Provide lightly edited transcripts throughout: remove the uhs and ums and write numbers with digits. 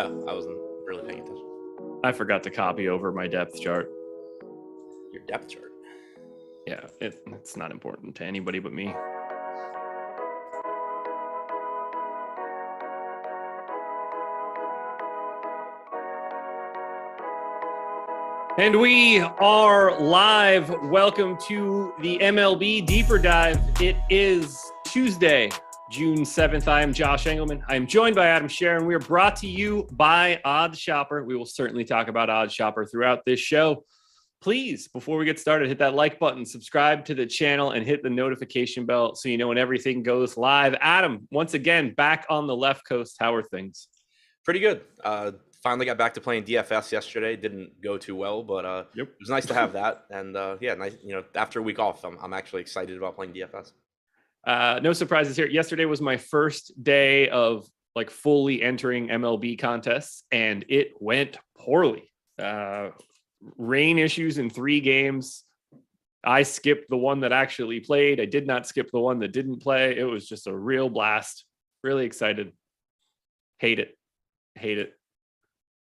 I wasn't really paying attention. I forgot to copy over my depth chart. Your depth chart? Yeah, it's not important to anybody but me. And we are live. Welcome to the MLB Deeper Dive. It is Tuesday, June 7th. I am Josh Engleman. I am joined by Adam Scherer, and we are brought to you by Odds Shopper. We will certainly talk about Odds Shopper throughout this show. Please, before we get started, hit that like button, subscribe to the channel, and hit the notification bell so you know when everything goes live. Adam, once again, back on the left coast. How are things? Pretty good. Finally got back to playing DFS yesterday. Didn't go too well, but It was nice to have that. And yeah, nice. After a week off, I'm actually excited about playing DFS. No surprises here. Yesterday was my first day of fully entering MLB contests, and it went poorly. Rain issues in 3 games. I skipped the one that actually played. I did not skip the one that didn't play. It was just a real blast. Really excited. Hate it.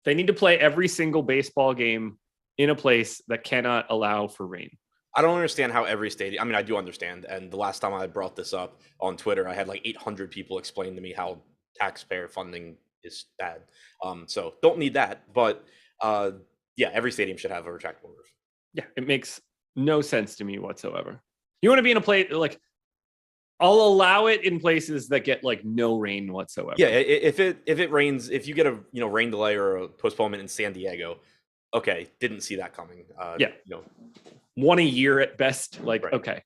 They need to play every single baseball game in a place that cannot allow for rain. I don't understand how every stadium, I mean, I do understand. And the last time I brought this up on Twitter, I had 800 people explain to me how taxpayer funding is bad. So don't need that. But yeah, every stadium should have a retractable roof. Yeah, it makes no sense to me whatsoever. You want to be in a place I'll allow it in places that get no rain whatsoever. Yeah, if it rains, if you get a rain delay or a postponement in San Diego, okay, didn't see that coming. Yeah, one a year at best. Right. Okay,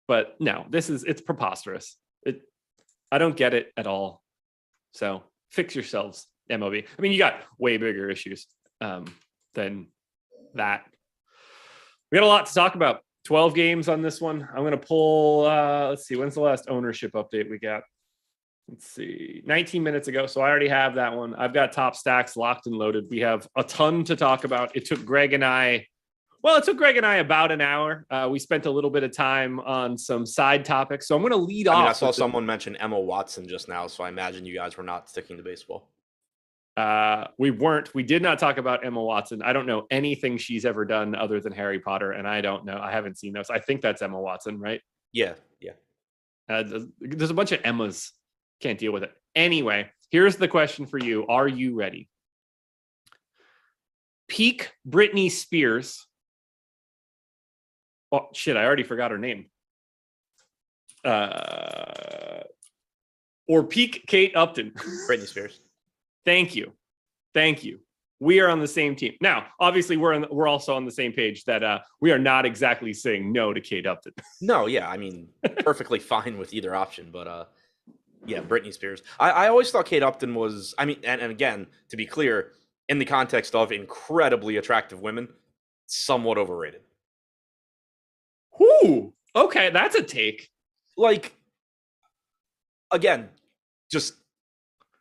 but no, it's preposterous. I don't get it at all. So fix yourselves, MLB. I mean, you got way bigger issues than that. We got a lot to talk about. 12 games on this one. I'm going to pull, let's see, when's the last ownership update we got? Let's see, 19 minutes ago. So I already have that one. I've got top stacks locked and loaded. We have a ton to talk about. It took Greg and I about an hour. We spent a little bit of time on some side topics. So I'm going to lead off. I saw someone mention Emma Watson just now, so I imagine you guys were not sticking to baseball. We did not talk about Emma Watson. I don't know anything she's ever done other than Harry Potter, and I don't know. I haven't seen those. I think that's Emma Watson, right? Yeah. There's a bunch of Emmas. Can't deal with it. Anyway, here's the question for you. Are you ready? Peak Britney Spears. Oh, shit, I already forgot her name. Or peak Kate Upton. Britney Spears. Thank you. We are on the same team. Now, obviously, we're also on the same page that we are not exactly saying no to Kate Upton. No, yeah, I mean, perfectly fine with either option, but yeah, Britney Spears. I always thought Kate Upton was, I mean, and again, to be clear, in the context of incredibly attractive women, somewhat overrated. Ooh, okay, that's a take. Again, just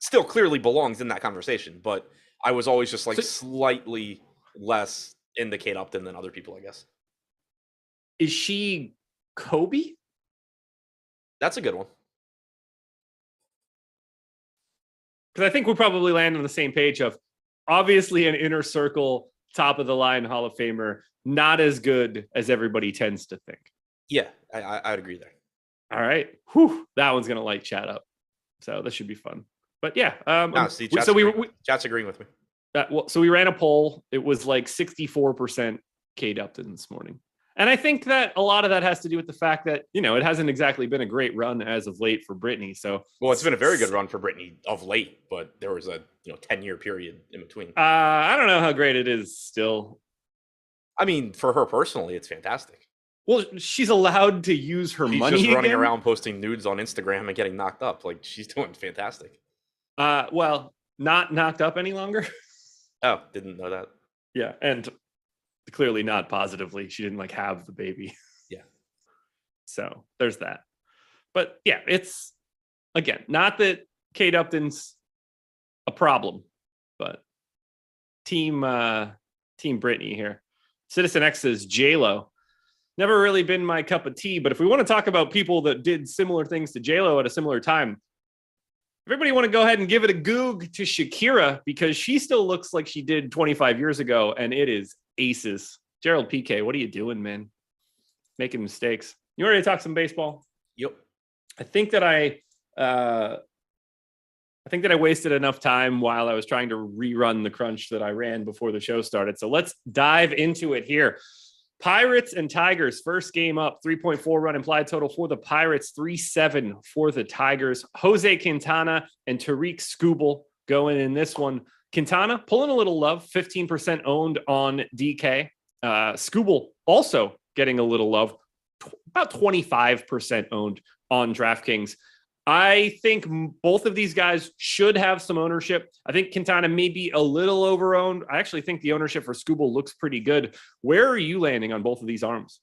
still clearly belongs in that conversation, but I was always just slightly less into Kate Upton than other people, I guess. Is she Kobe? That's a good one. Because I think we'll probably land on the same page of obviously an inner circle, top of the line Hall of Famer, not as good as everybody tends to think. Yeah, I'd agree there. All right. Whew, that one's going to light chat up. So this should be fun. But yeah, chat's agreeing with me. So we ran a poll. It was 64% Kate Upton this morning, and I think that a lot of that has to do with the fact that it hasn't exactly been a great run as of late for Britney. So it's been a very good run for Britney of late, but there was a 10-year period in between. I don't know how great it is still. I mean, for her personally, it's fantastic. Well, she's allowed to use her money. She's just running around posting nudes on Instagram and getting knocked up. She's doing fantastic. Well, not knocked up any longer. Oh, didn't know that. Yeah, and clearly not positively. She didn't have the baby. Yeah. So there's that. But yeah, it's again not that Kate Upton's a problem, but team Britney here. Citizen X says J-Lo. Never really been my cup of tea, but if we want to talk about people that did similar things to J-Lo at a similar time, Everybody want to go ahead and give it a goog to Shakira because she still looks like she did 25 years ago, and it is aces. Gerald PK, what are you doing, man? Making mistakes. You ready to talk some baseball? Yep. I think that I wasted enough time while I was trying to rerun the crunch that I ran before the show started. So let's dive into it here. Pirates and Tigers, first game up, 3.4 run implied total for the Pirates, 3-7 for the Tigers. Jose Quintana and Tariq Skubal going in this one. Quintana pulling a little love, 15% owned on DK. Skubal also getting a little love, about 25% owned on DraftKings. I think both of these guys should have some ownership. I think Quintana may be a little overowned. I actually think the ownership for Skubal looks pretty good. Where are you landing on both of these arms?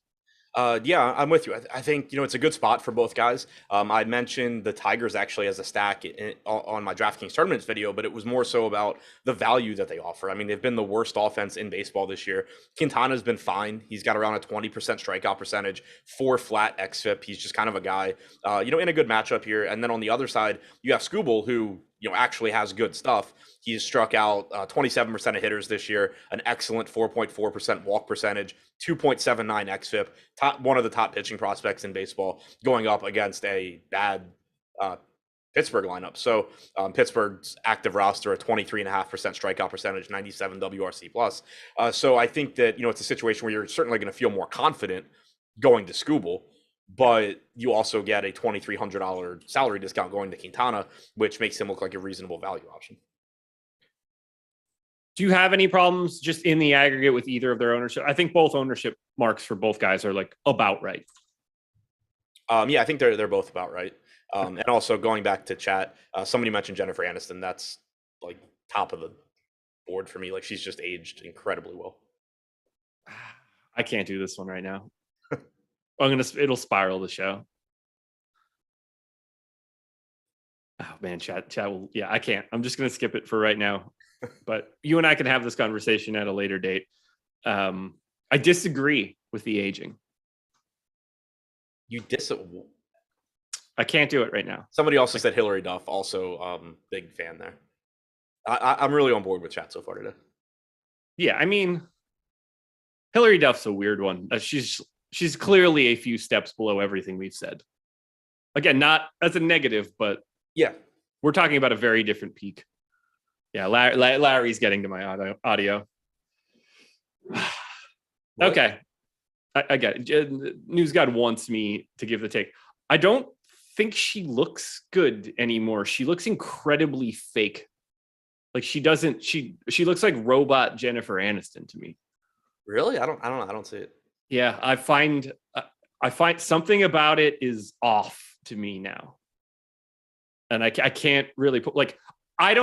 Yeah, I'm with you. I think, it's a good spot for both guys. I mentioned the Tigers actually as a stack on my DraftKings tournaments video, but it was more so about the value that they offer. I mean, they've been the worst offense in baseball this year. Quintana's been fine. He's got around a 20% strikeout percentage, 4 flat xFIP. He's just kind of a guy, in a good matchup here. And then on the other side, you have Skubal, who, actually has good stuff. He's struck out 27% of hitters this year, an excellent 4.4% walk percentage, 2.79 xFIP, one of the top pitching prospects in baseball, going up against a bad Pittsburgh lineup. So Pittsburgh's active roster, a 23.5% strikeout percentage, 97 WRC plus. So I think that, it's a situation where you're certainly going to feel more confident going to Skubal, but you also get a $2,300 salary discount going to Quintana, which makes him look like a reasonable value option. Do you have any problems just in the aggregate with either of their ownership? I think both ownership marks for both guys are like about right. Yeah, I think they're both about right. And also going back to chat, somebody mentioned Jennifer Aniston. That's like top of the board for me. Like, she's just aged incredibly well. I can't do this one right now. It'll spiral the show. Oh man, chat will. Yeah, I can't. I'm just gonna skip it for right now. But you and I can have this conversation at a later date. I disagree with the aging. I can't do it right now. Somebody also said Hillary Duff, also big fan there. I'm really on board with chat so far today. Yeah, I mean, Hillary Duff's a weird one. She's clearly a few steps below everything we've said. Again, not as a negative, but yeah, we're talking about a very different peak. Yeah, Larry's getting to my audio. Okay. I get it. News God wants me to give the take. I don't think she looks good anymore. She looks incredibly fake. Like she looks like robot Jennifer Aniston to me. Really? I don't see it. Yeah, I find something about it is off to me now. And I can't really put I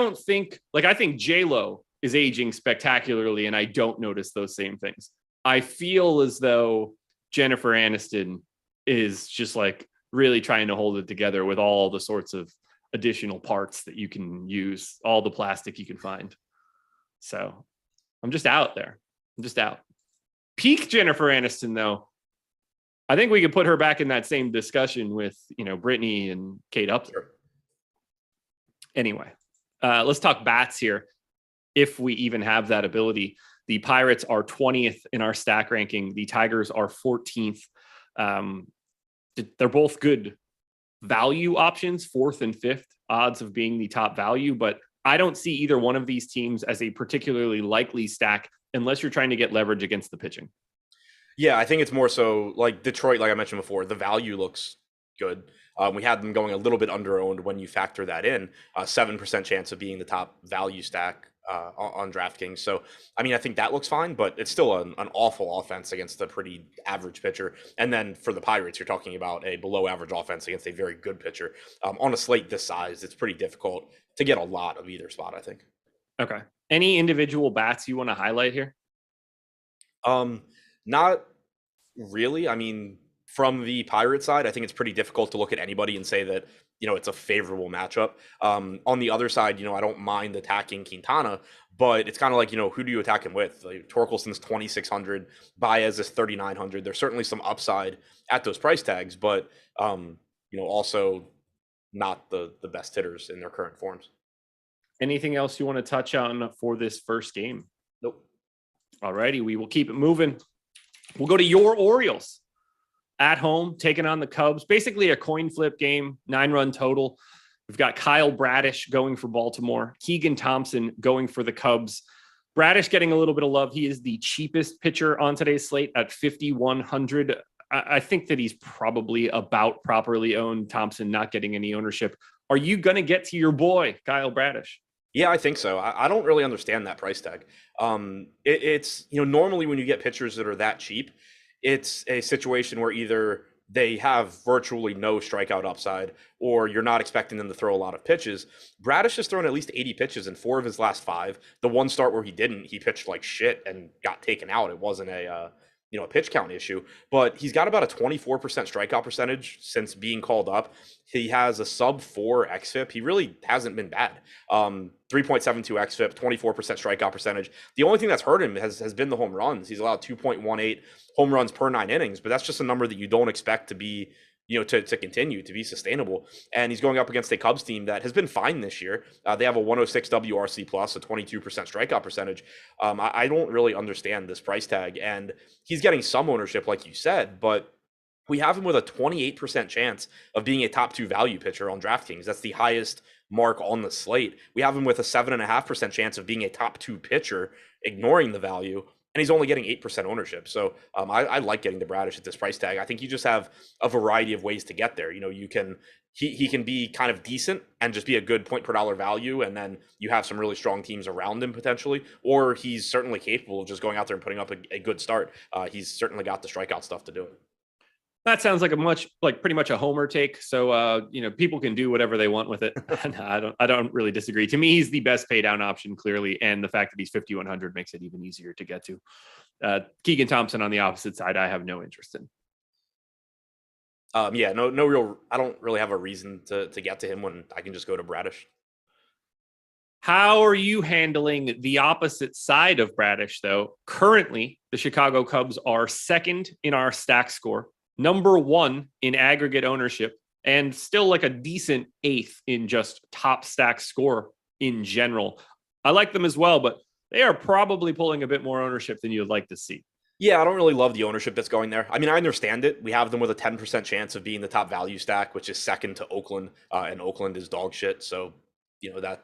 think J-Lo is aging spectacularly and I don't notice those same things. I feel as though Jennifer Aniston is just like really trying to hold it together with all the sorts of additional parts that you can use, all the plastic you can find. So I'm just out there. I'm just out. Peak Jennifer Aniston, though, I think we could put her back in that same discussion with, Brittany and Kate Upton. Sure. Anyway, let's talk bats here. If we even have that ability. The Pirates are 20th in our stack ranking. The Tigers are 14th. They're both good value options, 4th and 5th odds of being the top value, but I don't see either one of these teams as a particularly likely stack unless you're trying to get leverage against the pitching. Yeah, I think it's more so like Detroit, like I mentioned before, the value looks good. We had them going a little bit under-owned when you factor that in, 7% chance of being the top value stack on DraftKings. So, I mean, I think that looks fine, but it's still an awful offense against a pretty average pitcher. And then for the Pirates, you're talking about a below average offense against a very good pitcher. On a slate this size, it's pretty difficult to get a lot of either spot, I think. Okay. Any individual bats you want to highlight here? Not really. I mean, from the Pirate side, I think it's pretty difficult to look at anybody and say that, it's a favorable matchup. On the other side, I don't mind attacking Quintana, but it's kind of like, who do you attack him with? Like, Torkelson's 2,600, Baez is 3,900. There's certainly some upside at those price tags, but, also not the best hitters in their current forms. Anything else you want to touch on for this first game? Nope. All righty, we will keep it moving. We'll go to your Orioles at home, taking on the Cubs. Basically a coin flip game, 9-run total. We've got Kyle Bradish going for Baltimore, Keegan Thompson going for the Cubs. Bradish getting a little bit of love. He is the cheapest pitcher on today's slate at 5,100. I think that he's probably about properly owned. Thompson not getting any ownership. Are you going to get to your boy, Kyle Bradish? Yeah, I think so. I don't really understand that price tag. It's, normally when you get pitchers that are that cheap, it's a situation where either they have virtually no strikeout upside or you're not expecting them to throw a lot of pitches. Bradish has thrown at least 80 pitches in 4 of his last 5. The one start where he didn't, he pitched like shit and got taken out. It wasn't a pitch count issue, but he's got about a 24% strikeout percentage since being called up. He has a sub 4 xFIP. He really hasn't been bad. 3.72 xFIP, 24% strikeout percentage. The only thing that's hurt him has been the home runs. He's allowed 2.18 home runs per 9 innings, but that's just a number that you don't expect to be, to continue to be sustainable. And he's going up against a Cubs team that has been fine this year. They have a 106 WRC plus, a 22% strikeout percentage. I don't really understand this price tag, and he's getting some ownership, like you said, but we have him with a 28% chance of being a top 2 value pitcher on DraftKings. That's the highest mark on the slate. We have him with a 7.5% chance of being a top 2 pitcher, ignoring the value, and he's only getting 8% ownership. So I like getting the Bradish at this price tag. I think you just have a variety of ways to get there. You can he can be kind of decent and just be a good point per dollar value, and then you have some really strong teams around him potentially, or he's certainly capable of just going out there and putting up a good start. He's certainly got the strikeout stuff to do it. That sounds like pretty much a homer take. So, people can do whatever they want with it. I don't really disagree. To me, he's the best pay down option, clearly. And the fact that he's 5,100 makes it even easier to get to. Keegan Thompson on the opposite side, I have no interest in. I don't really have a reason to get to him when I can just go to Bradish. How are you handling the opposite side of Bradish, though? Currently, the Chicago Cubs are second in our stack score, number 1 in aggregate ownership, and still like a decent 8th in just top stack score in general. I like them as well, but they are probably pulling a bit more ownership than you'd like to see. Yeah, I don't really love the ownership that's going there. I mean, I understand it. We have them with a 10% chance of being the top value stack, which is second to Oakland, and Oakland is dog shit. So, that's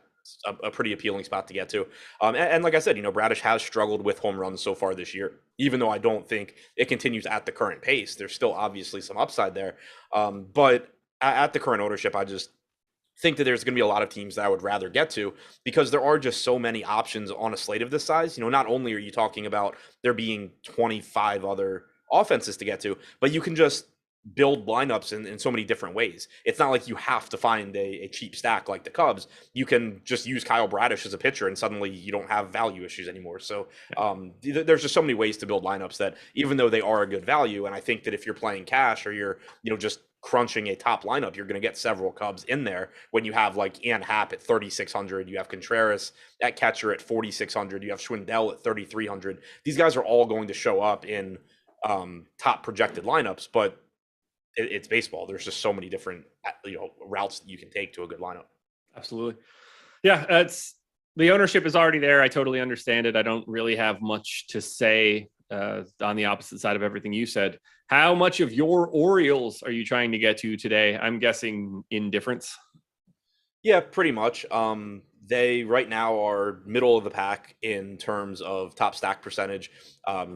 a pretty appealing spot to get to. And like I said, Bradish has struggled with home runs so far this year, even though I don't think it continues at the current pace. There's still obviously some upside there. But at the current ownership, I just think that there's going to be a lot of teams that I would rather get to because there are just so many options on a slate of this size. Not only are you talking about there being 25 other offenses to get to, but you can just build lineups in so many different ways. It's not like you have to find a cheap stack like the Cubs. You can just use Kyle Bradish as a pitcher and suddenly you don't have value issues anymore. So there's just so many ways to build lineups that even though they are a good value, and I think that if you're playing cash or you're, just crunching a top lineup, you're going to get several Cubs in there when you have like Ian Happ at 3,600, you have Contreras at catcher at 4,600, you have Schwindel at 3,300. These guys are all going to show up in top projected lineups, but it's baseball. There's just so many different routes that you can take to a good lineup. Absolutely. Yeah, the ownership is already there. I totally understand it. I don't really have much to say on the opposite side of everything you said. How much of your Orioles are you trying to get to today? I'm guessing indifference. Yeah, pretty much. They right now are middle of the pack in terms of top stack percentage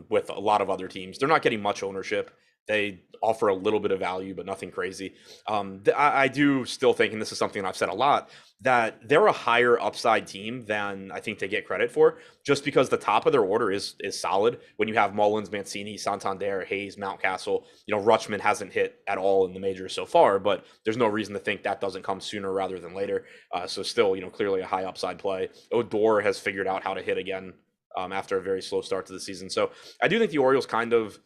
with a lot of other teams. They're not getting much ownership. They offer a little bit of value, but nothing crazy. I do still think, and this is something I've said a lot, that they're a higher upside team than I think they get credit for, just because the top of their order is solid. When you have Mullins, Mancini, Santander, Hayes, Mountcastle, Rutschman hasn't hit at all in the majors so far, but there's no reason to think that doesn't come sooner rather than later. So still, clearly a high upside play. Odor has figured out how to hit again after a very slow start to the season. So I do think the Orioles kind of,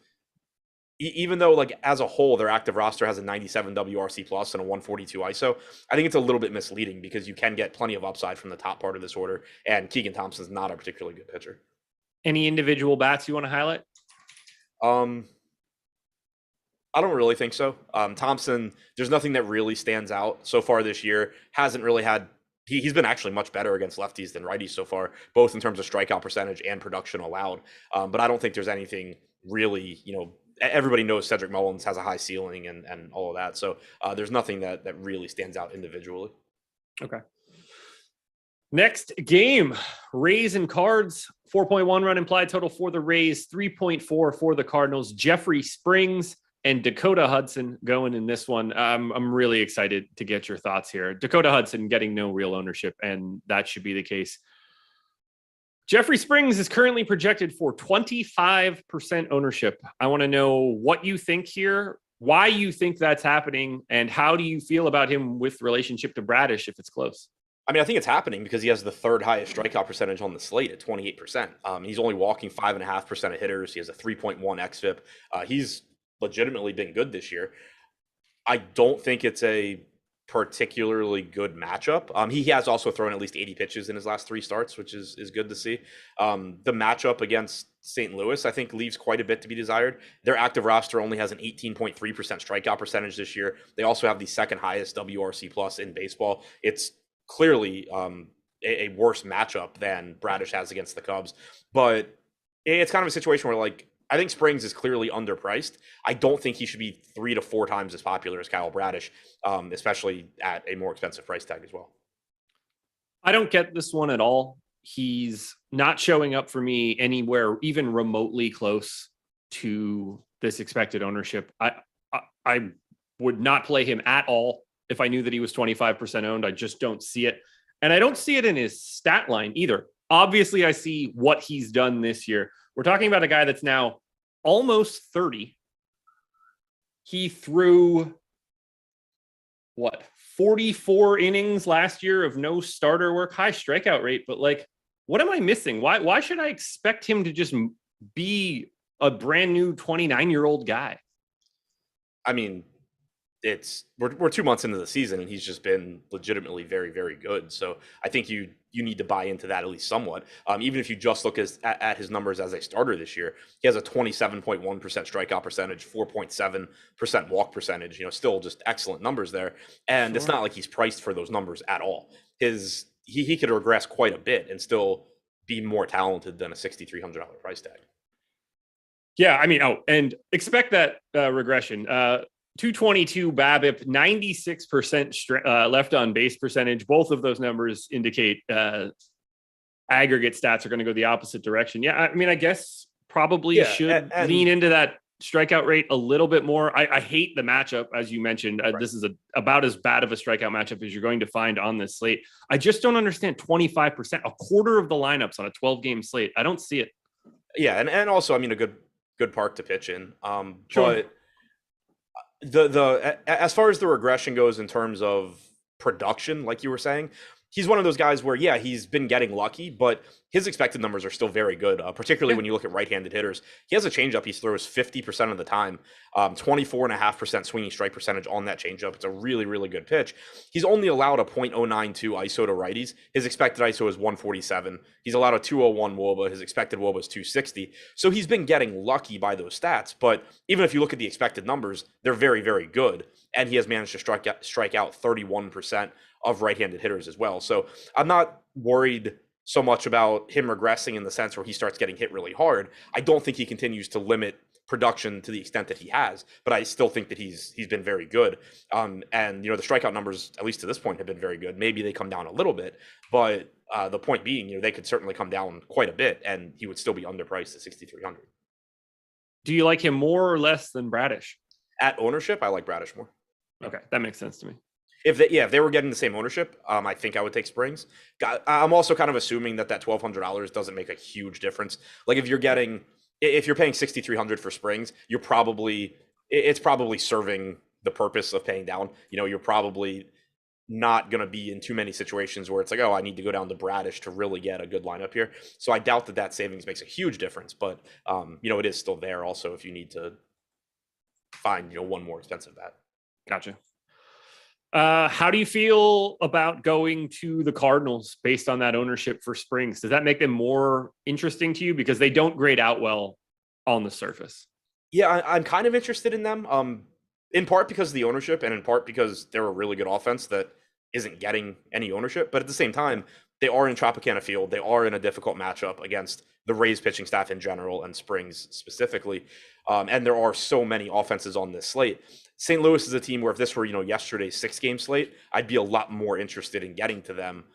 even though like as a whole their active roster has a 97 WRC plus and a 142 ISO, I think it's a little bit misleading because you can get plenty of upside from the top part of this order, and Keegan Thompson's not a particularly good pitcher. Any individual bats you want to highlight? I don't really think so. Thompson, there's nothing that really stands out so far this year. Hasn't really had. He's been actually much better against lefties than righties so far, both in terms of strikeout percentage and production allowed. But I don't think there's anything really. Everybody knows Cedric Mullins has a high ceiling and all of that. So there's nothing that really stands out individually. Okay. Next game, Rays and Cards. 4.1 run implied total for the Rays, 3.4 for the Cardinals. Jeffrey Springs and Dakota Hudson going in this one. I'm really excited to get your thoughts here. Dakota Hudson getting no real ownership, and that should be the case. Jeffrey Springs is currently projected for 25% ownership. I want to know what you think here, why you think that's happening, and how do you feel about him with relationship to Bradish if it's close? I mean, I think it's happening because he has the third highest strikeout percentage on the slate at 28%. He's only walking 5.5% of hitters. He has a 3.1 xFIP. He's legitimately been good this year. I don't think it's a particularly good matchup. He has also thrown at least 80 pitches in his last 3 starts, which is good to see. The matchup against St. Louis, I think, leaves quite a bit to be desired. Their active roster only has an 18.3% strikeout percentage this year. They also have the second highest WRC plus in baseball. It's clearly a worse matchup than Bradish has against the Cubs. But it's kind of a situation where, like, I think Springs is clearly underpriced. I don't think he should be 3 to 4 times as popular as Kyle Bradish, especially at a more expensive price tag as well. I don't get this one at all. He's not showing up for me anywhere even remotely close to this expected ownership. I would not play him at all if I knew that he was 25% owned. I just don't see it. And I don't see it in his stat line either. Obviously, I see what he's done this year. We're talking about a guy that's now almost 30. He threw, 44 innings last year of no starter work, high strikeout rate. But, like, what am I missing? Why should I expect him to just be a brand new 29-year-old guy? I mean, we're 2 months into the season and he's just been legitimately very, very good. So I think you need to buy into that at least somewhat. Even if you just look at his numbers as a starter this year, he has a 27.1% strikeout percentage, 4.7% walk percentage. Still just excellent numbers there. And It's not like he's priced for those numbers at all. He could regress quite a bit and still be more talented than a $6,300 price tag. Yeah, I mean, and expect that regression. 222 BABIP, 96% left on base percentage. Both of those numbers indicate aggregate stats are going to go the opposite direction. Yeah, I mean, I guess probably should lean into that strikeout rate a little bit more. I hate the matchup, as you mentioned. Right. This is about as bad of a strikeout matchup as you're going to find on this slate. I just don't understand 25%, a quarter of the lineups on a 12-game slate. I don't see it. Yeah, and also, I mean, a good park to pitch in. Sure. But the as far as the regression goes in terms of production, like you were saying, he's one of those guys where, he's been getting lucky, but his expected numbers are still very good, particularly when you look at right-handed hitters. He has a changeup he throws 50% of the time, 24.5% swinging strike percentage on that changeup. It's a really, really good pitch. He's only allowed a .092 ISO to righties. His expected ISO is 147. He's allowed a 201 WOBA. His expected WOBA is 260. So he's been getting lucky by those stats, but even if you look at the expected numbers, they're very, very good. And he has managed to strike out 31% of right-handed hitters as well. So I'm not worried so much about him regressing in the sense where he starts getting hit really hard. I don't think he continues to limit production to the extent that he has, but I still think that he's been very good. And the strikeout numbers, at least to this point, have been very good. Maybe they come down a little bit, but the point being, they could certainly come down quite a bit, and he would still be underpriced at 6,300. Do you like him more or less than Bradish? At ownership, I like Bradish more. Okay, that makes sense to me. If they were getting the same ownership, I think I would take Springs. I'm also kind of assuming that $1,200 doesn't make a huge difference. Like if you're paying $6,300 for Springs, it's probably serving the purpose of paying down. You're probably not going to be in too many situations where it's like, I need to go down to Bradish to really get a good lineup here. So I doubt that savings makes a huge difference, but it is still there also if you need to find one more expensive bat. Gotcha. How do you feel about going to the Cardinals based on that ownership for Springs? Does that make them more interesting to you? Because they don't grade out well on the surface. Yeah, I'm kind of interested in them. In part because of the ownership, and in part because they're a really good offense that isn't getting any ownership. But at the same Yeah. time, they are in Tropicana Field. They are in a difficult matchup against the Rays pitching staff in general and Springs specifically. And there are so many offenses on this slate. St. Louis is a team where if this were, yesterday's 6-game slate, I'd be a lot more interested in getting to them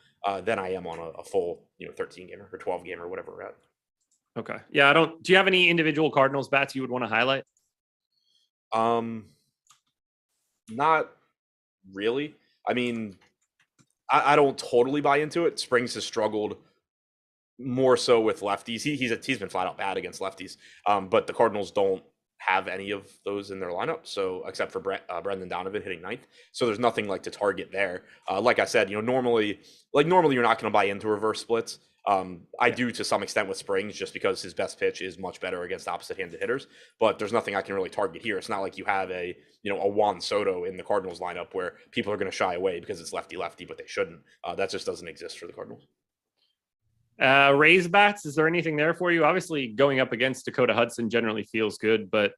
than I am on a full, 13 gamer or 12 gamer, whatever we're at. Okay. Yeah, do you have any individual Cardinals bats you would want to highlight? Not really. I mean, I don't totally buy into it. Springs has struggled more so with lefties. He's been flat out bad against lefties. But the Cardinals don't have any of those in their lineup. So except for Brendan Donovan hitting ninth, so there's nothing like to target there. Like I said, normally you're not going to buy into reverse splits. I do to some extent with Springs just because his best pitch is much better against opposite-handed hitters, but there's nothing I can really target here. It's not like you have a Juan Soto in the Cardinals lineup where people are going to shy away because it's lefty-lefty, but they shouldn't. That just doesn't exist for the Cardinals. Rays bats, is there anything there for you? Obviously, going up against Dakota Hudson generally feels good, but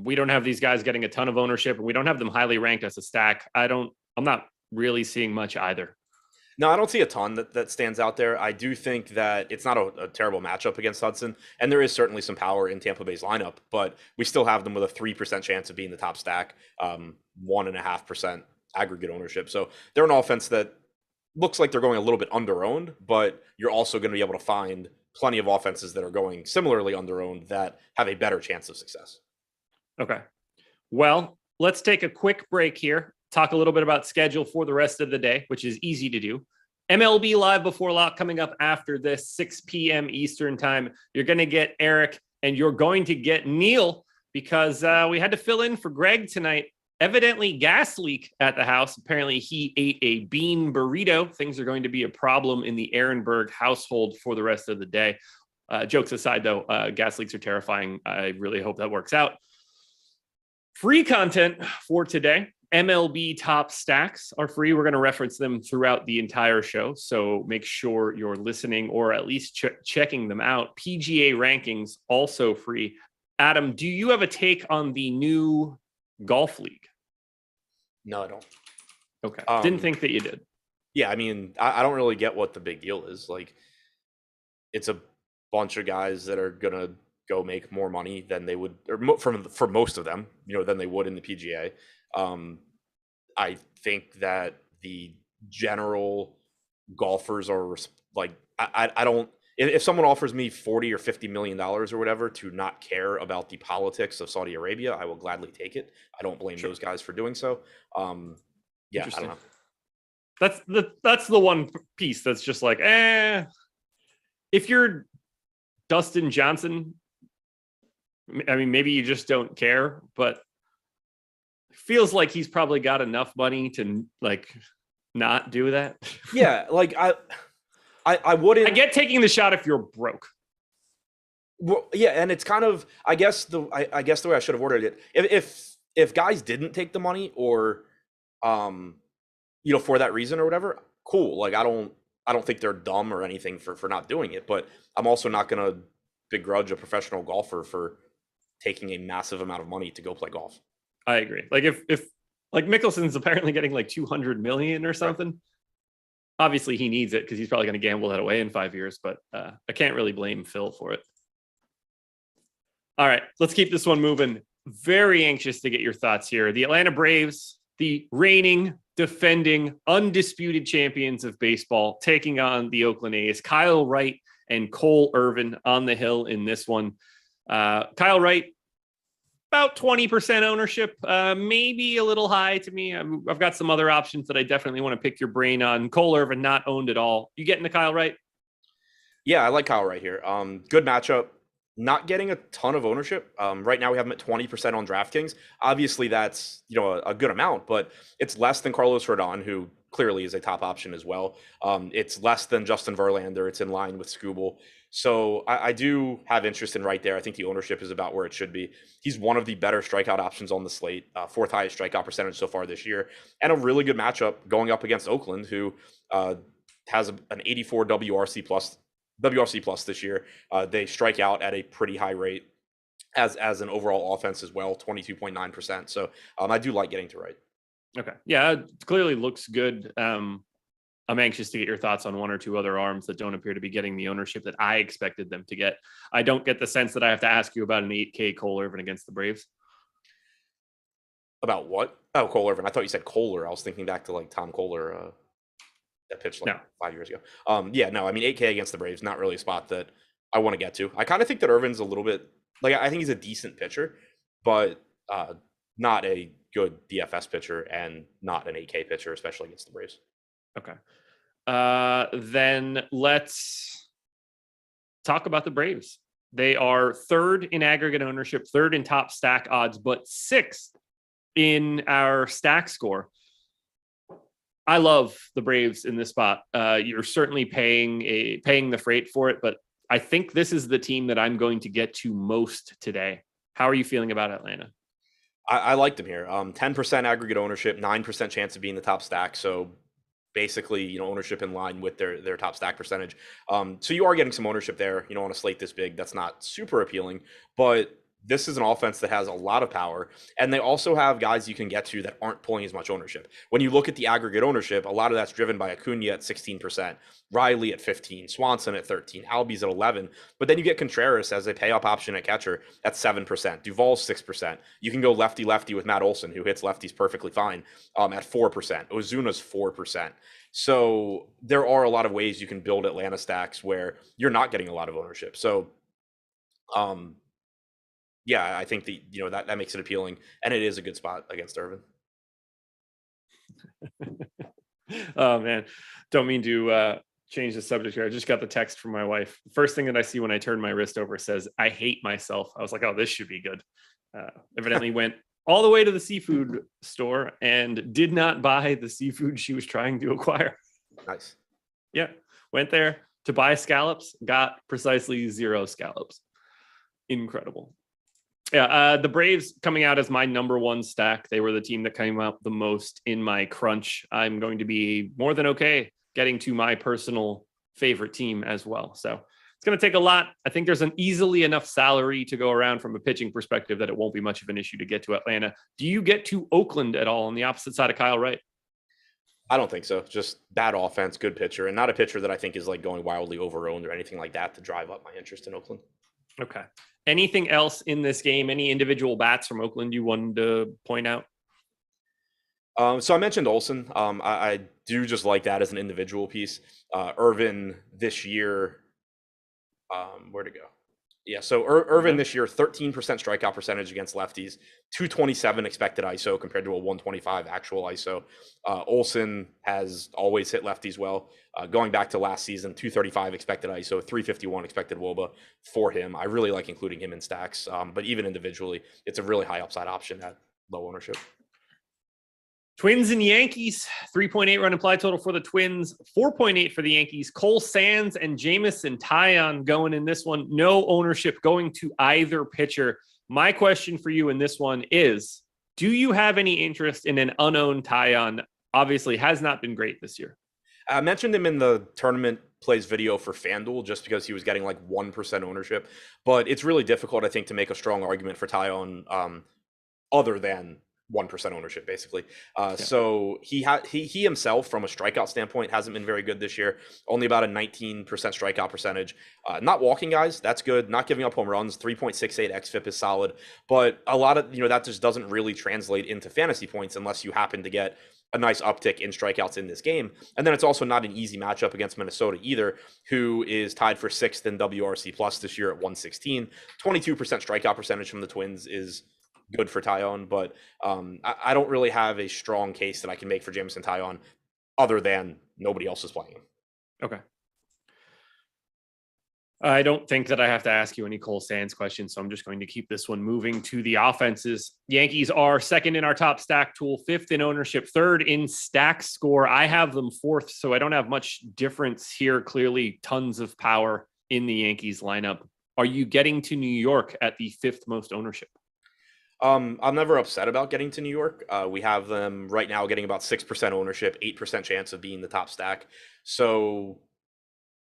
we don't have these guys getting a ton of ownership, and we don't have them highly ranked as a stack. I'm not really seeing much either. No, I don't see a ton that stands out there. I do think that it's not a terrible matchup against Hudson, and there is certainly some power in Tampa Bay's lineup, but we still have them with a 3% chance of being the top stack, 1.5% aggregate ownership. So they're an offense that looks like they're going a little bit underowned, but you're also going to be able to find plenty of offenses that are going similarly underowned that have a better chance of success. Okay. Well, let's take a quick break here. Talk a little bit about schedule for the rest of the day, which is easy to do. MLB Live Before Lock coming up after this, 6 p.m. Eastern time. You're going to get Eric and you're going to get Neil because we had to fill in for Greg tonight. Evidently, gas leak at the house. Apparently, he ate a bean burrito. Things are going to be a problem in the Ehrenberg household for the rest of the day. Jokes aside, though, gas leaks are terrifying. I really hope that works out. Free content for today. MLB top stacks are free. We're going to reference them throughout the entire show. So make sure you're listening or at least checking them out. PGA rankings also free. Adam, do you have a take on the new golf league? No, I don't. Okay. Didn't think that you did. Yeah, I mean, I don't really get what the big deal is. Like, it's a bunch of guys that are going to go make more money than they would, or for most of them, than they would in the PGA. I think that the general golfers are like, I don't, if someone offers me $40 or $50 million or whatever to not care about the politics of Saudi Arabia, I will gladly take it. I don't blame those guys for doing so. Yeah, I don't know. That's the one piece that's just like, if you're Dustin Johnson, I mean, maybe you just don't care, but feels like he's probably got enough money to like not do that. Yeah, like I wouldn't. I get taking the shot if you're broke. Well, yeah, and it's kind of I guess the way I should have ordered it. If guys didn't take the money or for that reason or whatever, cool. Like I don't think they're dumb or anything for not doing it, but I'm also not gonna begrudge a professional golfer for taking a massive amount of money to go play golf. I agree. Like if like Mickelson's apparently getting like 200 million or something. Right. Obviously he needs it because he's probably going to gamble that away in 5 years, but I can't really blame Phil for it. All right, let's keep this one moving. Very anxious to get your thoughts here. The Atlanta Braves, the reigning, defending, undisputed champions of baseball, taking on the Oakland A's. Kyle Wright and Cole Irvin on the hill in this one. Kyle Wright, about 20% ownership, maybe a little high to me. I've got some other options that I definitely want to pick your brain on. Cole Irvin, not owned at all. You getting the Kyle Wright? Yeah, I like Kyle Wright here. Good matchup. Not getting a ton of ownership. Right now we have him at 20% on DraftKings. Obviously that's, a good amount, but it's less than Carlos Rodon, who clearly is a top option as well. It's less than Justin Verlander. It's in line with Scooble. So I do have interest in Wright there. I think the ownership is about where it should be. He's one of the better strikeout options on the slate, fourth highest strikeout percentage so far this year, and a really good matchup going up against Oakland, who has an 84 WRC plus this year. They strike out at a pretty high rate. as an overall offense as well, 22.9%. So I do like getting to right. Okay. Yeah, it clearly looks good. I'm anxious to get your thoughts on one or two other arms that don't appear to be getting the ownership that I expected them to get. I don't get the sense that I have to ask you about an 8K Cole Irvin against the Braves. About what? Oh, Cole Irvin. I thought you said Kohler. I was thinking back to like Tom Kohler that pitched like 5 years ago. Yeah, no, I mean 8K against the Braves, not really a spot that I want to get to. I kind of think that Irvin's a little bit like I think he's a decent pitcher, but not a good DFS pitcher and not an 8K pitcher, especially against the Braves. Okay. Then let's talk about the Braves. They are third in aggregate ownership, third in top stack odds, but sixth in our stack score. I love the Braves in this spot. You're certainly paying the freight for it, but I think this is the team that I'm going to get to most today. How are you feeling about Atlanta? I liked them here. 10% aggregate ownership, 9% chance of being the top stack. So basically, ownership in line with their top stack percentage. So you are getting some ownership there, on a slate this big. That's not super appealing, but this is an offense that has a lot of power, and they also have guys you can get to that aren't pulling as much ownership. When you look at the aggregate ownership, a lot of that's driven by Acuna at 16%, Riley at 15, Swanson at 13, Albies at 11, but then you get Contreras as a pay-up option at catcher at 7%, Duvall's 6%. You can go lefty-lefty with Matt Olson, who hits lefties perfectly fine, at 4%. Ozuna's 4%. So there are a lot of ways you can build Atlanta stacks where you're not getting a lot of ownership. So, yeah, I think that makes it appealing, and it is a good spot against Irvin. Oh man, don't mean to change the subject here. I just got the text from my wife. First thing that I see when I turn my wrist over says, "I hate myself." I was like, "Oh, this should be good." Evidently went all the way to the seafood store and did not buy the seafood she was trying to acquire. Nice. Yeah, went there to buy scallops, got precisely 0 scallops. Incredible. Yeah, the Braves coming out as my number one stack. They were the team that came up the most in my crunch. I'm going to be more than okay getting to my personal favorite team as well. So it's going to take a lot. I think there's an easily enough salary to go around from a pitching perspective that it won't be much of an issue to get to Atlanta. Do you get to Oakland at all on the opposite side of Kyle Wright? I don't think so. Just bad offense, good pitcher, and not a pitcher that I think is like going wildly overowned or anything like that to drive up my interest in Oakland. Okay. Anything else in this game? Any individual bats from Oakland you wanted to point out? So I mentioned Olson. I do just like that as an individual piece. Irvin this year, where'd it go? Yeah, so Irvin this year, 13% strikeout percentage against lefties, 227 expected ISO compared to a 125 actual ISO. Olson has always hit lefties well. Going back to last season, 235 expected ISO, 351 expected WOBA for him. I really like including him in stacks, but even individually, it's a really high upside option at low ownership. Twins and Yankees, 3.8 run implied total for the Twins, 4.8 for the Yankees. Cole Sands and Jamison Taillon going in this one. No ownership going to either pitcher. My question for you in this one is, do you have any interest in an unowned Taillon? Obviously has not been great this year. I mentioned him in the tournament plays video for FanDuel just because he was getting like 1% ownership, but it's really difficult, I think, to make a strong argument for Taillon other than 1% ownership, basically. So he himself, from a strikeout standpoint, hasn't been very good this year. Only about a 19% strikeout percentage. Not walking guys, that's good. Not giving up home runs, 3.68 xFIP is solid. But a lot of that just doesn't really translate into fantasy points unless you happen to get a nice uptick in strikeouts in this game. And then it's also not an easy matchup against Minnesota either, who is tied for 6th in WRC plus this year at 116. 22% strikeout percentage from the Twins is good for Taillon, but I don't really have a strong case that I can make for Jamison Taillon other than nobody else is playing him. Okay. I don't think that I have to ask you any Cole Sands questions, so I'm just going to keep this one moving to the offenses. Yankees are second in our top stack tool, 5th in ownership, 3rd in stack score. I have them 4th, so I don't have much difference here. Clearly, tons of power in the Yankees lineup. Are you getting to New York at the 5th most ownership? I'm never upset about getting to New York. We have them right now getting about 6% ownership, 8% chance of being the top stack. So,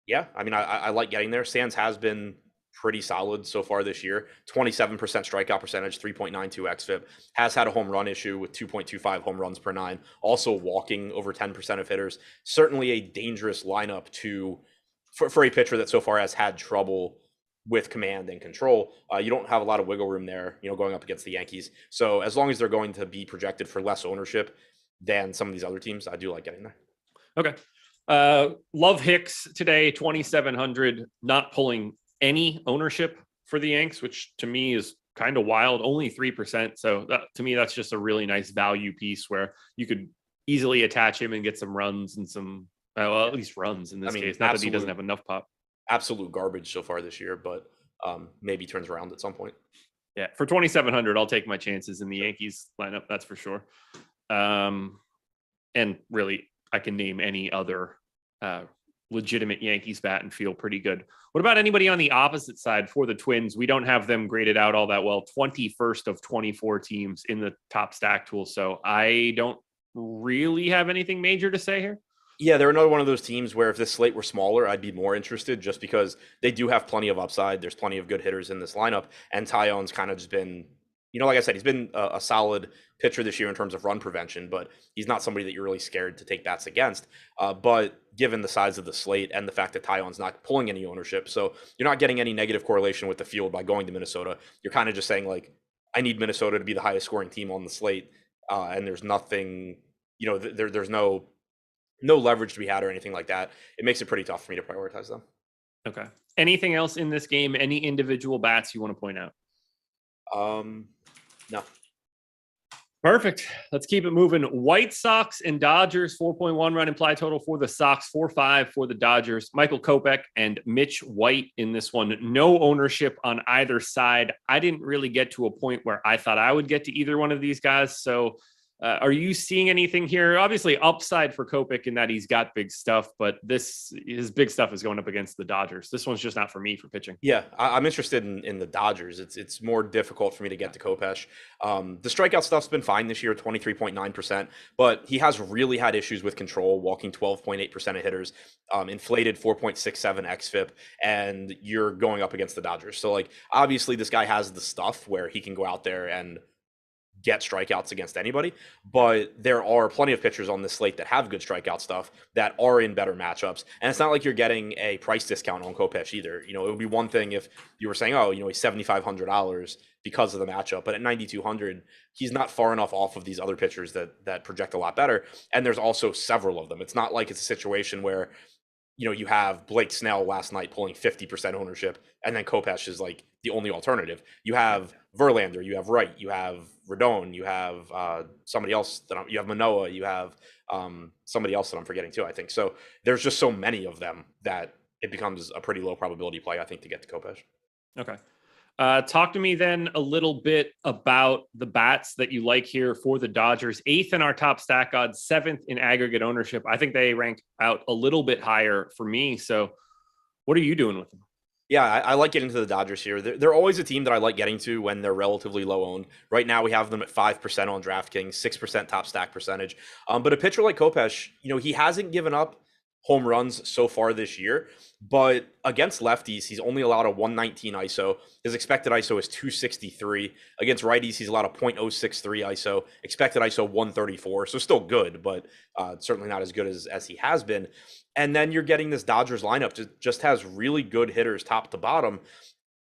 yeah, I mean, I like getting there. Sands has been pretty solid so far this year. 27% strikeout percentage, 3.92 xFIP. Has had a home run issue with 2.25 home runs per nine. Also walking over 10% of hitters. Certainly a dangerous lineup for a pitcher that so far has had trouble with command and control. You don't have a lot of wiggle room there, going up against the Yankees. So as long as they're going to be projected for less ownership than some of these other teams, I do like getting there. Okay. Love Hicks today, 2,700, not pulling any ownership for the Yanks, which to me is kind of wild, only 3%. So to me, that's just a really nice value piece where you could easily attach him and get some runs and some, at least runs in this case. Not that he doesn't have enough pop. Absolute garbage so far this year, but maybe turns around at some point. Yeah, for 2,700, I'll take my chances in the Yankees lineup. That's for sure. And really, I can name any other legitimate Yankees bat and feel pretty good. What about anybody on the opposite side for the Twins? We don't have them graded out all that well. 21st of 24 teams in the top stack tool. So I don't really have anything major to say here. Yeah, they're another one of those teams where if this slate were smaller, I'd be more interested just because they do have plenty of upside. There's plenty of good hitters in this lineup. And Taillon's kind of just been, like I said, he's been a solid pitcher this year in terms of run prevention, but he's not somebody that you're really scared to take bats against. But given the size of the slate and the fact that Taillon's not pulling any ownership, so you're not getting any negative correlation with the field by going to Minnesota. You're kind of just saying, like, I need Minnesota to be the highest scoring team on the slate. And there's nothing, there's no leverage to be had or anything like that. It makes it pretty tough for me to prioritize them. Okay. Anything else in this game? Any individual bats you want to point out? No. Perfect. Let's keep it moving. White Sox and Dodgers, 4.1 run implied total for the Sox, 4.5 for the Dodgers. Michael Kopech and Mitch White in this one. No ownership on either side. I didn't really get to a point where I thought I would get to either one of these guys. So are you seeing anything here? Obviously, upside for Kopech in that he's got big stuff, but his big stuff is going up against the Dodgers. This one's just not for me for pitching. Yeah, I'm interested in the Dodgers. It's more difficult for me to get to Kopech. The strikeout stuff's been fine this year, 23.9%, but he has really had issues with control, walking 12.8% of hitters, inflated 4.67 xFIP, and you're going up against the Dodgers. So, like, obviously this guy has the stuff where he can go out there and get strikeouts against anybody, but there are plenty of pitchers on this slate that have good strikeout stuff that are in better matchups. And it's not like you're getting a price discount on Kopech either. It would be one thing if you were saying, oh, he's $7,500 because of the matchup, but at 9,200, he's not far enough off of these other pitchers that project a lot better. And there's also several of them. It's not like it's a situation where you have Blake Snell last night pulling 50% ownership, and then Kopech is like the only alternative. You have Verlander, you have Wright, you have Rodon, you have somebody else you have Manoah, you have somebody else that I'm forgetting too, I think. So there's just so many of them that it becomes a pretty low probability play, I think, to get to Kopech. Okay. Talk to me then a little bit about the bats that you like here for the Dodgers. 8th in our top stack odds, 7th in aggregate ownership. I think they rank out a little bit higher for me. So what are you doing with them? Yeah, I like getting to the Dodgers here. They're always a team that I like getting to when they're relatively low owned. Right now, we have them at 5% on DraftKings, 6% top stack percentage. But a pitcher like Kopech, he hasn't given up home runs so far this year, but against lefties, he's only allowed a 119 ISO. His expected ISO is 263. Against righties, he's allowed a .063 ISO. Expected ISO 134, so still good, but certainly not as good as he has been. And then you're getting this Dodgers lineup that just has really good hitters top to bottom,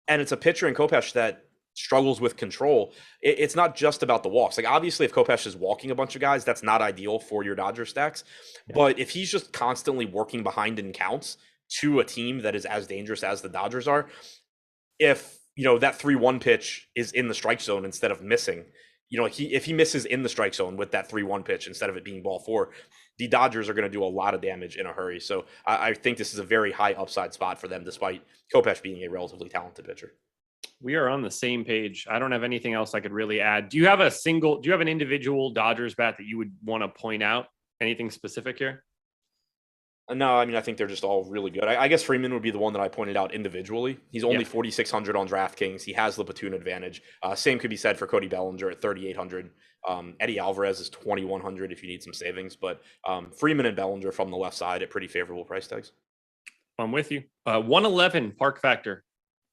and it's a pitcher in Kopech that struggles with control. It's not just about the walks. Like, obviously, if Kopech is walking a bunch of guys, that's not ideal for your Dodger stacks. Yeah. But if he's just constantly working behind in counts to a team that is as dangerous as the Dodgers are, if that 3-1 pitch is in the strike zone instead of missing, if he misses in the strike zone with that 3-1 pitch instead of it being ball 4, the Dodgers are going to do a lot of damage in a hurry. So I think this is a very high upside spot for them, despite Kopech being a relatively talented pitcher. We are on the same page. I don't have anything else I could really add. Do you have an individual Dodgers bat that you would want to point out? Anything specific here? No, I mean, I think they're just all really good. I guess Freeman would be the one that I pointed out individually. He's only 4,600 on DraftKings. He has the platoon advantage. Same could be said for Cody Bellinger at 3,800. Eddie Alvarez is 2,100 if you need some savings. But Freeman and Bellinger from the left side at pretty favorable price tags. I'm with you. 111 park factor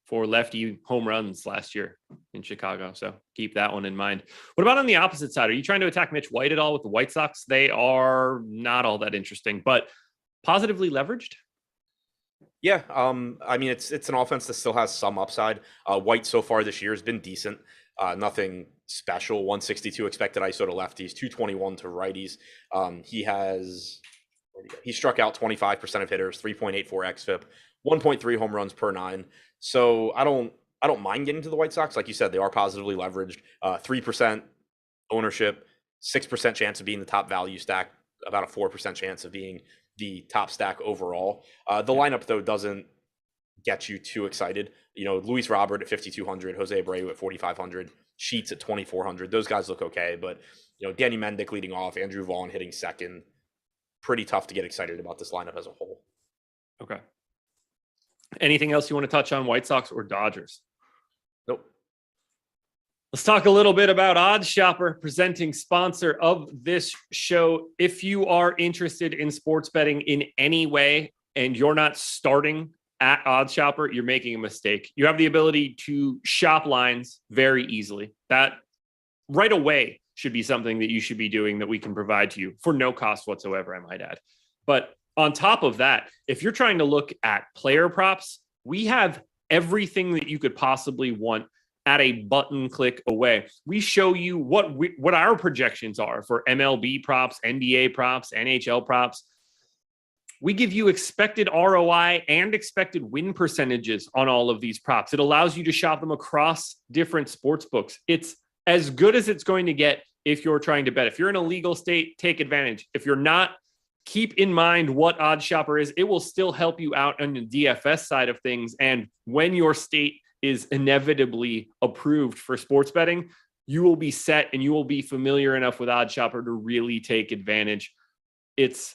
for lefty home runs last year in Chicago. So keep that one in mind. What about on the opposite side? Are you trying to attack Mitch White at all with the White Sox? They are not all that interesting, but positively leveraged. Yeah, I mean it's an offense that still has some upside. White so far this year has been decent. Nothing special. 162 expected ISO to lefties, 221 to righties. He struck out 25% of hitters, 3.84 xFIP, 1.3 home runs per nine. So I don't mind getting to the White Sox. Like you said, they are positively leveraged. 3% ownership, 6% chance of being the top value stack, about a 4% chance of being the top stack overall. The lineup though doesn't get you too excited. Luis Robert at 5,200, Jose Abreu at 4,500, Sheets at 2,400. Those guys look okay, but Danny Mendick leading off, Andrew Vaughn hitting second. Pretty tough to get excited about this lineup as a whole. Okay. Anything else you want to touch on, White Sox or Dodgers? Nope. Let's talk a little bit about Odds Shopper, presenting sponsor of this show. If you are interested in sports betting in any way and you're not starting at Odds Shopper, you're making a mistake. You have the ability to shop lines very easily. That right away should be something that you should be doing that we can provide to you for no cost whatsoever, I might add. But on top of that, if you're trying to look at player props, we have everything that you could possibly want at a button click away. We show you what our projections are for MLB props, NBA props, NHL props. We give you expected ROI and expected win percentages on all of these props. It allows you to shop them across different sports books. It's as good as it's going to get if you're trying to bet. If you're in a legal state, take advantage. If you're not, keep in mind what Odds Shopper is. It will still help you out on the DFS side of things. And when your state is inevitably approved for sports betting, you will be set and you will be familiar enough with Odds Shopper to really take advantage. It's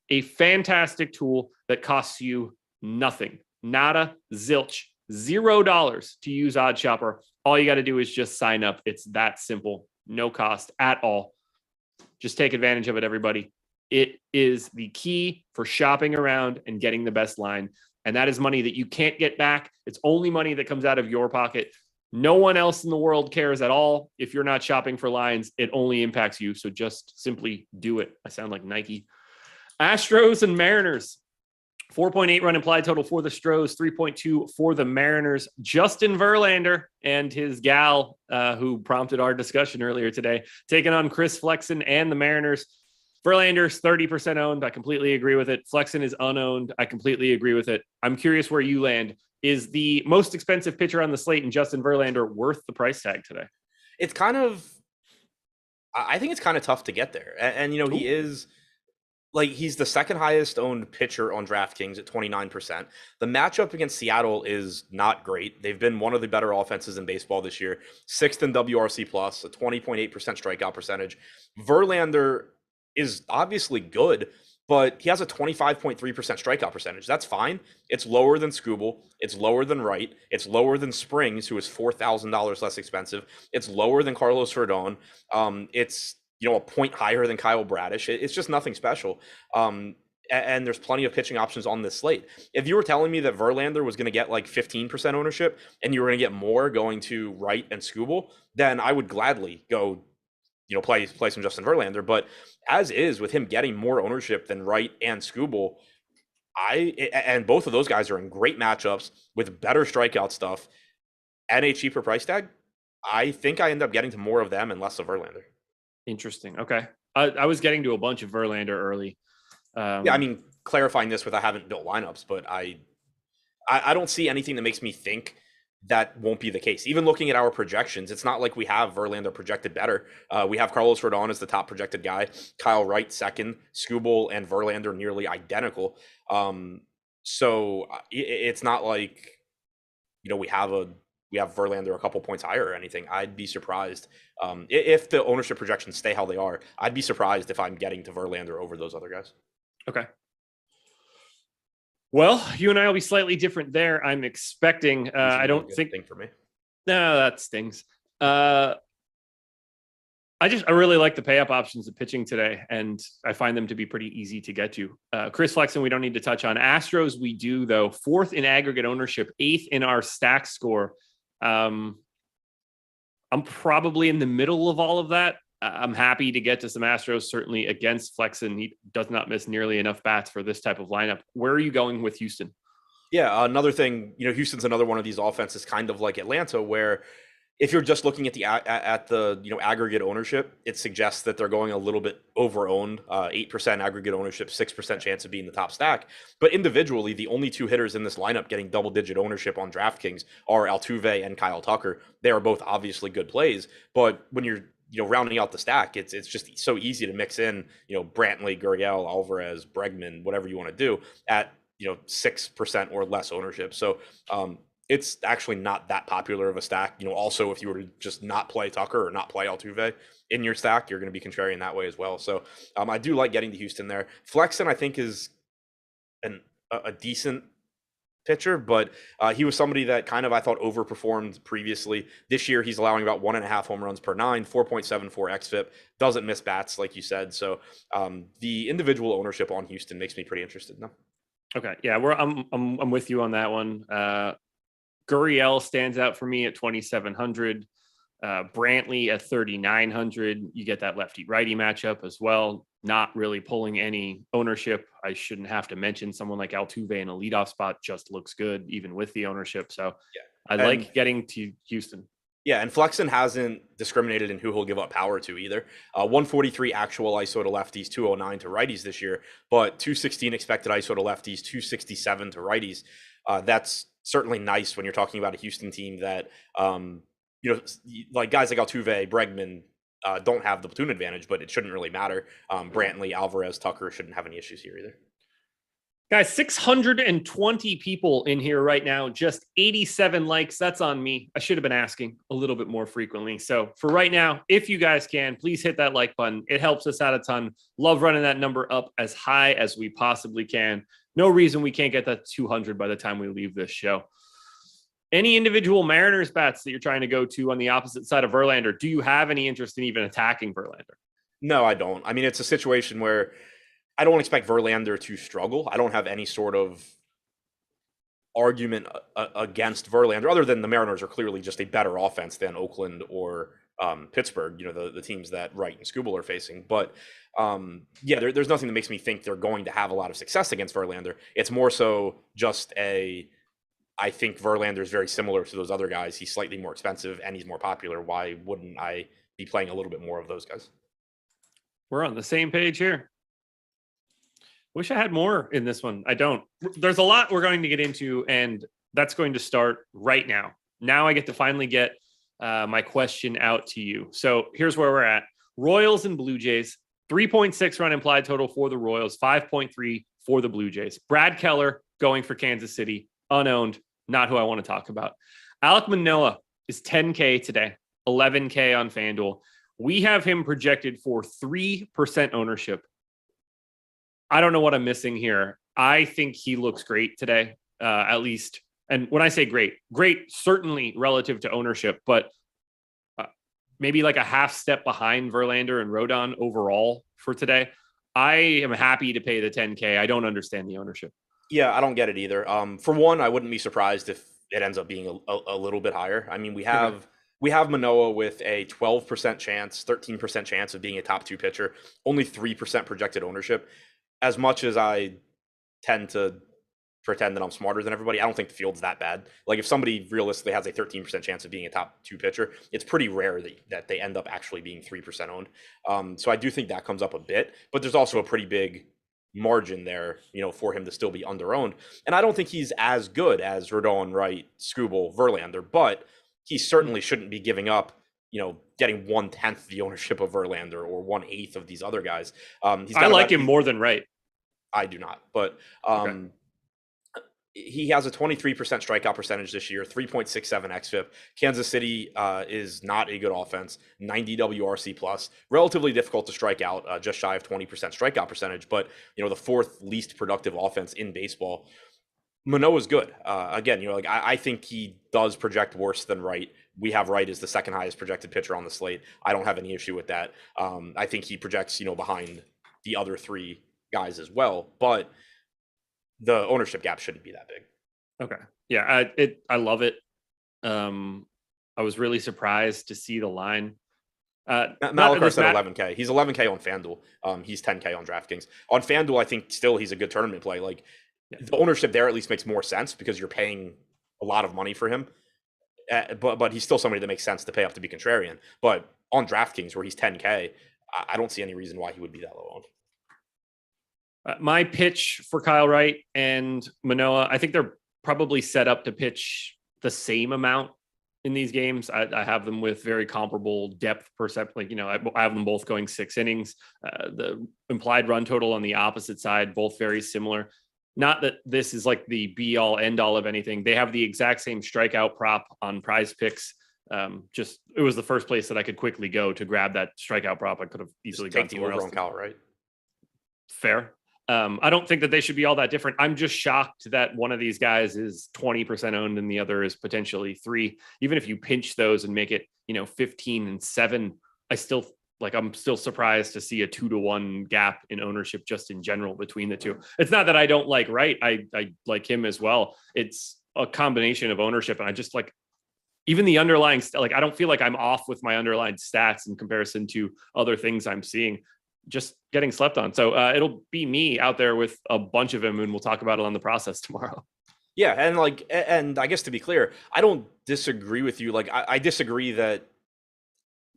a fantastic tool that costs you nothing, nada, zilch, $0 to use Odds Shopper. All you got to do is just sign up. It's that simple, no cost at all. Just take advantage of it, everybody. It is the key for shopping around and getting the best line. And that is money that you can't get back. It's only money that comes out of your pocket. No one else in the world cares at all. If you're not shopping for lines, it only impacts you. So just simply do it. I sound like Nike. Astros and Mariners. 4.8 run implied total for the Stros, 3.2 for the Mariners. Justin Verlander and his gal, who prompted our discussion earlier today, taking on Chris Flexen and the Mariners. Verlander's 30% owned. I completely agree with it. Flexen is unowned. I completely agree with it. I'm curious where you land. Is the most expensive pitcher on the slate in Justin Verlander worth the price tag today? I think it's kind of tough to get there. And he is, he's the second highest owned pitcher on DraftKings at 29%. The matchup against Seattle is not great. They've been one of the better offenses in baseball this year. 6th in WRC plus, a 20.8% strikeout percentage. Verlander is obviously good, but he has a 25.3% strikeout percentage. That's fine. It's lower than Skubal. It's lower than Wright. It's lower than Springs, who is $4,000 less expensive. It's lower than Carlos Rodon. It's a point higher than Kyle Bradish. It's just nothing special. And there's plenty of pitching options on this slate. If you were telling me that Verlander was going to get 15% ownership and you were going to get more going to Wright and Skubal, then I would gladly go play some Justin Verlander. But as is, with him getting more ownership than Wright and Skubal, and both of those guys are in great matchups with better strikeout stuff at a cheaper price tag, I think I end up getting to more of them and less of Verlander. Interesting. Okay. I was getting to a bunch of Verlander early. Yeah, I mean, clarifying this with I haven't built lineups, but I don't see anything that makes me think that won't be the case. Even looking at our projections, it's not like we have Verlander projected better. We have Carlos Rodon as the top projected guy, Kyle Wright second, Skubal and Verlander nearly identical. So it's not like we have Verlander a couple points higher or anything. I'd be surprised if the ownership projections stay how they are. I'd be surprised if I'm getting to Verlander over those other guys. Okay. Well, you and I will be slightly different there. I'm expecting. I don't think for me. No, that stings. I really like the pay up options of pitching today, and I find them to be pretty easy to get to. Chris Flexen, we don't need to touch on. Astros, we do, though. 4th in aggregate ownership, 8th in our stack score. I'm probably in the middle of all of that. I'm happy to get to some Astros, certainly against Flexen. He does not miss nearly enough bats for this type of lineup. Where are you going with Houston? Yeah, another thing, Houston's another one of these offenses, kind of like Atlanta, where if you're just looking at the aggregate ownership, it suggests that they're going a little bit over owned. 8% aggregate ownership, 6% chance of being the top stack. But individually, the only 2 hitters in this lineup getting double-digit ownership on DraftKings are Altuve and Kyle Tucker. They are both obviously good plays, but when you're rounding out the stack, it's just so easy to mix in Brantley, Gurriel, Alvarez, Bregman, whatever you want to do at 6% or less ownership. So it's actually not that popular of a stack. Also, if you were to just not play Tucker or not play Altuve in your stack, you're going to be contrarian that way as well. So I do like getting to Houston there. Flexen, I think, is a decent pitcher, but he was somebody that kind of, I thought, overperformed previously. This year, he's allowing about 1.5 home runs per 9, 4.74 xFIP, doesn't miss bats, like you said. So the individual ownership on Houston makes me pretty interested now. Okay, yeah, I'm with you on that one. Gurriel stands out for me at 2,700. Brantley at 3,900. You get that lefty righty matchup as well. Not really pulling any ownership. I shouldn't have to mention someone like Altuve in a leadoff spot just looks good even with the ownership. So yeah, I like getting to Houston. Yeah, and Flexen hasn't discriminated in who he'll give up power to either. 143 actual ISO to lefties, 209 to righties this year, but 216 expected ISO to lefties, 267 to righties. That's certainly nice when you're talking about a Houston team that, like guys like Altuve, Bregman don't have the platoon advantage, but it shouldn't really matter. Brantley, Alvarez, Tucker shouldn't have any issues here either. Guys, 620 people in here right now, just 87 likes. That's on me. I should have been asking a little bit more frequently. So for right now, if you guys can, please hit that like button. It helps us out a ton. Love running that number up as high as we possibly can. No reason we can't get that 200 by the time we leave this show. Any individual Mariners bats that you're trying to go to on the opposite side of Verlander? Do you have any interest in even attacking Verlander? No, I don't. I mean, it's a situation where I don't expect Verlander to struggle. I don't have any sort of argument against Verlander, other than the Mariners are clearly just a better offense than Oakland or Pittsburgh, the teams that Wright and Skubal are facing. But there's nothing that makes me think they're going to have a lot of success against Verlander. It's more so just I think Verlander is very similar to those other guys. He's slightly more expensive and he's more popular. Why wouldn't I be playing a little bit more of those guys? We're on the same page here. Wish I had more in this one. I don't. There's a lot we're going to get into, and that's going to start right now. Now I get to finally get my question out to you. So here's where we're at. Royals and Blue Jays, 3.6 run implied total for the Royals, 5.3 for the Blue Jays. Brad Keller going for Kansas City, unowned, not who I want to talk about. Alek Manoah is 10K today, 11K on FanDuel. We have him projected for 3% ownership. I don't know what I'm missing here. I think he looks great today, at least. And when I say great certainly relative to ownership, but maybe like a half step behind Verlander and Rodon overall for today. I am happy to pay the 10K. I don't understand the ownership. Yeah, I don't get it either. For one, I wouldn't be surprised if it ends up being a little bit higher. I mean, we have Manoah with a 12% chance, 13% chance of being a top 2 pitcher, only 3% projected ownership. As much as I tend to pretend that I'm smarter than everybody, I don't think the field's that bad. Like if somebody realistically has a 13% chance of being a top 2 pitcher, it's pretty rare that they end up actually being 3% owned. So I do think that comes up a bit, but there's also a pretty big margin there, for him to still be under-owned. And I don't think he's as good as Rodon, Wright, Skubal, Verlander, but he certainly shouldn't be giving up, getting 1/10 the ownership of Verlander or 1/8 of these other guys. I like him more than Wright. I do not, but he has a 23% strikeout percentage this year, 3.67 xFIP. Kansas City is not a good offense, 90 WRC plus, relatively difficult to strike out, just shy of 20% strikeout percentage, but the 4th least productive offense in baseball. Manoah is good. Again, I think he does project worse than Wright, we have Wright as the second highest projected pitcher on the slate. I don't have any issue with that. I think he projects, behind the other three guys as well, but the ownership gap shouldn't be that big. Okay. Yeah, I love it. I was really surprised to see the line. Malakar's at 11K. He's 11K on FanDuel. He's 10K on DraftKings. On FanDuel, I think still he's a good tournament play. Like the ownership there at least makes more sense because you're paying a lot of money for him. But he's still somebody that makes sense to pay up to be contrarian. But on DraftKings, where he's 10K, I don't see any reason why he would be that low owned. My pitch for Kyle Wright and Manoah, I think they're probably set up to pitch the same amount in these games. I have them with very comparable depth percept. Like, I have them both going 6 innings. The implied run total on the opposite side, both very similar. Not that this is like the be all end all of anything. They have the exact same strikeout prop on Prize Picks. It was the first place that I could quickly go to grab that strikeout prop. I could have easily gone somewhere else. On Kyle Wright. Fair. I don't think that they should be all that different. I'm just shocked that one of these guys is 20% owned and the other is potentially 3. Even if you pinch those and make it, 15 and 7, I'm still surprised to see a 2-to-1 gap in ownership just in general between the two. It's not that I don't like Wright. I like him as well. It's a combination of ownership. And I just even the underlying, I don't feel like I'm off with my underlying stats in comparison to other things I'm seeing. Just getting slept on. So it'll be me out there with a bunch of them, and we'll talk about it on the process tomorrow. Yeah, and I guess to be clear, I don't disagree with you. I disagree that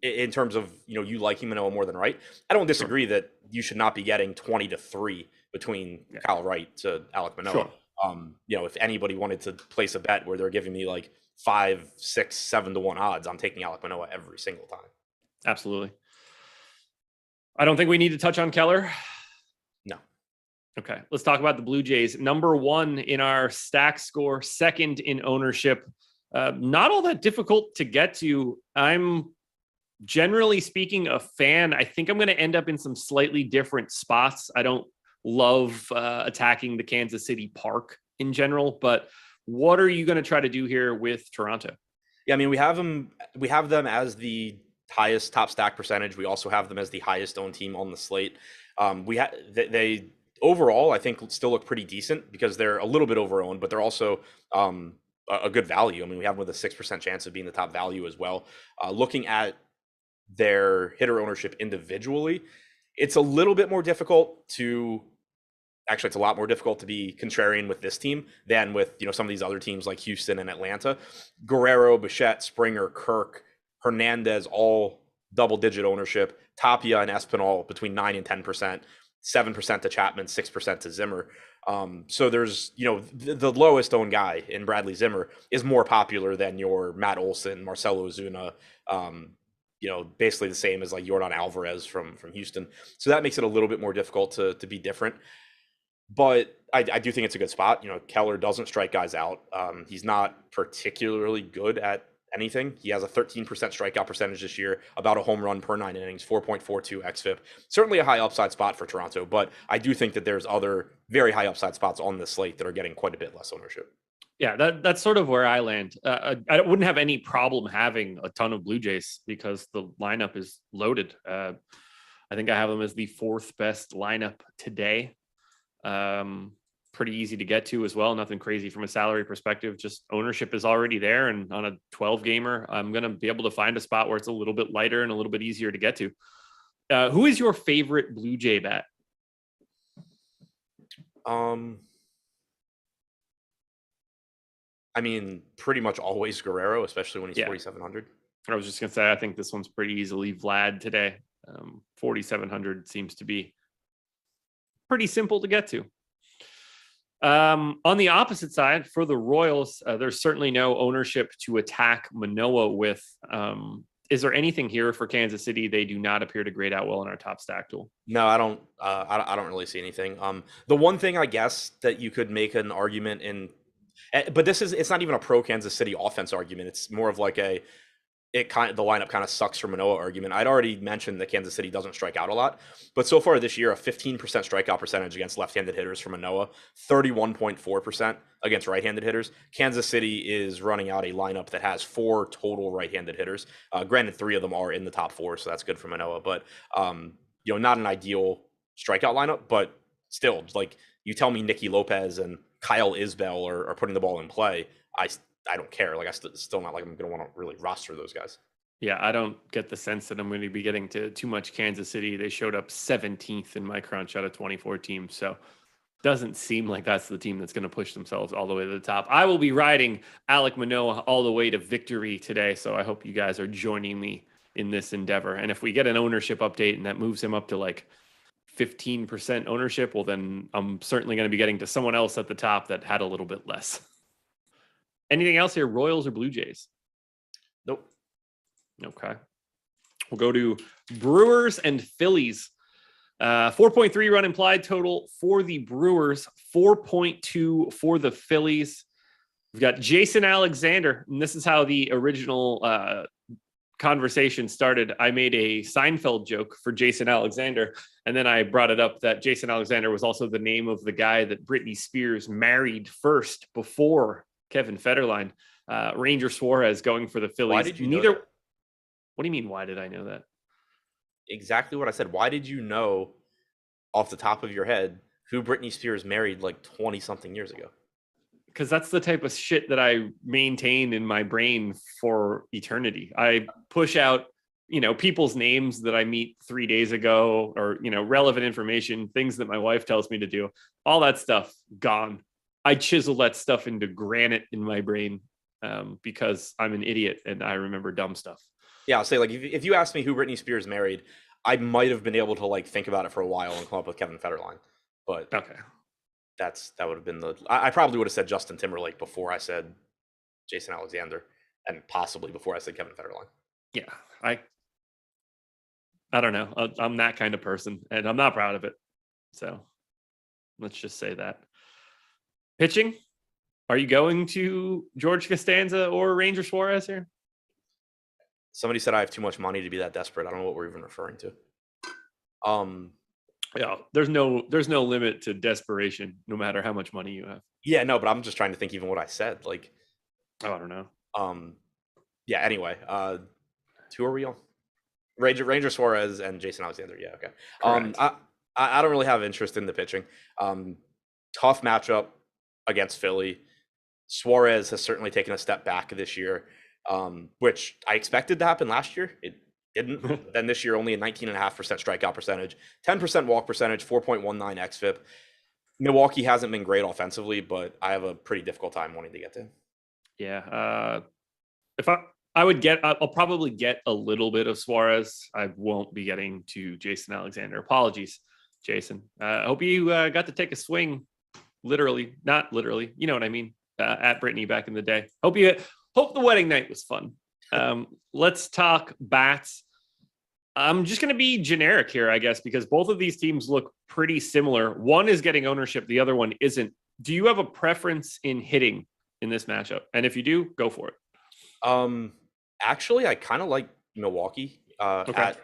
in terms of you like Manoah more than Wright. I don't disagree that you should not be getting 20-3 between Kyle Wright to Alek Manoah. Sure. If anybody wanted to place a bet where they're giving me 5, 6, 7-1 odds, I'm taking Alek Manoah every single time. Absolutely. I don't think we need to touch on Scherer. No. Okay. Let's talk about the Blue Jays. Number 1 in our stack score, second in ownership. Not all that difficult to get to. I'm generally speaking a fan. I think I'm going to end up in some slightly different spots. I don't love attacking the Kansas City Park in general, but what are you going to try to do here with Toronto? Yeah, I mean, we have them as the highest top stack percentage. We also have them as the highest owned team on the slate. They overall, I think, still look pretty decent because they're a little bit over owned, but they're also a good value. I mean, we have them with a 6% chance of being the top value as well. Looking at their hitter ownership individually, it's a little bit more difficult to. Actually, it's a lot more difficult to be contrarian with this team than with some of these other teams like Houston and Atlanta. Guerrero, Bichette, Springer, Kirk, Hernandez, all double-digit ownership. Tapia and Espinal between 9 and 10%, 7% to Chapman, 6% to Zimmer. So there's, the lowest owned guy in Bradley Zimmer is more popular than your Matt Olson, Marcelo Ozuna, basically the same as Yordan Alvarez from Houston. So that makes it a little bit more difficult to be different. But I do think it's a good spot. Scherer doesn't strike guys out. He's not particularly good at anything. He has a 13% strikeout percentage this year, about a home run per 9 innings, 4.42 xFIP. Certainly a high upside spot for Toronto, but I do think that there's other very high upside spots on this slate that are getting quite a bit less ownership. Yeah, that's sort of where I land. I wouldn't have any problem having a ton of Blue Jays because the lineup is loaded. I think I have them as the 4th best lineup today. Pretty easy to get to as well. Nothing crazy from a salary perspective. Just ownership is already there. And on a 12 gamer, I'm going to be able to find a spot where it's a little bit lighter and a little bit easier to get to. Who is your favorite Blue Jay bat? I mean, pretty much always Guerrero, especially when he's 4,700. I was just going to say, I think this one's pretty easily Vlad today. 4,700 seems to be pretty simple to get to. On the opposite side, for the Royals, there's certainly no ownership to attack Manoah with. Is there anything here for Kansas City? They do not appear to grade out well in our top stack tool. No, I don't. I don't really see anything. The one thing I guess that you could make an argument in, but it's not even a pro Kansas City offense argument. It's more of the lineup kind of sucks for Manoah argument. I'd already mentioned that Kansas City doesn't strike out a lot, but so far this year, a 15% strikeout percentage against left-handed hitters for Manoah, 31.4% against right-handed hitters. Kansas City is running out a lineup that has 4 total right-handed hitters. Granted, 3 of them are in the top 4, so that's good for Manoah, but not an ideal strikeout lineup, but still, like, you tell me Nicky Lopez and Kyle Isbell are putting the ball in play, I don't care. Like, still not like I'm going to want to really roster those guys. Yeah, I don't get the sense that I'm going to be getting to too much Kansas City. They showed up 17th in my crunch out of 24 teams. So doesn't seem like that's the team that's going to push themselves all the way to the top. I will be riding Alek Manoah all the way to victory today. So I hope you guys are joining me in this endeavor. And if we get an ownership update and that moves him up to like 15% ownership, well, then I'm certainly going to be getting to someone else at the top that had a little bit less. Anything else here? Royals or Blue Jays? Nope. Okay. We'll go to Brewers and Phillies. 4.3 run implied total for the Brewers, 4.2 for the Phillies. We've got Jason Alexander, and this is how the original conversation started. I made a Seinfeld joke for Jason Alexander, and then I brought it up that Jason Alexander was also the name of the guy that Britney Spears married first before Kevin Federline. Ranger Suarez going for the Phillies. Why did you know that? What do you mean, why did I know that? Exactly what I said. Why did you know off the top of your head who Britney Spears married like 20-something years ago? Because that's the type of shit that I maintain in my brain for eternity. I push out, people's names that I meet 3 days ago, or, relevant information, things that my wife tells me to do. All that stuff, gone. I chisel that stuff into granite in my brain because I'm an idiot and I remember dumb stuff. Yeah, I'll say, like, if you asked me who Britney Spears married, I might have been able to, like, think about it for a while and come up with Kevin Federline. But okay, that would have been I probably would have said Justin Timberlake before I said Jason Alexander, and possibly before I said Kevin Federline. Yeah, I don't know. I'm that kind of person, and I'm not proud of it. So let's just say that. Pitching, are you going to George Costanza or Ranger Suarez here? Somebody said I have too much money to be that desperate. I don't know what we're even referring to. Yeah, there's no limit to desperation, no matter how much money you have. Yeah, no, but I'm just trying to think even what I said. Like, I don't know. Yeah. Anyway, who are we on? Ranger Suarez and Jason Alexander. Yeah. Okay. Correct. I don't really have interest in the pitching. Tough matchup against Philly. Suarez has certainly taken a step back this year, which I expected to happen last year. It didn't. Then this year, only a 19.5% strikeout percentage, 10% walk percentage, 4.19 xFIP. Milwaukee hasn't been great offensively, but I have a pretty difficult time wanting to get to him. Yeah. If I'll probably get a little bit of Suarez. I won't be getting to Jason Alexander. Apologies, Jason. I hope you got to take a swing, literally, not literally. You know what I mean? At Brittany back in the day. Hope the wedding night was fun. Let's talk bats. I'm just going to be generic here, I guess, because both of these teams look pretty similar. One is getting ownership. The other one isn't. Do you have a preference in hitting in this matchup? And if you do, go for it. Actually, I kind of like Milwaukee at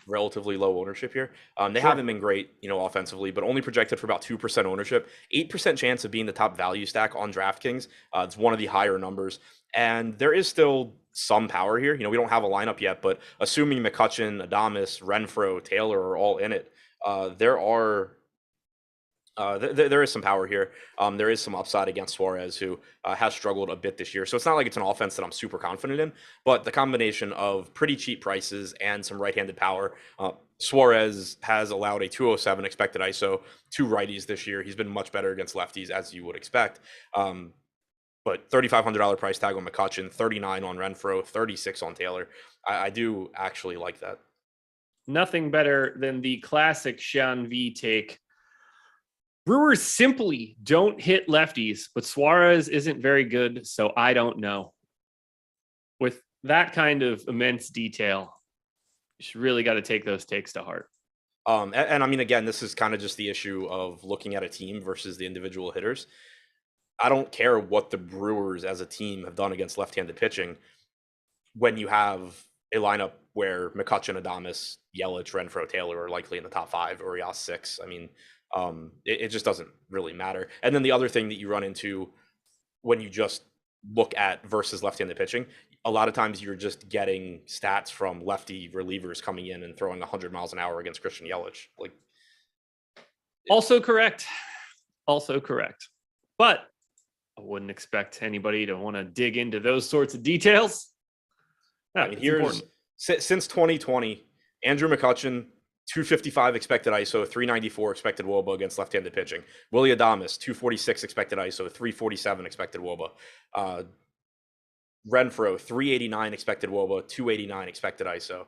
relatively low ownership here. They haven't been great, offensively, but only projected for about 2% ownership, 8% chance of being the top value stack on DraftKings. It's one of the higher numbers. And there is still some power here. We don't have a lineup yet, but assuming McCutchen, Adames, Renfroe, Taylor are all in it, there is some power here. There is some upside against Suarez, who has struggled a bit this year. So it's not like it's an offense that I'm super confident in, but the combination of pretty cheap prices and some right-handed power, Suarez has allowed a 207 expected ISO to righties this year. He's been much better against lefties, as you would expect. But $3,500 price tag on McCutchen, 39 on Renfroe, 36 on Taylor. I do actually like that. Nothing better than the classic Sean V take. Brewers simply don't hit lefties, but Suarez isn't very good, so I don't know. With that kind of immense detail, you really got to take those takes to heart. And I mean, again, this is kind of just the issue of looking at a team versus the individual hitters. I don't care what the Brewers as a team have done against left-handed pitching. when you have a lineup where McCutchen, Adames, Yelich, Renfroe, Taylor are likely in the top 5, Urias 6. I mean, it just doesn't really matter. And then the other thing that you run into when you just look at versus left-handed pitching, a lot of times you're just getting stats from lefty relievers coming in and throwing 100 miles an hour against Christian Yelich. Like, also correct. But I wouldn't expect anybody to want to dig into those sorts of details. I mean, since 2020, Andrew McCutchen, 255 expected ISO, 394 expected WOBA against left-handed pitching. Willy Adames, 246 expected ISO, 347 expected WOBA. Renfroe, 389 expected WOBA, 289 expected ISO.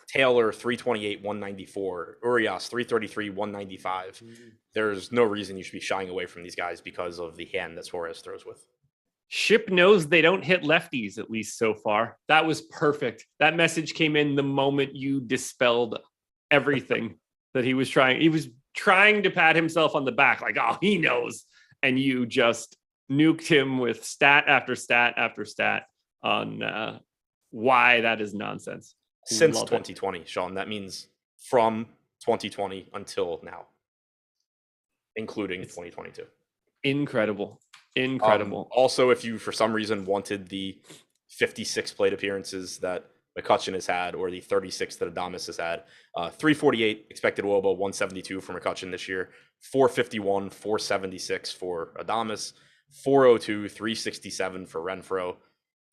Taylor, 328, 194. Urias, 333, 195. There's no reason you should be shying away from these guys because of the hand that Suarez throws with. Ship knows they don't hit lefties, at least so far. That was perfect. That message came in the moment you dispelled everything that he was trying. He was trying to pat himself on the back, like, oh, he knows. And you just nuked him with stat after stat after stat on why that is nonsense. Since 2020, Sean, that means from 2020 until now, including 2022. Incredible. Also, if you for some reason wanted the 56 plate appearances that McCutchen has had, or the 36 that Adames has had, 348 expected WOBA, 172 for McCutchen this year, 451, 476 for Adames, 402, 367 for Renfroe,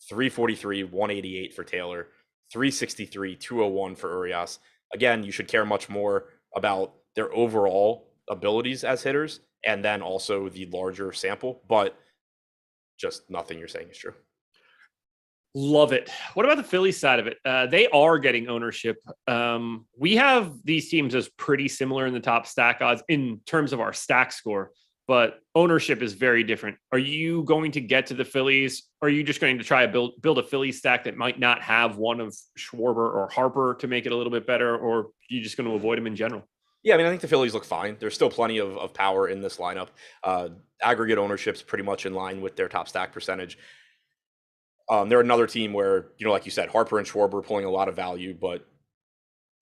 343, 188 for Taylor, 363, 201 for Urias. Again, you should care much more about their overall abilities as hitters and then also the larger sample, but just nothing you're saying is true. Love it. What about the Phillies side of it? They are getting ownership. We have these teams as pretty similar in the top stack odds in terms of our stack score, but ownership is very different. Are you going to get to the Phillies? Or are you just going to try to build a Phillies stack that might not have one of Schwarber or Harper to make it a little bit better? Or are you just going to avoid them in general? Yeah, I mean, I think the Phillies look fine. There's still plenty of power in this lineup. Aggregate ownership's pretty much in line with their top stack percentage. They're another team where, like you said, Harper and Schwarber pulling a lot of value, but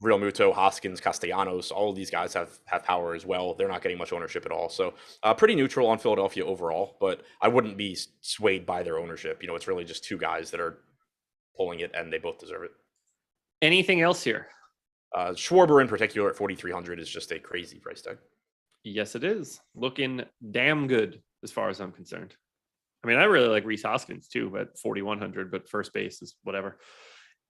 Real Muto, Hoskins, Castellanos, all of these guys have power as well. They're not getting much ownership at all. So pretty neutral on Philadelphia overall, but I wouldn't be swayed by their ownership. It's really just two guys that are pulling it, and they both deserve it. Anything else here? Schwarber in particular at 4,300 is just a crazy price tag. Yes, it is. Looking damn good as far as I'm concerned. I mean, I really like Rhys Hoskins too, but 4,100, but first base is whatever.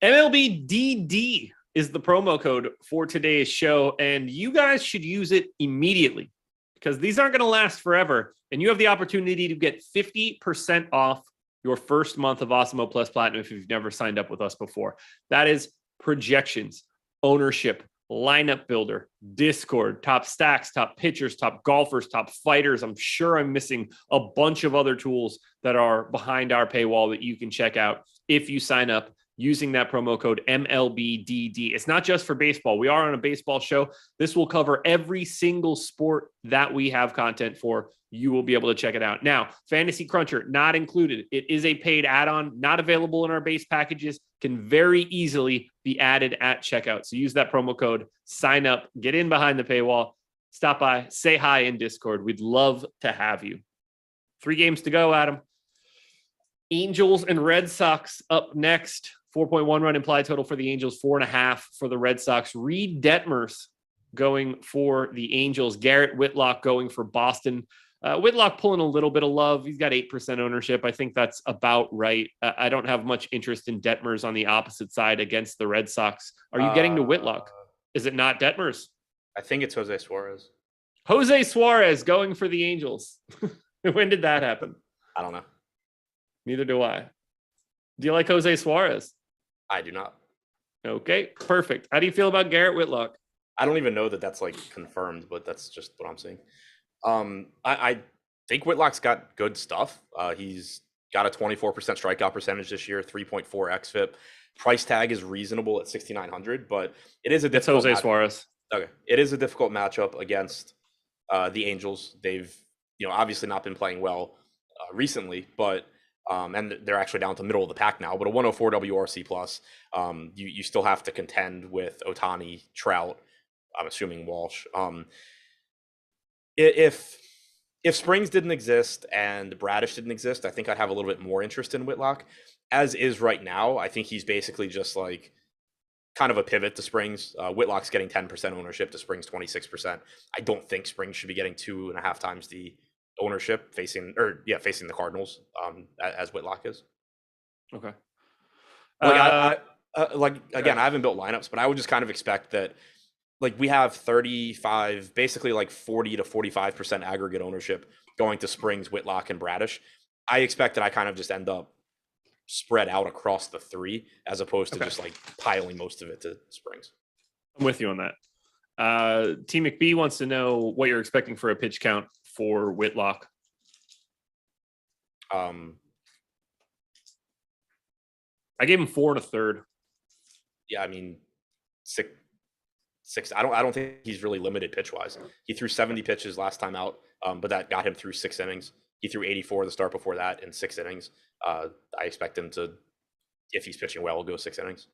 MLB DD is the promo code for today's show, and you guys should use it immediately because these aren't going to last forever, and you have the opportunity to get 50% off your first month of Awesemo Plus Platinum if you've never signed up with us before. That is projections, ownership, lineup builder, Discord, top stacks, top pitchers, top golfers, top fighters. I'm sure I'm missing a bunch of other tools that are behind our paywall that you can check out if you sign up using that promo code MLBDD. It's not just for baseball. We are on a baseball show. This will cover every single sport that we have content for. You will be able to check it out. Now, Fantasy Cruncher, not included. It is a paid add-on, not available in our base packages, can very easily be added at checkout. So use that promo code, sign up, get in behind the paywall, stop by, say hi in Discord. We'd love to have you. 3 games to go, Adam. Angels and Red Sox up next. 4.1 run implied total for the Angels, 4.5 for the Red Sox. Reed Detmers going for the Angels. Garrett Whitlock going for Boston. Whitlock pulling a little bit of love. He's got 8% ownership. I think that's about right. I don't have much interest in Detmers on the opposite side against the Red Sox. Are you getting to Whitlock? Is it not Detmers? I think it's Jose Suarez. Jose Suarez going for the Angels. When did that happen? I don't know. Neither do I. Do you like Jose Suarez? I do not. Okay, perfect. How do you feel about Garrett Whitlock? I don't even know that that's like confirmed, but that's just what I'm seeing. I think Whitlock's got good stuff. He's got a 24% strikeout percentage this year, 3.4 xFIP. Price tag is reasonable at 6,900, but it is a difficult. It's Jose Suarez. Okay, it is a difficult matchup against the Angels. They've obviously not been playing well recently, but And they're actually down to middle of the pack now. But a 104 WRC plus, you still have to contend with Ohtani, Trout. I'm assuming Walsh. If Springs didn't exist and Bradish didn't exist, I think I'd have a little bit more interest in Whitlock. As is right now, I think he's basically just like kind of a pivot to Springs. Whitlock's getting 10% ownership to Springs 26%. I don't think Springs should be getting 2.5 times the ownership facing the Cardinals as Whitlock is. Okay. Again, I haven't built lineups, but I would just kind of expect that like we have 35, basically like 40 to 45% aggregate ownership going to Springs, Whitlock, and Bradish. I expect that I kind of just end up spread out across the three as opposed to just like piling most of it to Springs. I'm with you on that. T McBee wants to know what you're expecting for a pitch count for Whitlock. I gave him 4 1/3. Yeah, I mean, six. I don't think he's really limited pitch wise. He threw 70 pitches last time out, but that got him through 6 innings. He threw 84 the start before that in 6 innings. I expect him to, if he's pitching well, go 6 innings.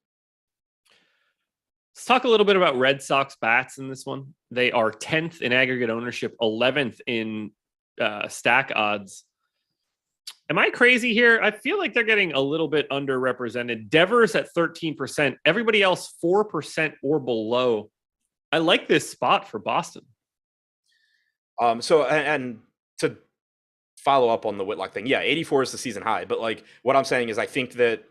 Let's talk a little bit about Red Sox bats in this one. They are 10th in aggregate ownership, 11th in stack odds. Am I crazy here? I feel like they're getting a little bit underrepresented. Devers at 13%. Everybody else 4% or below. I like this spot for Boston. So to follow up on the Whitlock thing, yeah, 84 is the season high. But like what I'm saying is I think that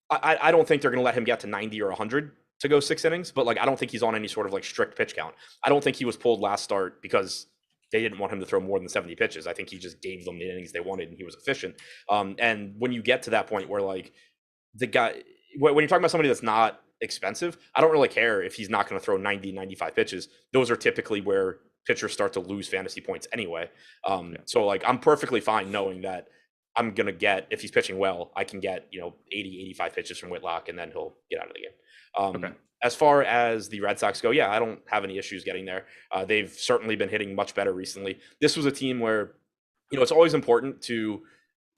I don't think they're going to let him get to 90 or 100 to go 6 innings. But like I don't think he's on any sort of like strict pitch count. I don't think he was pulled last start because they didn't want him to throw more than 70 pitches. I think he just gave them the innings they wanted and he was efficient. And when you get to that point where like the guy, when you're talking about somebody that's not expensive, I don't really care if he's not going to throw 90, 95 pitches. Those are typically where pitchers start to lose fantasy points anyway. So like I'm perfectly fine knowing that I'm going to get, if he's pitching well, I can get, 80, 85 pitches from Whitlock and then he'll get out of the game. As far as the Red Sox go, yeah, I don't have any issues getting there. They've certainly been hitting much better recently. This was a team where, it's always important to,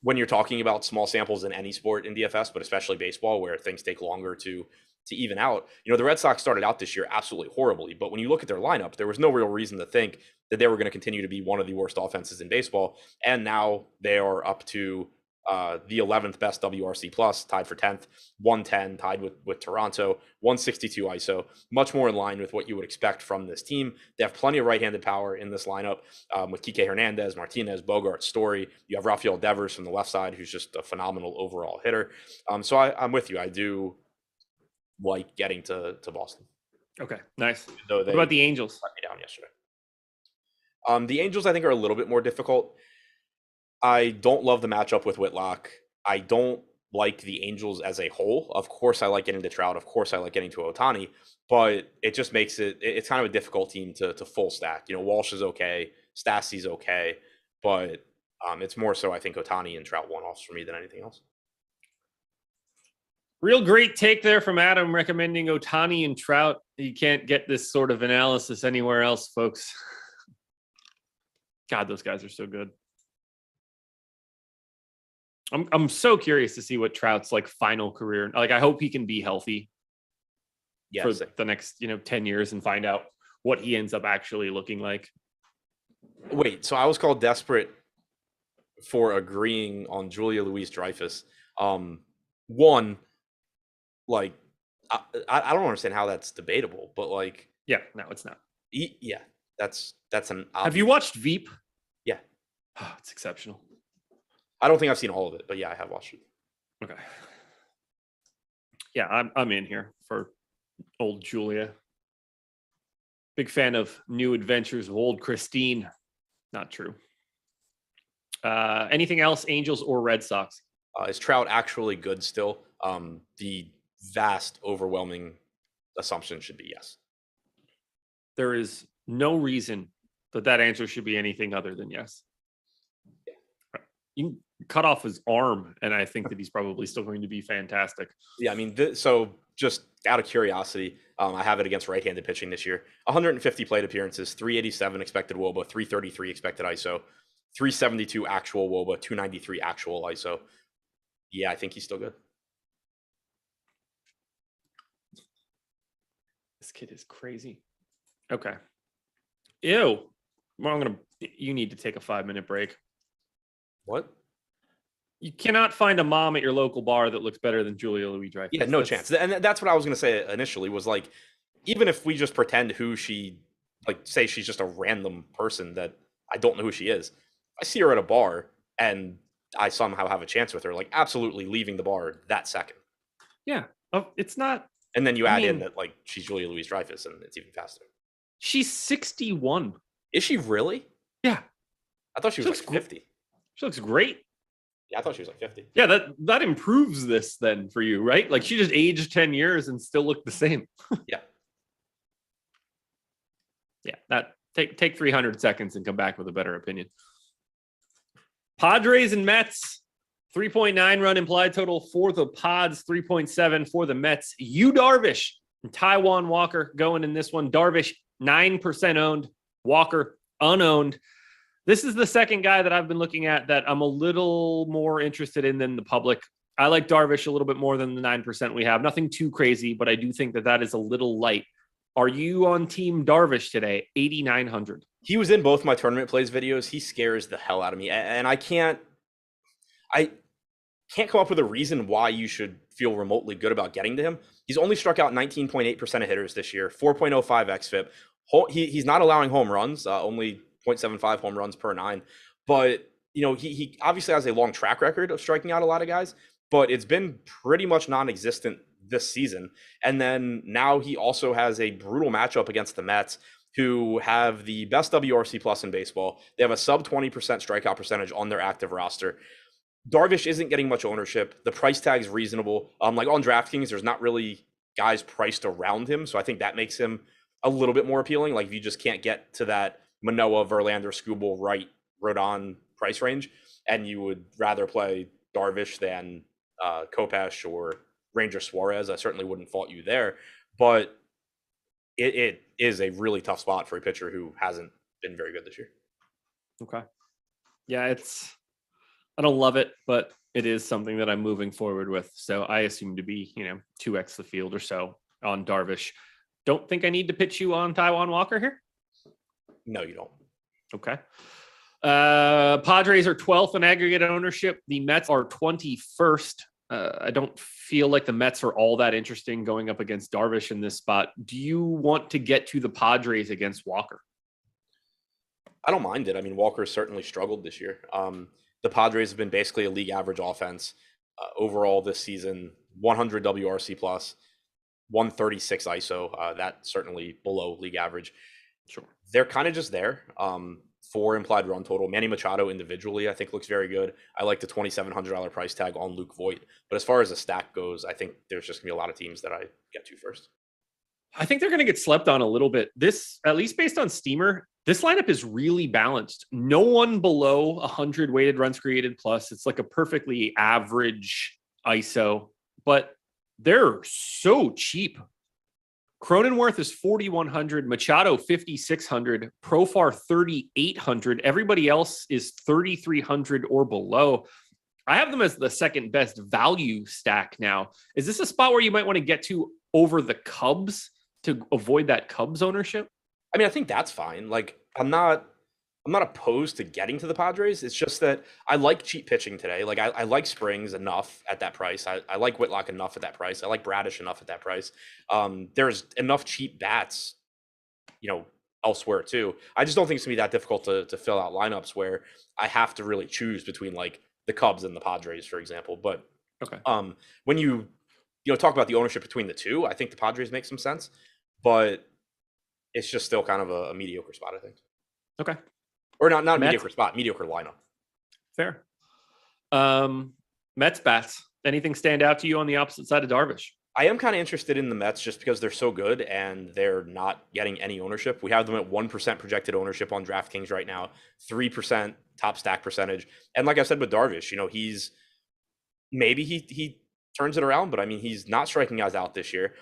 when you're talking about small samples in any sport in DFS, but especially baseball, where things take longer to even out. The Red Sox started out this year absolutely horribly, but when you look at their lineup, there was no real reason to think that they were going to continue to be one of the worst offenses in baseball. And now they are up to the 11th best WRC plus, tied for 10th, 110, tied with Toronto, 162 ISO, much more in line with what you would expect from this team. They have plenty of right-handed power in this lineup with Kike Hernandez, Martinez, Bogart, Story. You have Rafael Devers from the left side, who's just a phenomenal overall hitter. So I'm with you. I do like getting to Boston. Okay, nice. What about the Angels? Let me down yesterday. The Angels, I think, are a little bit more difficult. I don't love the matchup with Whitlock. I don't like the Angels as a whole. Of course, I like getting to Trout. Of course, I like getting to Ohtani. But it just makes it's kind of a difficult team to full stack. Walsh is okay. Stassi's okay. But it's more so, I think, Ohtani and Trout one-offs for me than anything else. Real great take there from Adam recommending Ohtani and Trout. You can't get this sort of analysis anywhere else, folks. God, those guys are so good. I'm so curious to see what Trout's like final career. Like, I hope he can be healthy for the next 10 years and find out what he ends up actually looking like. Wait, so I was called desperate for agreeing on Julia Louis-Dreyfus. One, like, I don't understand how that's debatable, but like, yeah, no, it's not. Yeah, that's an. Have you watched Veep? Yeah, it's exceptional. I don't think I've seen all of it, but yeah, I have watched it. Okay. Yeah, I'm in here for old Julia. Big fan of New Adventures of Old Christine. Not true. Anything else, Angels or Red Sox? Is Trout actually good still? The vast, overwhelming assumption should be yes. There is no reason that answer should be anything other than yes. You can cut off his arm, and I think that he's probably still going to be fantastic. Yeah, I mean, so just out of curiosity, I have it against right-handed pitching this year. 150 plate appearances, 387 expected WOBA, 333 expected ISO, 372 actual WOBA, 293 actual ISO. Yeah, I think he's still good. This kid is crazy. Okay. Ew. Well, you need to take a 5-minute break. What? You cannot find a mom at your local bar that looks better than Julia Louis-Dreyfus. Yeah, no chance. And that's what I was going to say initially was like, even if we just pretend who she, like, say she's just a random person that I don't know who she is. I see her at a bar and I somehow have a chance with her, like absolutely leaving the bar that second. Yeah. Oh, it's not. And then you add in that, like, she's Julia Louis-Dreyfus and it's even faster. She's 61. Is she really? Yeah. I thought she was like 50. She looks great. Yeah, I thought she was like 50. Yeah, that improves this then for you, right? Like she just aged 10 years and still looked the same. Yeah. Yeah, that take 300 seconds and come back with a better opinion. Padres and Mets, 3.9 run implied total for the Pods, 3.7 for the Mets. Yu Darvish and Taijuan Walker going in this one. Darvish 9% owned, Walker unowned. This is the second guy that I've been looking at that I'm a little more interested in than the public. I like Darvish a little bit more than the 9% we have. Nothing too crazy, but I do think that is a little light. Are you on team Darvish today? 8,900. He was in both my tournament plays videos. He scares the hell out of me. And I can't come up with a reason why you should feel remotely good about getting to him. He's only struck out 19.8% of hitters this year, 4.05 xFIP. He's not allowing home runs, only 0.75 home runs per 9. But, he obviously has a long track record of striking out a lot of guys, but it's been pretty much non-existent this season. And then now he also has a brutal matchup against the Mets, who have the best WRC plus in baseball. They have a sub 20% strikeout percentage on their active roster. Darvish isn't getting much ownership. The price tag is reasonable. Like on DraftKings, there's not really guys priced around him. So I think that makes him a little bit more appealing. Like if you just can't get to that Manoah, Verlander, Skubal, Wright, Rodon price range, and you would rather play Darvish than Kopesh or Ranger Suarez, I certainly wouldn't fault you there. But it is a really tough spot for a pitcher who hasn't been very good this year. Okay. Yeah, I don't love it, but it is something that I'm moving forward with. So I assume to be, 2x the field or so on Darvish. Don't think I need to pitch you on Taijuan Walker here? No, you don't. Okay. Padres are 12th in aggregate ownership. The Mets are 21st. I don't feel like the Mets are all that interesting going up against Darvish in this spot. Do you want to get to the Padres against Walker? I don't mind it. I mean, Walker certainly struggled this year. The Padres have been basically a league average offense overall this season, 100 WRC plus, 136 ISO. That's certainly below league average. Sure. They're kind of just there. 4 implied run total. Manny Machado individually, I think, looks very good. I like the $2,700 price tag on Luke Voit. But as far as the stack goes, I think there's just going to be a lot of teams that I get to first. I think they're going to get slept on a little bit. This, at least based on Steamer, this lineup is really balanced. No one below 100 weighted runs created plus. It's like a perfectly average ISO, but they're so cheap. Cronenworth is 4,100, Machado 5,600, Profar 3,800. Everybody else is 3,300 or below. I have them as the second best value stack now. Is this a spot where you might want to get to over the Cubs to avoid that Cubs ownership? I mean, I think that's fine. Like, I'm not opposed to getting to the Padres. It's just that I like cheap pitching today. Like, I like Springs enough at that price. I like Whitlock enough at that price. I like Bradish enough at that price. There's enough cheap bats, elsewhere too. I just don't think it's gonna be that difficult to fill out lineups where I have to really choose between like the Cubs and the Padres, for example. But okay, when you talk about the ownership between the two, I think the Padres make some sense, but it's just still kind of a mediocre spot, I think. Okay. Or not a mediocre spot, mediocre lineup. Fair. Mets bats. Anything stand out to you on the opposite side of Darvish? I am kind of interested in the Mets just because they're so good and they're not getting any ownership. We have them at 1% projected ownership on DraftKings right now, 3% top stack percentage. And like I said with Darvish, he's maybe he turns it around, but I mean, he's not striking guys out this year.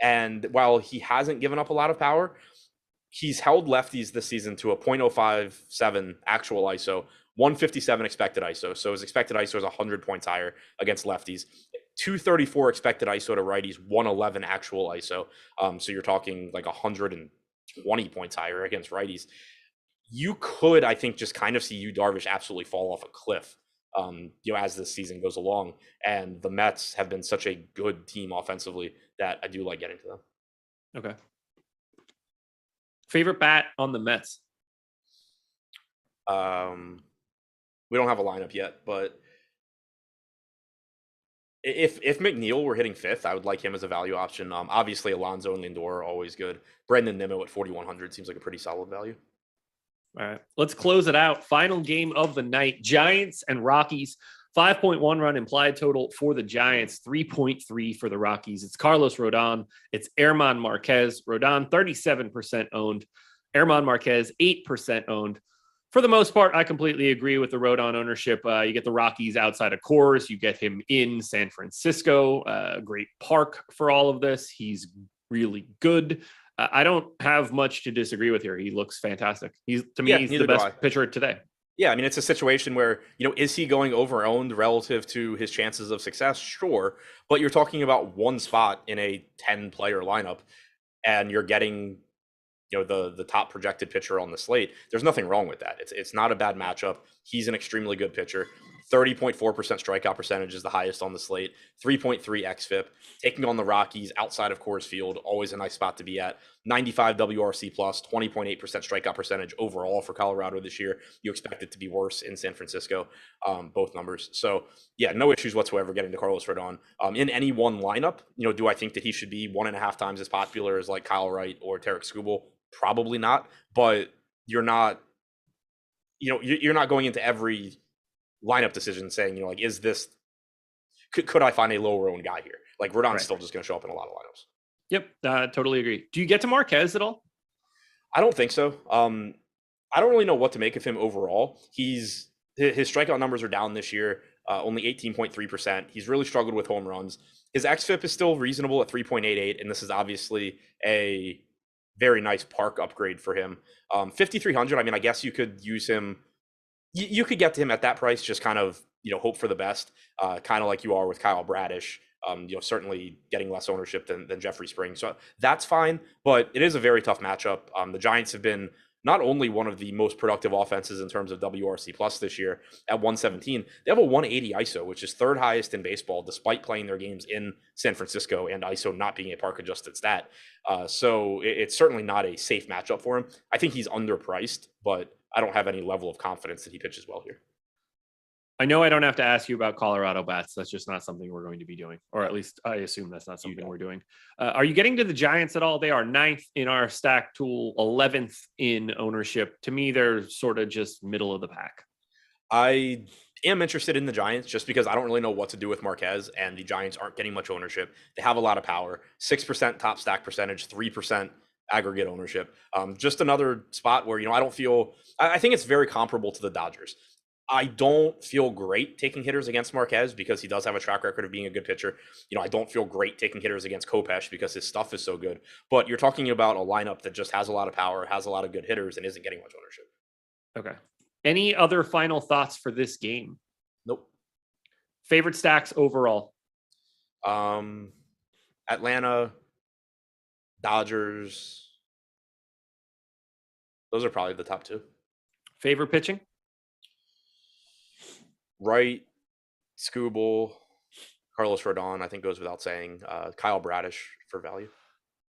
And while he hasn't given up a lot of power, he's held lefties this season to a .057 actual ISO, 157 expected ISO. So his expected ISO is 100 points higher against lefties. 234 expected ISO to righties, 111 actual ISO. So you're talking like 120 points higher against righties. You could, I think, just kind of see Yu Darvish absolutely fall off a cliff, as this season goes along. And the Mets have been such a good team offensively that I do like getting to them. Okay. Favorite bat on the Mets? We don't have a lineup yet, but if McNeil were hitting fifth, I would like him as a value option. Obviously, Alonso and Lindor are always good. Brendan Nimmo at 4,100 seems like a pretty solid value. All right, let's close it out. Final game of the night, Giants and Rockies. 5.1 run implied total for the Giants, 3.3 for the Rockies. It's Carlos Rodon. It's German Marquez. Rodon, 37% owned. German Marquez, 8% owned. For the most part, I completely agree with the Rodon ownership. You get the Rockies outside of Coors. You get him in San Francisco. Great park for all of this. He's really good. I don't have much to disagree with here. He looks fantastic. He's the best pitcher today. Yeah, I mean, it's a situation where, is he going over-owned relative to his chances of success? Sure. But you're talking about one spot in a 10-player lineup, and you're getting, the top projected pitcher on the slate. There's nothing wrong with that. It's not a bad matchup. He's an extremely good pitcher. 30.4% strikeout percentage is the highest on the slate. 3.3 xFIP. Taking on the Rockies outside of Coors Field, always a nice spot to be at. 95 WRC plus, 20.8% strikeout percentage overall for Colorado this year. You expect it to be worse in San Francisco, both numbers. So yeah, no issues whatsoever getting to Carlos Rodon. In any one lineup, do I think that he should be 1.5 times as popular as like Kyle Wright or Tarek Skubal? Probably not, but you're not going into every lineup decision saying, is this, could I find a lower owned guy here? Like Rodon's still just going to show up in a lot of lineups. Yep. Totally agree. Do you get to Marquez at all? I don't think so. I don't really know what to make of him overall. His strikeout numbers are down this year, only 18.3%. He's really struggled with home runs. His xFIP is still reasonable at 3.88, and this is obviously a very nice park upgrade for him. 5,300. I mean, I guess you could use him. You could get to him at that price, just kind of, hope for the best, kind of like you are with Kyle Bradish. Certainly getting less ownership than Jeffrey Springs. So that's fine, but it is a very tough matchup. The Giants have been not only one of the most productive offenses in terms of WRC plus this year at 117, they have a 180 ISO, which is third highest in baseball, despite playing their games in San Francisco and ISO not being a park adjusted stat. So it's certainly not a safe matchup for him. I think he's underpriced, but I don't have any level of confidence that he pitches well here. I know I don't have to ask you about Colorado bats. That's just not something we're going to be doing, or at least I assume that's not something we're doing. Are you getting to the Giants at all? They are 9th in our stack tool, 11th in ownership. To me, they're sort of just middle of the pack. I am interested in the Giants just because I don't really know what to do with Marquez, and the Giants aren't getting much ownership. They have a lot of power, 6% top stack percentage, 3% aggregate ownership. Just another spot where, I think it's very comparable to the Dodgers. I don't feel great taking hitters against Marquez because he does have a track record of being a good pitcher. I don't feel great taking hitters against Kopesh because his stuff is so good. But you're talking about a lineup that just has a lot of power, has a lot of good hitters, and isn't getting much ownership. Okay. Any other final thoughts for this game? Nope. Favorite stacks overall? Atlanta, Dodgers. Those are probably the top two. Favorite pitching? Wright, Skubal, Carlos Rodon, I think goes without saying. Kyle Bradish for value.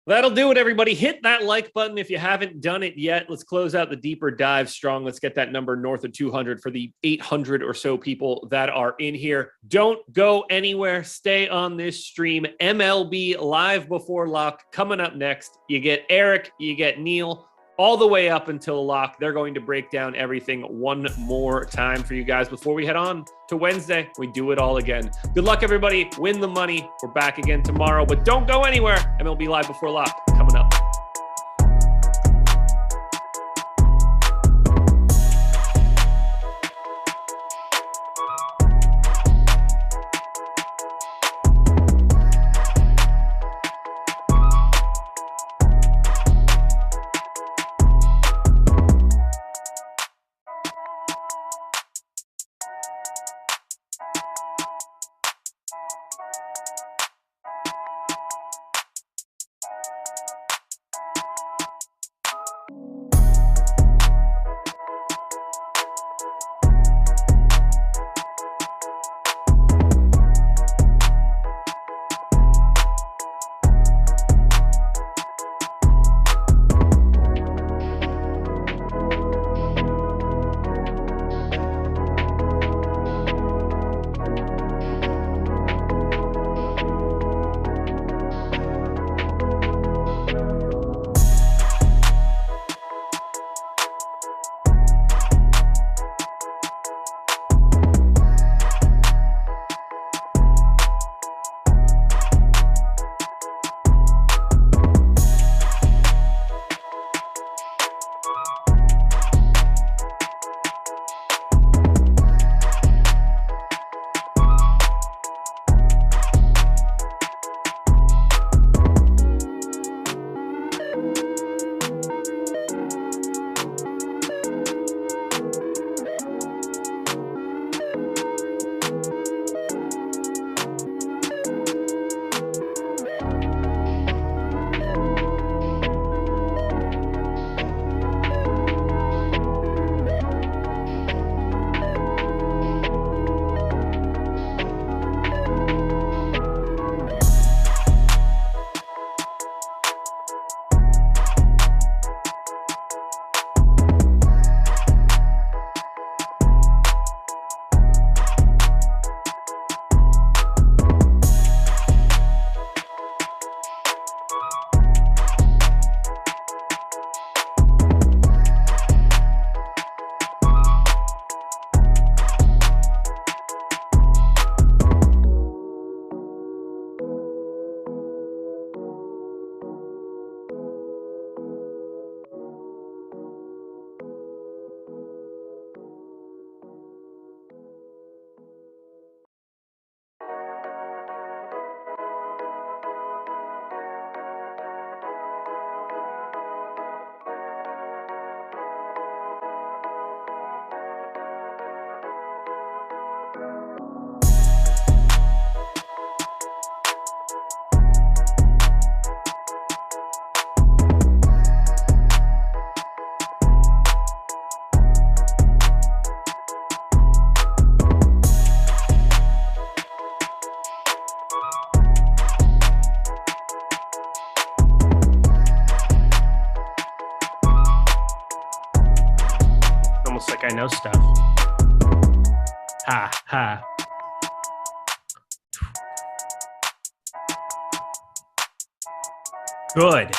That'll do it, everybody. Hit that like button if you haven't done it yet. Let's close out the deeper dive strong. Let's get that number north of 200 for the 800 or so people that are in here. Don't go anywhere. Stay on this stream. MLB Live Before Lock coming up next. You get Eric, you get Neil, all the way up until lock. They're going to break down everything one more time for you guys before we head on to Wednesday. We do it all again. Good luck, everybody. Win the money. We're back again tomorrow, but don't go anywhere. MLB Live Before Lock coming up. I know stuff. Ha ha. Good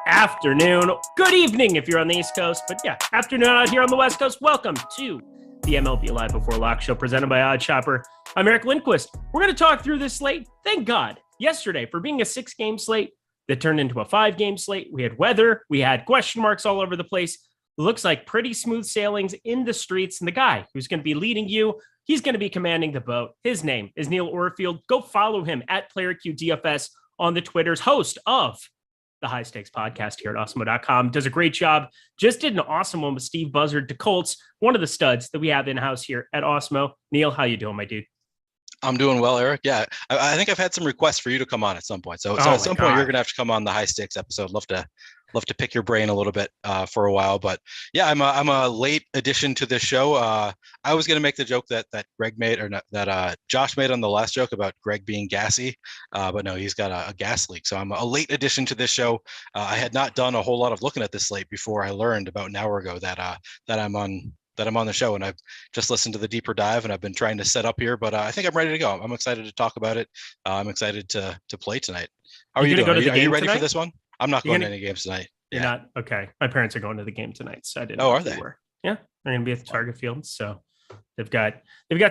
afternoon. Good evening if you're on the East Coast. But yeah, afternoon out here on the West Coast. Welcome to the MLB Live Before Lock show presented by Odd Shopper. I'm Eric Lindquist. We're going to talk through this slate. Thank God. Yesterday, for being a 6-game slate that turned into a 5-game slate, we had weather. We had question marks all over the place. It looks like pretty smooth sailings in the streets. And the guy who's going to be leading you, he's going to be commanding the boat. His name is Neil Orfield. Go follow him at PlayerQDFS on the Twitters, host of the High Stakes podcast here at Awesemo.com. Does a great job. Just did an awesome one with Steve Buzzard to Colts, one of the studs that we have in-house here at Awesemo. Neil, how you doing, my dude? I'm doing well, Eric. Yeah, I think I've had some requests for you to come on at some point. So at some point, you're going to have to come on the High Stakes episode. Love to pick your brain a little bit for a while. But yeah, I'm a late addition to this show. I was going to make the joke that Greg made, or not, that Josh made on the last joke about Greg being gassy, but no, he's got a gas leak. So I'm a late addition to this show. I had not done a whole lot of looking at this slate before I learned about an hour ago that I'm on the show, and I've just listened to the deeper dive, and I've been trying to set up here, but I think I'm ready to go. I'm excited to talk about it. I'm excited to play tonight. How are you doing? Are you ready for this one? I'm not going to any games tonight. You're not? Okay. My parents are going to the game tonight, so I didn't know. Oh, are they? Yeah. They're going to be at the Target Field. So they've got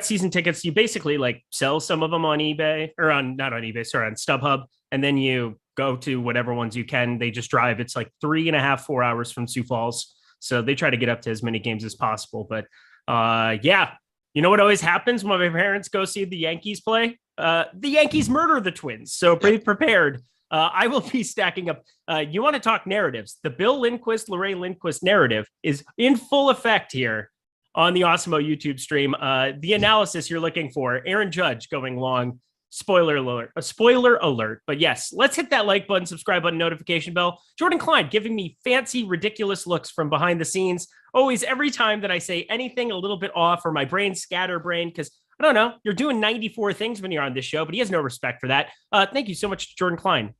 season tickets. You basically like sell some of them on eBay, or not on eBay, sorry, on StubHub. And then you go to whatever ones you can. They just drive. It's like 3.5-4 hours from Sioux Falls. So they try to get up to as many games as possible. But yeah, you know what always happens when my parents go see the Yankees play? The Yankees murder the Twins. So be prepared. I will be stacking up. You want to talk narratives? The Bill Lindquist, Lorraine Lindquist narrative is in full effect here on the Awesemo YouTube stream. The analysis you're looking for, Aaron Judge going long. Spoiler alert. But yes, let's hit that like button, subscribe button, notification bell. Jordan Klein giving me fancy, ridiculous looks from behind the scenes. Always, every time that I say anything a little bit off or my brain scatterbrain, because I don't know, you're doing 94 things when you're on this show, but he has no respect for that. Thank you so much, Jordan Klein.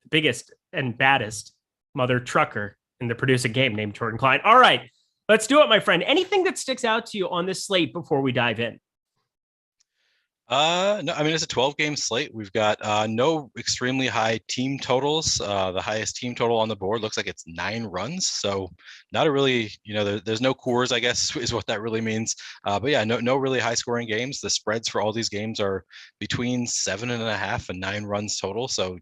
The biggest and baddest mother trucker in the producing game named Jordan Klein. All right, let's do it, my friend. Anything that sticks out to you on this slate before we dive in? No, I mean, it's a 12-game slate. We've got no extremely high team totals. The highest team total on the board looks like it's 9 runs. So not a really, there's no cores, I guess, is what that really means. But yeah, no really high scoring games. The spreads for all these games are between 7.5 and 9 runs total. So,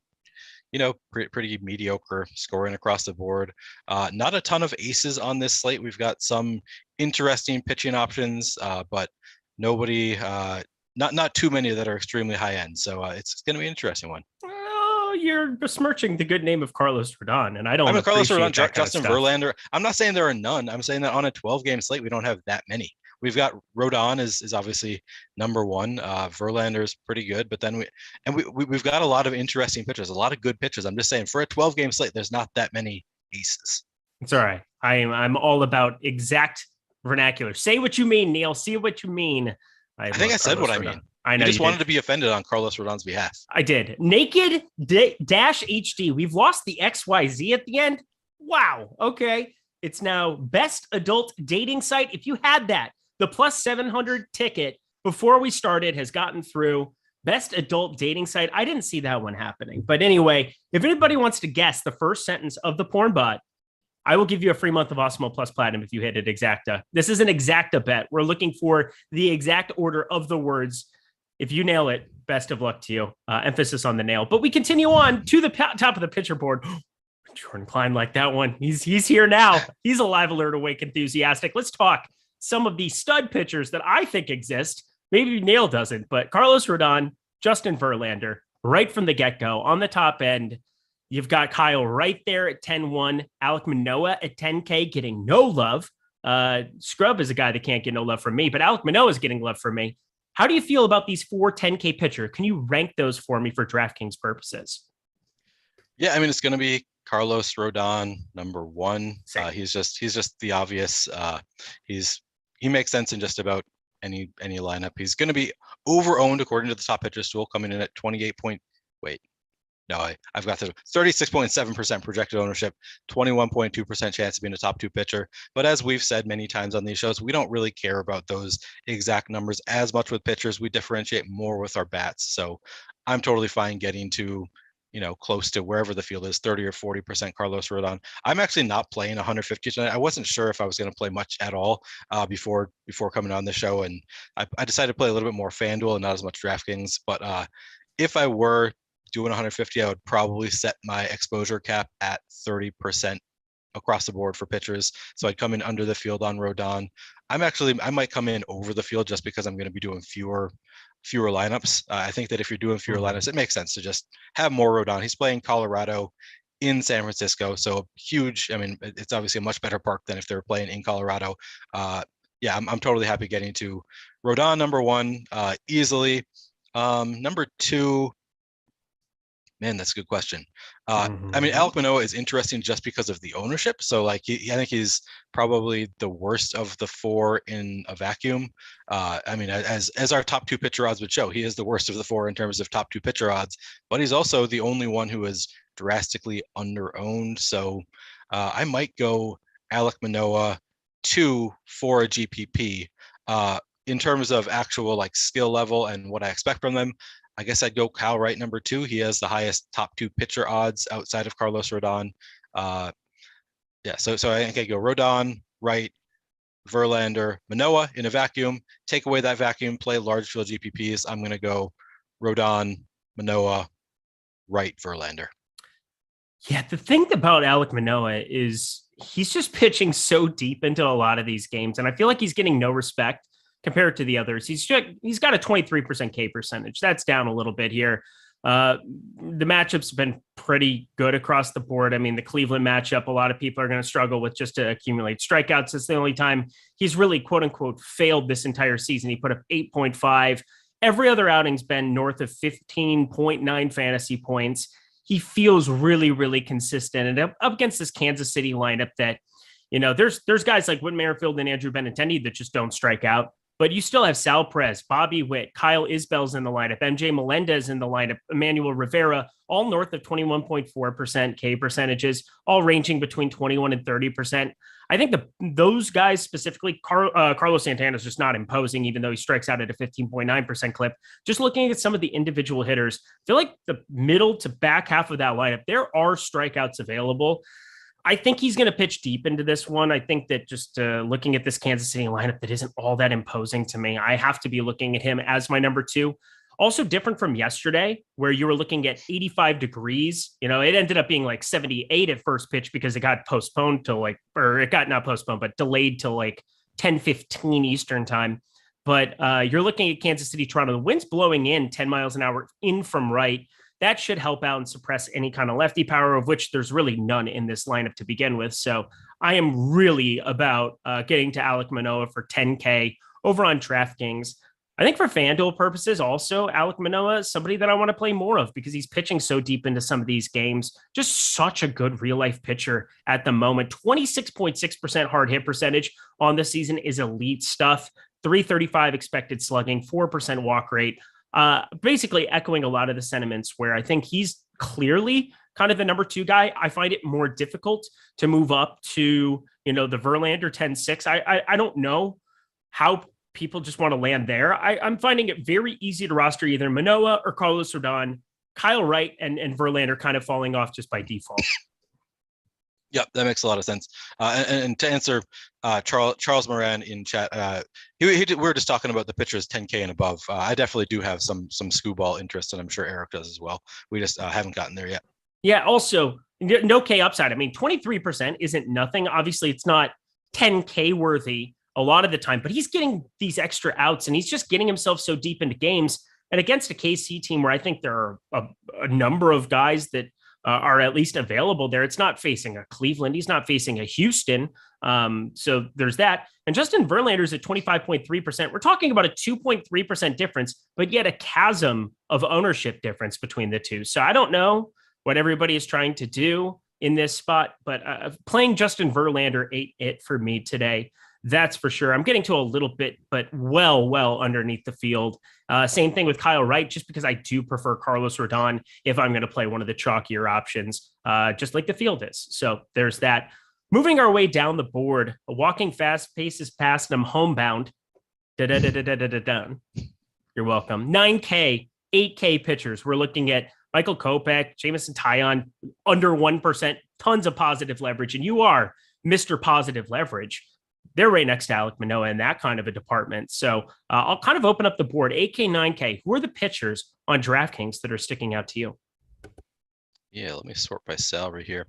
pretty mediocre scoring across the board. Not a ton of aces on this slate. We've got some interesting pitching options, but nobody, not too many that are extremely high end. So it's going to be an interesting one. Oh, you're besmirching the good name of Carlos Rodon, and I don't. Carlos Rodon, Justin Verlander. I'm not saying there are none. I'm saying that on a 12-game slate, we don't have that many. We've got Rodon is obviously number one. Verlander is pretty good, but then we've got a lot of interesting pitchers, a lot of good pitchers. I'm just saying for a 12-game slate, there's not that many aces. It's all right. I'm all about exact vernacular. Say what you mean, Neil. See what you mean. I think I said what I mean. I know you just wanted to be offended on Carlos Rodon's behalf. I did. Naked dash HD. We've lost the XYZ at the end. Wow. Okay. It's now best adult dating site. If you had that, the plus 700 ticket before we started has gotten through. Best adult dating site. I didn't see that one happening. But anyway, if anybody wants to guess the first sentence of the porn bot, I will give you a free month of Awesemo Plus Platinum if you hit it exacta. This is an exacta bet. We're looking for the exact order of the words. If you nail it, best of luck to you. Emphasis on the nail. But we continue on to the top of the pitcher board. Jordan Klein like that one. He's here now. He's a live alert awake enthusiastic. Let's talk some of the stud pitchers that I think exist. Maybe Neil doesn't, but Carlos Rodon, Justin Verlander, right from the get-go on the top end. You've got Kyle right there at 10-1, Alek Manoah at 10K getting no love. Scrub is a guy that can't get no love from me, but Alek Manoah is getting love from me. How do you feel about these 4 10K pitchers? Can you rank those for me for DraftKings purposes? Yeah, I mean, it's going to be Carlos Rodon, number one. He's just the obvious. He makes sense in just about any lineup. He's going to be over-owned according to the top pitchers tool, coming in at 28 point. Wait, No, I've got the 36.7% projected ownership, 21.2% chance of being a top 2 pitcher. But as we've said many times on these shows, we don't really care about those exact numbers as much with pitchers. We differentiate more with our bats. So I'm totally fine getting to, close to wherever the field is, 30 or 40% Carlos Rodon. I'm actually not playing 150 tonight. I wasn't sure if I was going to play much at all before coming on the show. And I decided to play a little bit more FanDuel and not as much DraftKings. But if I were doing 150, I would probably set my exposure cap at 30% across the board for pitchers. So I'd come in under the field on Rodon. I might come in over the field just because I'm going to be doing fewer lineups. I think that if you're doing fewer lineups, it makes sense to just have more Rodon. He's playing Colorado in San Francisco, so huge. I mean, it's obviously a much better park than if they were playing in Colorado. I'm totally happy getting to Rodon number 1 easily. Number 2. Man, that's a good question. I mean, Alek Manoah is interesting just because of the ownership. So, I think he's probably the worst of the 4 in a vacuum. I mean, as our top 2 pitcher odds would show, he is the worst of the 4 in terms of top 2 pitcher odds. But he's also the only one who is drastically under-owned. So, I might go Alek Manoah 2 for a GPP. In terms of actual skill level and what I expect from them, I guess I'd go Kyle Wright number 2. He has the highest top 2 pitcher odds outside of Carlos Rodon. So I think I go Rodon, Wright, Verlander, Manoah in a vacuum. Take away that vacuum, play large field GPPs. I'm going to go Rodon, Manoah, Wright, Verlander. Yeah, the thing about Alek Manoah is he's just pitching so deep into a lot of these games, and I feel like he's getting no respect compared to the others. He's got a 23% K percentage. That's down a little bit here. The matchups have been pretty good across the board. I mean, the Cleveland matchup, a lot of people are going to struggle with just to accumulate strikeouts. It's the only time he's really, quote unquote, failed this entire season. He put up 8.5. Every other outing's been north of 15.9 fantasy points. He feels really, really consistent. And up against this Kansas City lineup that, there's guys like Whit Merrifield and Andrew Benintendi that just don't strike out. But you still have Sal Perez, Bobby Witt, Kyle Isbell's in the lineup, MJ Melendez in the lineup, Emmanuel Rivera, all north of 21.4% K percentages, all ranging between 21 and 30%. I think those guys specifically, Carlos Santana is just not imposing, even though he strikes out at a 15.9% clip. Just looking at some of the individual hitters, I feel like the middle to back half of that lineup, there are strikeouts available. I think he's going to pitch deep into this one. I think that just looking at this Kansas City lineup that isn't all that imposing to me, I have to be looking at him as my number 2. Also different from yesterday where you were looking at 85 degrees. It ended up being 78 at first pitch because it got postponed to it got not postponed, but delayed till 10:15 Eastern time. But you're looking at Kansas City, Toronto. The wind's blowing in 10 miles an hour in from right. That should help out and suppress any kind of lefty power, of which there's really none in this lineup to begin with. So I am really about getting to Alek Manoah for 10K over on DraftKings. I think for FanDuel purposes, also, Alek Manoah is somebody that I want to play more of because he's pitching so deep into some of these games. Just such a good real-life pitcher at the moment. 26.6% hard hit percentage on the season is elite stuff. 335 expected slugging, 4% walk rate. Basically echoing a lot of the sentiments where I think he's clearly kind of the number 2 guy. I find it more difficult to move up to, the Verlander 10-6. I don't know how people just want to land there. I'm finding it very easy to roster either Manoah or Carlos Rodon, Kyle Wright and Verlander kind of falling off just by default. Yep, that makes a lot of sense. And to answer Charles Moran in chat, we were just talking about the pitchers 10K and above. I definitely do have some skewball interest, and I'm sure Eric does as well. We just haven't gotten there yet. Yeah, also, no K upside. I mean, 23% isn't nothing. Obviously, it's not 10K worthy a lot of the time, but he's getting these extra outs, and he's just getting himself so deep into games. And against a KC team where I think there are a number of guys that are at least available there. It's not facing a Cleveland. He's not facing a Houston. So there's that. And Justin Verlander's at 25.3%. We're talking about a 2.3% difference, but yet a chasm of ownership difference between the two. So I don't know what everybody is trying to do. in this spot, but playing Justin Verlander ate it for me today. That's for sure. I'm getting to a little bit, but well underneath the field. Same thing with Kyle Wright, just because I do prefer Carlos Rodon if I'm going to play one of the chalkier options, just like the field is. So there's that. Moving our way down the board, a walking fast pace is past, and I'm homebound. Done. You're welcome. 9K, 8K pitchers. We're looking at Michael Kopech, Jameson Taillon, under 1%, tons of positive leverage, and you are Mr. Positive Leverage. They're right next to Alek Manoah in that kind of a department. So I'll kind of open up the board. 8K, 9K. Who are the pitchers on DraftKings that are sticking out to you? Yeah, let me sort by salary here.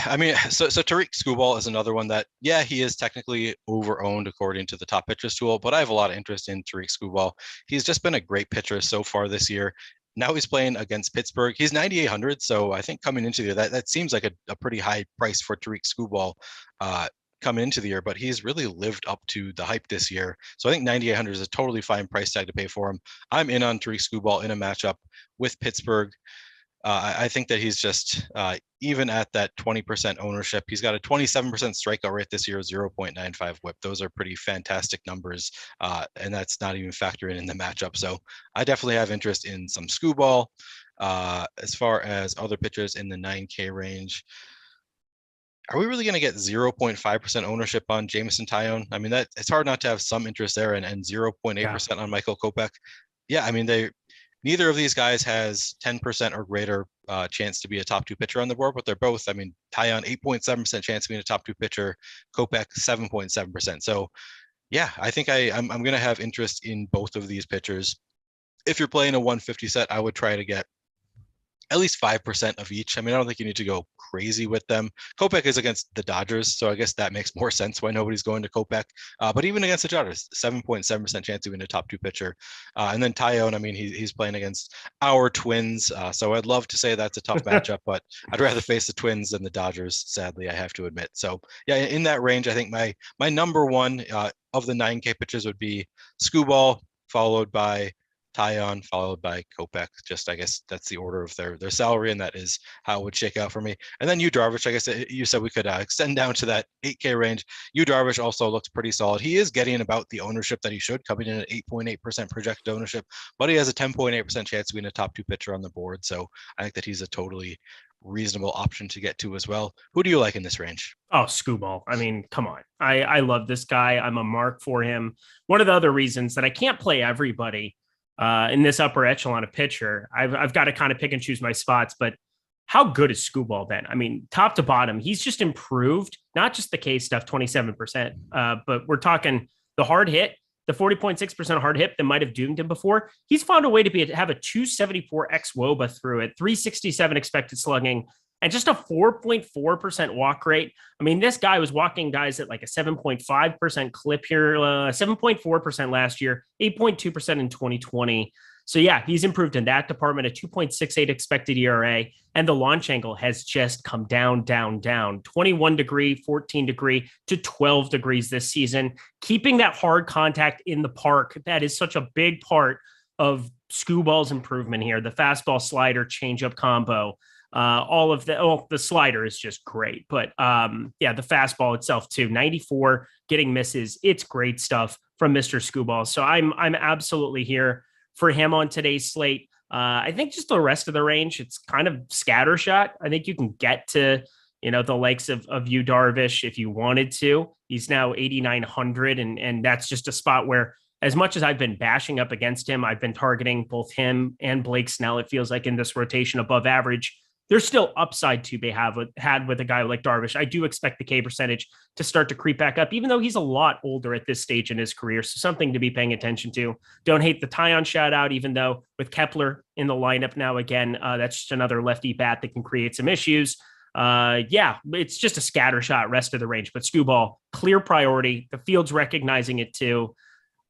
I mean, so Tariq Skubal is another one that, yeah, he is technically over-owned according to the top pitchers tool, but I have a lot of interest in Tariq Skubal. He's just been a great pitcher so far this year. Now he's playing against Pittsburgh. He's 9,800, so I think coming into the year, that seems like a pretty high price for Tariq Skubal coming into the year, but he's really lived up to the hype this year. So I think 9,800 is a totally fine price tag to pay for him. I'm in on Tariq Skubal in a matchup with Pittsburgh. I think that he's just, even at that 20% ownership, he's got a 27% strikeout rate this year, 0.95 whip. Those are pretty fantastic numbers, and that's not even factoring in the matchup. So I definitely have interest in some Skubal. As far as other pitchers in the 9K range, are we really going to get 0.5% ownership on Jameson Taillon? I mean, that it's hard not to have some interest there, and 0.8% on Michael Kopech. Yeah, I mean, neither of these guys has 10% or greater chance to be a top 2 pitcher on the board, but they're both, I mean, Taillon 8.7% chance of being a top 2 pitcher, Kopech 7.7%. So yeah, I think I'm going to have interest in both of these pitchers. If you're playing a 150 set, I would try to get at least 5% of each. I mean, I don't think you need to go crazy with them. Kopech is against the Dodgers, so I guess that makes more sense why nobody's going to Kopech. But even against the Dodgers, 7.7% chance of being a top 2 pitcher. And then Taillon, I mean, he's playing against our Twins, so I'd love to say that's a tough matchup, but I'd rather face the Twins than the Dodgers, sadly, I have to admit. So yeah, in that range, I think my number one of the 9K pitchers would be Skubal, followed by Taillon, followed by Kopech. Just, I guess that's the order of their salary, and that is how it would shake out for me. And then Yu Darvish, I guess you said we could extend down to that 8K range. Yu Darvish also looks pretty solid. He is getting about the ownership that he should, coming in at 8.8% projected ownership, but he has a 10.8% chance of being a top 2 pitcher on the board. So I think that he's a totally reasonable option to get to as well. Who do you like in this range? Oh, Skubal. I mean, come on. I love this guy. I'm a mark for him. One of the other reasons that I can't play everybody in this upper echelon of pitcher, I've got to kind of pick and choose my spots, but how good is Skubal then? I mean, top to bottom, he's just improved, not just the K stuff, 27%, but we're talking the hard hit, the 40.6% hard hit that might have doomed him before. He's found a way to have a 274 xWOBA through it, 367 expected slugging, and just a 4.4% walk rate. I mean, this guy was walking guys at like a 7.5% clip here, 7.4% last year, 8.2% in 2020. So yeah, he's improved in that department, a 2.68 expected ERA, and the launch angle has just come down, 21 degree, 14 degree to 12 degrees this season. Keeping that hard contact in the park, that is such a big part of Skubal's improvement here. The fastball slider changeup combo. All of the slider is just great, but yeah, the fastball itself too, 94 getting misses. It's great stuff from Mr. Skubal. So I'm absolutely here for him on today's slate. I think just the rest of the range, it's kind of scattershot. I think you can get to, the likes of Yu Darvish if you wanted to. He's now 8,900, and that's just a spot where, as much as I've been bashing up against him, I've been targeting both him and Blake Snell. It feels like in this rotation above average. There's still upside to be had with a guy like Darvish. I do expect the K percentage to start to creep back up, even though he's a lot older at this stage in his career. So something to be paying attention to. Don't hate the Taillon shout out, even though with Kepler in the lineup now, again, that's just another lefty bat that can create some issues. Yeah, it's just a scatter shot rest of the range, but Skubal, clear priority. The field's recognizing it too.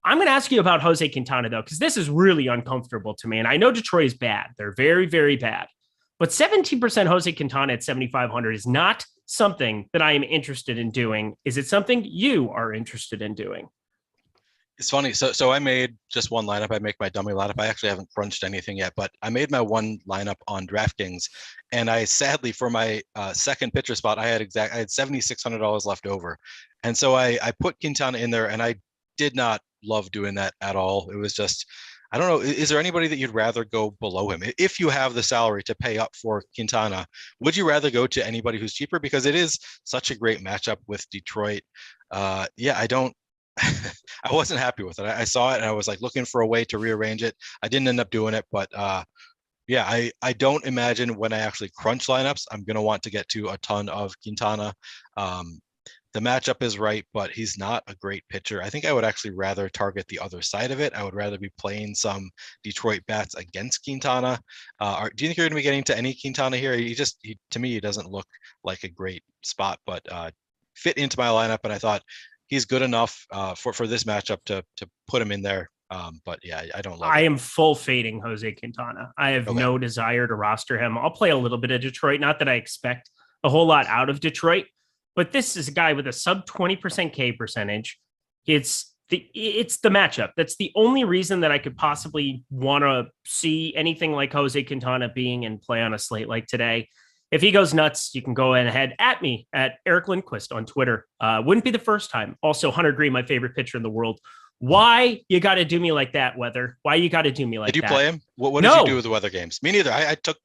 I'm going to ask you about Jose Quintana though, because this is really uncomfortable to me. And I know Detroit is bad. They're very, very bad. But 17% Jose Quintana at 7,500 is not something that I am interested in doing. Is it something you are interested in doing? It's funny. So I made just one lineup. I make my dummy lineup. I actually haven't crunched anything yet, but I made my one lineup on DraftKings, and I sadly for my second pitcher spot, I had $7,600 left over, and so I put Quintana in there, and I did not love doing that at all. It was just, I don't know. Is there anybody that you'd rather go below him if you have the salary to pay up for Quintana? Would you rather go to anybody who's cheaper, because it is such a great matchup with Detroit? Yeah, I don't. I wasn't happy with it. I saw it and I was like looking for a way to rearrange it. I didn't end up doing it, but yeah, I don't imagine when I actually crunch lineups, I'm going to want to get to a ton of Quintana. The matchup is right, but he's not a great pitcher. I think I would actually rather target the other side of it. I would rather be playing some Detroit bats against Quintana. Do you think you're going to be getting to any Quintana here? To me, he doesn't look like a great spot, but fit into my lineup, and I thought he's good enough for this matchup to put him in there. But yeah, I don't love it. I am full fading Jose Quintana. I have no desire to roster him. I'll play a little bit of Detroit. Not that I expect a whole lot out of Detroit, but this is a guy with a sub 20% K percentage. It's the matchup. That's the only reason that I could possibly want to see anything like Jose Quintana being in play on a slate like today. If he goes nuts, you can go ahead at me at Eric Lindquist on Twitter. Wouldn't be the first time. Also, Hunter Green, my favorite pitcher in the world. Why you got to do me like that, Weather? Why you got to do me like that? Did you play him? What did you do with the weather games? Me neither. I took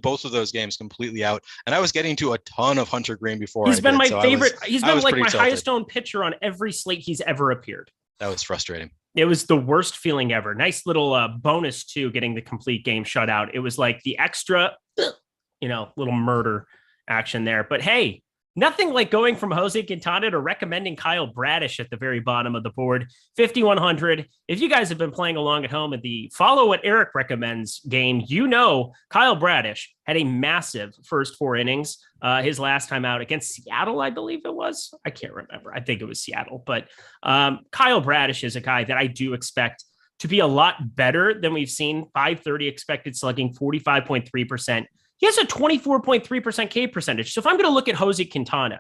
both of those games completely out, and I was getting to a ton of Hunter Green before. He's been my favorite. He's been like my highest owned pitcher on every slate he's ever appeared. That was frustrating. It was the worst feeling ever. Nice little bonus too, getting the complete game shutout. It was like the extra, little murder action there. But hey, nothing like going from Jose Quintana to recommending Kyle Bradish at the very bottom of the board, 5,100. If you guys have been playing along at home at the follow what Eric recommends game, Kyle Bradish had a massive first 4 innings. His last time out against Seattle, I believe it was. I can't remember. I think it was Seattle. But Kyle Bradish is a guy that I do expect to be a lot better than we've seen. 530 expected slugging, 45.3%. He has a 24.3% K percentage. So if I'm going to look at Jose Quintana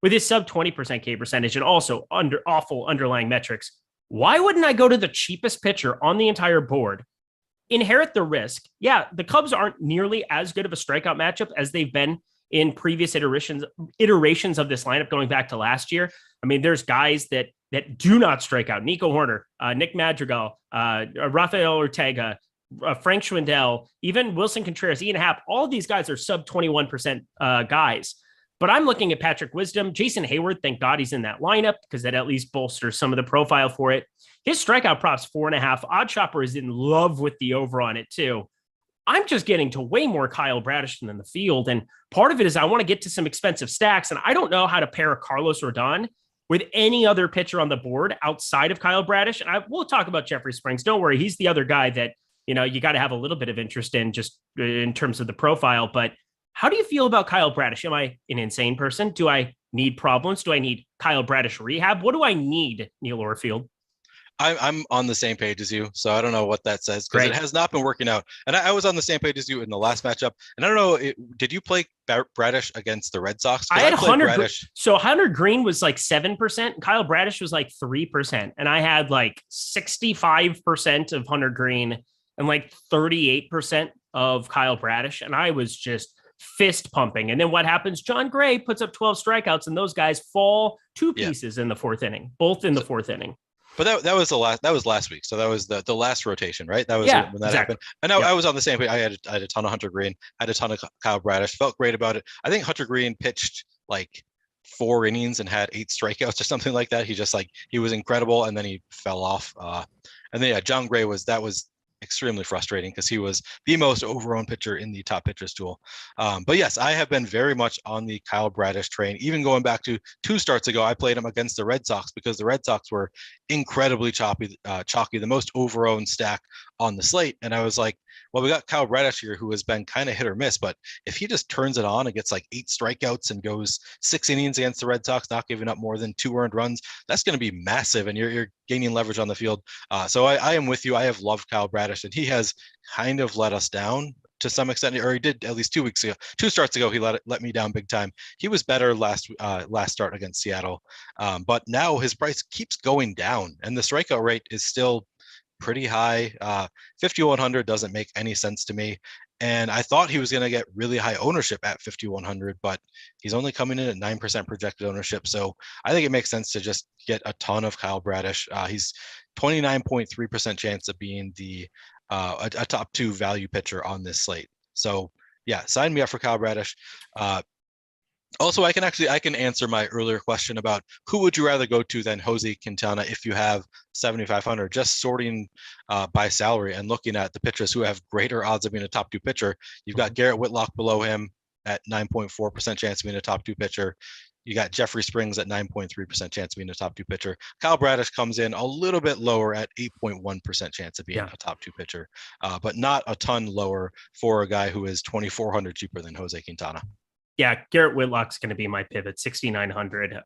with his sub 20% K percentage and also awful underlying metrics, why wouldn't I go to the cheapest pitcher on the entire board, inherit the risk? Yeah, the Cubs aren't nearly as good of a strikeout matchup as they've been in previous iterations of this lineup going back to last year. I mean, there's guys that do not strike out. Nico Horner, Nick Madrigal, Rafael Ortega, Frank Schwindel, even Wilson Contreras, Ian Happ, all these guys are sub 21% guys. But I'm looking at Patrick Wisdom, Jason Hayward. Thank God he's in that lineup because that at least bolsters some of the profile for it. His strikeout props 4.5. Odd Shopper is in love with the over on it too. I'm just getting to way more Kyle Bradish than the field. And part of it is I want to get to some expensive stacks. And I don't know how to pair Carlos Rodon with any other pitcher on the board outside of Kyle Bradish. And we'll talk about Jeffrey Springs. Don't worry. He's the other guy that, you got to have a little bit of interest in just in terms of the profile. But how do you feel about Kyle Bradish? Am I an insane person? Do I need problems? Do I need Kyle Bradish rehab? What do I need, Neil Orfield? I'm on the same page as you, so I don't know what that says because it has not been working out. And I was on the same page as you in the last matchup. And I don't know, did you play Bradish against the Red Sox? I had Hunter. So Hunter Green was like 7%. Kyle Bradish was like 3%. And I had like 65% of Hunter Green and like 38% of Kyle Bradish. And I was just fist pumping. And then what happens? John Gray puts up 12 strikeouts and those guys fall 2 pieces in the 4th inning, both in the 4th inning. But that was last week. So that was the last rotation, right? That was when that happened. And I was on the same page. I had a ton of Hunter Green, had a ton of Kyle Bradish, felt great about it. I think Hunter Green pitched like 4 innings and had 8 strikeouts or something like that. He was incredible. And then he fell off. And then John Gray was extremely frustrating because he was the most overowned pitcher in the top pitchers tool. But yes, I have been very much on the Kyle Bradish train. Even going back to 2 starts ago, I played him against the Red Sox because the Red Sox were incredibly chalky, the most overowned stack on the slate. And I was like, well, we got Kyle Bradish here who has been kind of hit or miss, but if he just turns it on and gets like 8 strikeouts and goes 6 innings against the Red Sox, not giving up more than 2 earned runs, that's going to be massive. And you're gaining leverage on the field. So I am with you. I have loved Kyle Bradish and he has kind of let us down to some extent, or he did at least 2 starts ago. He let me down big time. He was better last start against Seattle, but now his price keeps going down, and the strikeout rate is still pretty high. 5,100 doesn't make any sense to me. And I thought he was going to get really high ownership at 5,100, but he's only coming in at 9% projected ownership. So I think it makes sense to just get a ton of Kyle Bradish. He's 29.3% chance of being a top 2 value pitcher on this slate. So yeah, sign me up for Kyle Bradish. Also, I can answer my earlier question about who would you rather go to than Jose Quintana if you have 7,500. Just sorting by salary and looking at the pitchers who have greater odds of being a top 2 pitcher. You've got Garrett Whitlock below him at 9.4% chance of being a top 2 pitcher. You got Jeffrey Springs at 9.3% chance of being a top 2 pitcher. Kyle Bradish comes in a little bit lower at 8.1% chance of being a top 2 pitcher, but not a ton lower for a guy who is 2,400 cheaper than Jose Quintana. Yeah, Garrett Whitlock's going to be my pivot, 6,900.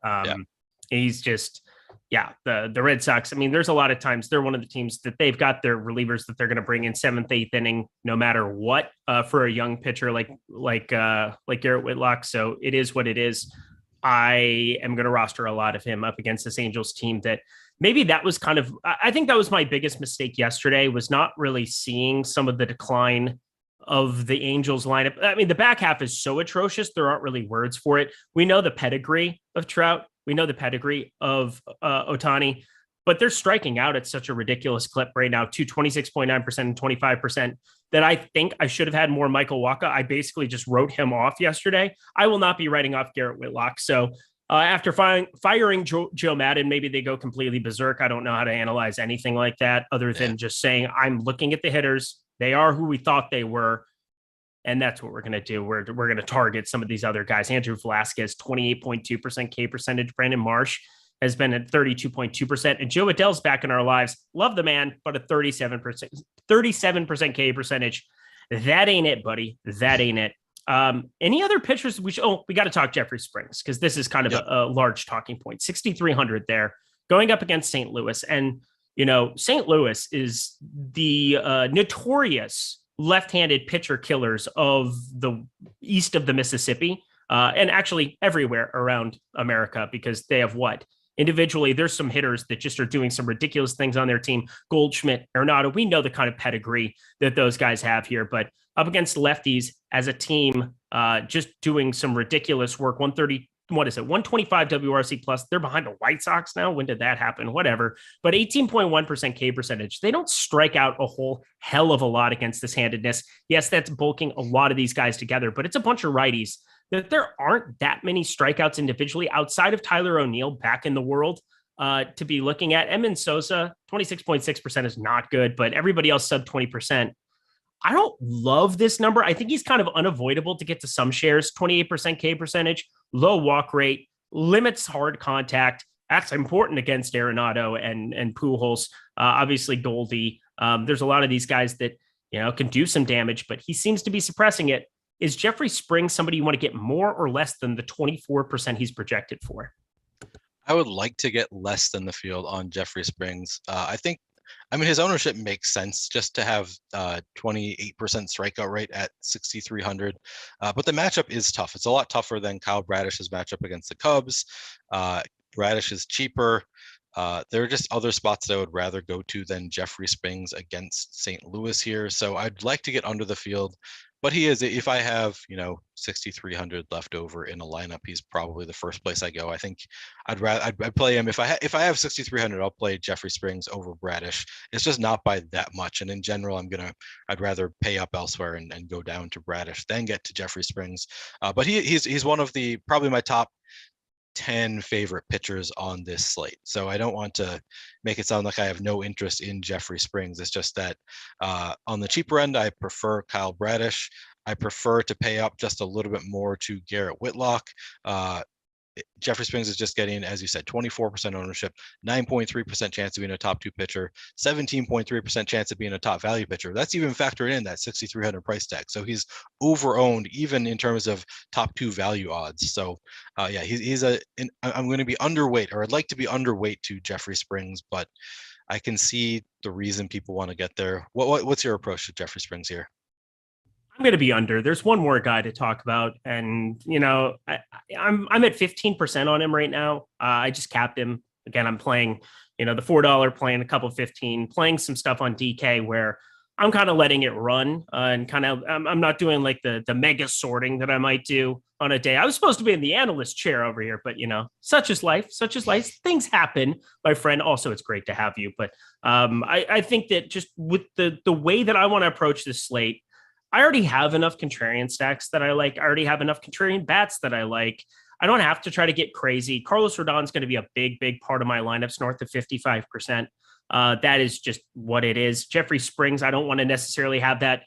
He's just, the Red Sox. I mean, there's a lot of times they're one of the teams that they've got their relievers that they're going to bring in 7th, 8th inning, no matter what, for a young pitcher like Garrett Whitlock. So it is what it is. I am going to roster a lot of him up against this Angels team that maybe that was I think that was my biggest mistake yesterday, was not really seeing some of the decline of the Angels lineup. I mean, the back half is so atrocious. There aren't really words for it. We know the pedigree of Trout. We know the pedigree of Ohtani, but they're striking out at such a ridiculous clip right now, to 26.9% and 25%, that I think I should have had more Michael Wacha. I basically just wrote him off yesterday. I will not be writing off Garrett Whitlock. So after firing Joe Madden, maybe they go completely berserk. I don't know how to analyze anything like that other than just saying, I'm looking at the hitters. They are who we thought they were. And that's what we're going to do. We're going to target some of these other guys. Andrew Velasquez, 28.2% K percentage. Brandon Marsh has been at 32.2%. And Joe Adell's back in our lives. Love the man, but a 37% K percentage. That ain't it, buddy. That ain't it. Any other pitchers we got to talk Jeffrey Springs, because this is kind of a large talking point. 6,300 there, going up against St. Louis. And St. Louis is the notorious left-handed pitcher killers of the east of the Mississippi, and actually everywhere around America, because they have individually, there's some hitters that just are doing some ridiculous things on their team. Goldschmidt, Arenado, we know the kind of pedigree that those guys have here, but up against lefties as a team, just doing some ridiculous work. 125 WRC plus. They're behind the White Sox now. When did that happen? Whatever. But 18.1% K percentage. They don't strike out a whole hell of a lot against this handedness. Yes, that's bulking a lot of these guys together, but it's a bunch of righties. That there aren't that many strikeouts individually outside of Tyler O'Neill back in the world to be looking at. Edmund Sosa, 26.6% is not good, but everybody else sub 20%. I don't love this number. I think he's kind of unavoidable to get to some shares. 28% K percentage, low walk rate, limits hard contact. That's important against Arenado and Pujols. Obviously Goldie. There's a lot of these guys that can do some damage, but he seems to be suppressing it. Is Jeffrey Springs somebody you want to get more or less than the 24% he's projected for? I would like to get less than the field on Jeffrey Springs. I mean, his ownership makes sense just to have 28% strikeout rate at 6,300. But the matchup is tough. It's a lot tougher than Kyle Bradish's matchup against the Cubs. Bradish is cheaper. There are just other spots that I would rather go to than Jeffrey Springs against St. Louis here. So I'd like to get under the field. But he is, if I have, 6,300 left over in a lineup, he's probably the first place I go. I think I'd play him. If I have 6,300, I'll play Jeffrey Springs over Bradish. It's just not by that much. And in general, I'd rather pay up elsewhere and go down to Bradish than get to Jeffrey Springs. But he's one of probably my top 10 favorite pitchers on this slate. So I don't want to make it sound like I have no interest in Jeffrey Springs. It's just that on the cheaper end, I prefer Kyle Bradish. I prefer to pay up just a little bit more to Garrett Whitlock. Jeffrey Springs is just getting, as you said, 24% ownership, 9.3% chance of being a top 2 pitcher, 17.3% chance of being a top value pitcher. That's even factored in that 6,300 price tag. So he's over-owned even in terms of top 2 value odds. So I'm going to be underweight, or I'd like to be underweight to Jeffrey Springs, but I can see the reason people want to get there. What's your approach to Jeffrey Springs here? I'm going to be under. There's one more guy to talk about, and I'm at 15% on him right now. I just capped him again. I'm playing, the $4, playing a couple 15, playing some stuff on DK where I'm kind of letting it run, and kind of I'm not doing like the mega sorting that I might do on a day. I was supposed to be in the analyst chair over here, but such is life. Things happen, my friend. Also, it's great to have you, but I think that just with the way that I want to approach this slate, I already have enough contrarian stacks that I like. I already have enough contrarian bats that I like. I don't have to try to get crazy. Carlos Rodon's going to be a big part of my lineups, north of 55%. That is just what it is. Jeffrey Springs, I don't want to necessarily have that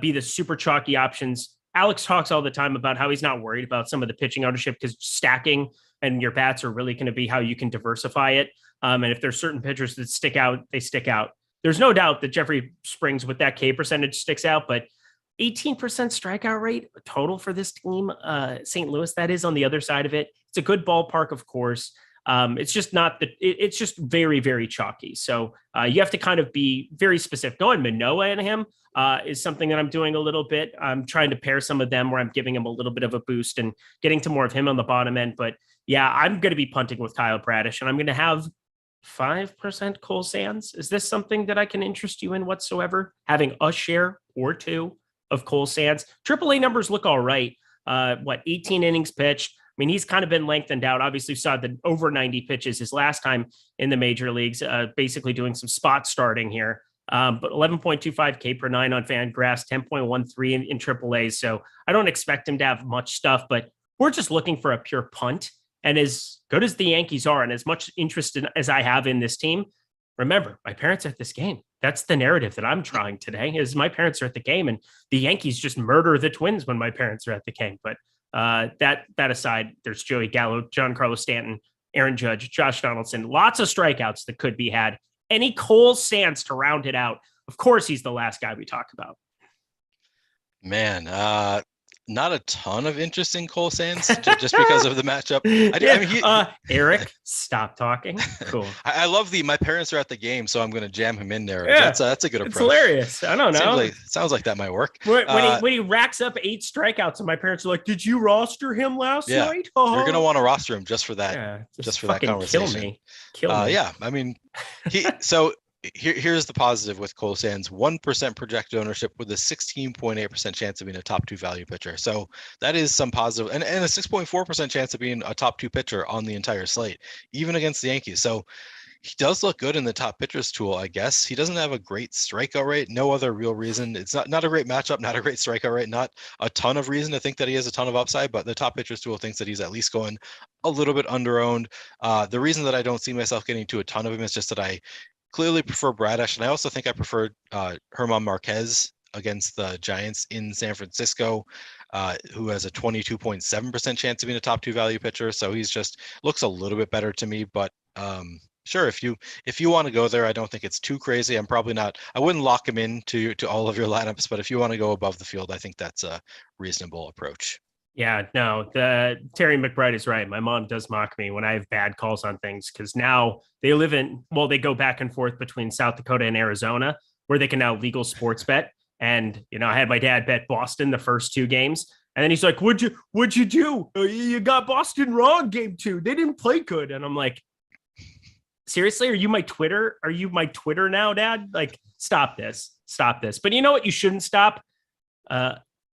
be the super chalky options. Alex talks all the time about how he's not worried about some of the pitching ownership because stacking and your bats are really going to be how you can diversify it. And if there's certain pitchers that stick out, they stick out. There's no doubt that Jeffrey Springs with that K percentage sticks out, but 18% strikeout rate total for this team, St. Louis, that is on the other side of it. It's a good ballpark, of course. It's just it's just very, very chalky. So you have to kind of be very specific. Going Manoah and him is something that I'm doing a little bit. I'm trying to pair some of them where I'm giving him a little bit of a boost and getting to more of him on the bottom end. But yeah, I'm going to be punting with Kyle Bradish, and I'm going to have 5% Cole Sands. Is this something that I can interest you in whatsoever? Having a share or two of Cole Sands. AAA numbers look all right. 18 innings pitched. I mean, he's kind of been lengthened out. Obviously, saw the over 90 pitches his last time in the major leagues, basically doing some spot starting here. But 11.25 K per 9 on Fangraphs, 10.13 in AAA. So I don't expect him to have much stuff, but we're just looking for a pure punt. And as good as the Yankees are, and as much interest as I have in this team, remember, my parents are at this game. That's the narrative that I'm trying today is my parents are at the game and the Yankees just murder the Twins when my parents are at the game. But that aside, there's Joey Gallo, Giancarlo Stanton, Aaron Judge, Josh Donaldson, lots of strikeouts that could be had. Any Cole Sands to round it out. Of course, he's the last guy we talk about. Man, not a ton of interest in Cole Sands just because of the matchup. Eric, stop talking. Cool. I love my parents are at the game, so I'm going to jam him in there. Yeah, that's a good approach. It's hilarious. I don't know. Sounds like that might work. When he racks up 8 strikeouts, and my parents are like, "Did you roster him last night?" You're going to want to roster him just for that. Yeah, just for that conversation. Kill me. Yeah, I mean, Here's the positive with Cole Sands: 1% projected ownership with a 16.8% chance of being a top 2 value pitcher. So that is some positive, and a 6.4% chance of being a top 2 pitcher on the entire slate, even against the Yankees. So he does look good in the top pitchers tool, I guess. He doesn't have a great strikeout rate. No other real reason. It's not a great matchup, not a great strikeout rate, not a ton of reason to think that he has a ton of upside, but the top pitchers tool thinks that he's at least going a little bit under-owned. The reason that I don't see myself getting to a ton of him is just that I clearly prefer Bradish, and I also think I prefer Herman Marquez against the Giants in San Francisco, who has a 22.7% chance of being a top 2 value pitcher. So he's just looks a little bit better to me. But sure, if you want to go there, I don't think it's too crazy. I wouldn't lock him in to all of your lineups, but if you want to go above the field, I think that's a reasonable approach. Yeah, no, Terry McBride is right. My mom does mock me when I have bad calls on things because now they they go back and forth between South Dakota and Arizona where they can now legal sports bet. And, I had my dad bet Boston the first 2 games. And then he's like, what'd you do? You got Boston wrong game 2. They didn't play good. And I'm like, seriously, are you my Twitter? Are you my Twitter now, Dad? Like, stop this. But you know what? You shouldn't stop.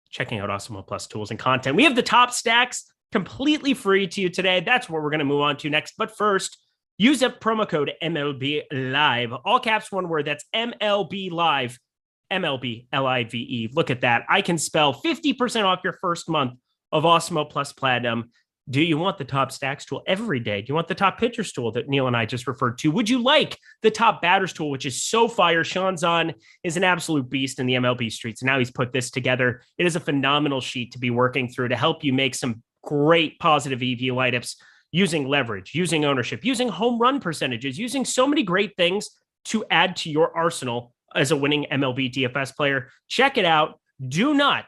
Checking out Awesemo Plus tools and content. We have the top stacks completely free to you today. That's what we're going to move on to next. But first, use a promo code MLB Live. All caps, one word. That's MLB Live. MLB LIVE. Look at that. I can spell 50% off your first month of Awesemo Plus Platinum. Do you want the top stacks tool every day? Do you want the top pitchers tool that Neil and I just referred to? Would you like the top batters tool, which is so fire? Sean Zahn is an absolute beast in the MLB streets. Now he's put this together. It is a phenomenal sheet to be working through to help you make some great positive EV lineups using leverage, using ownership, using home run percentages, using so many great things to add to your arsenal as a winning MLB DFS player. Check it out. Do not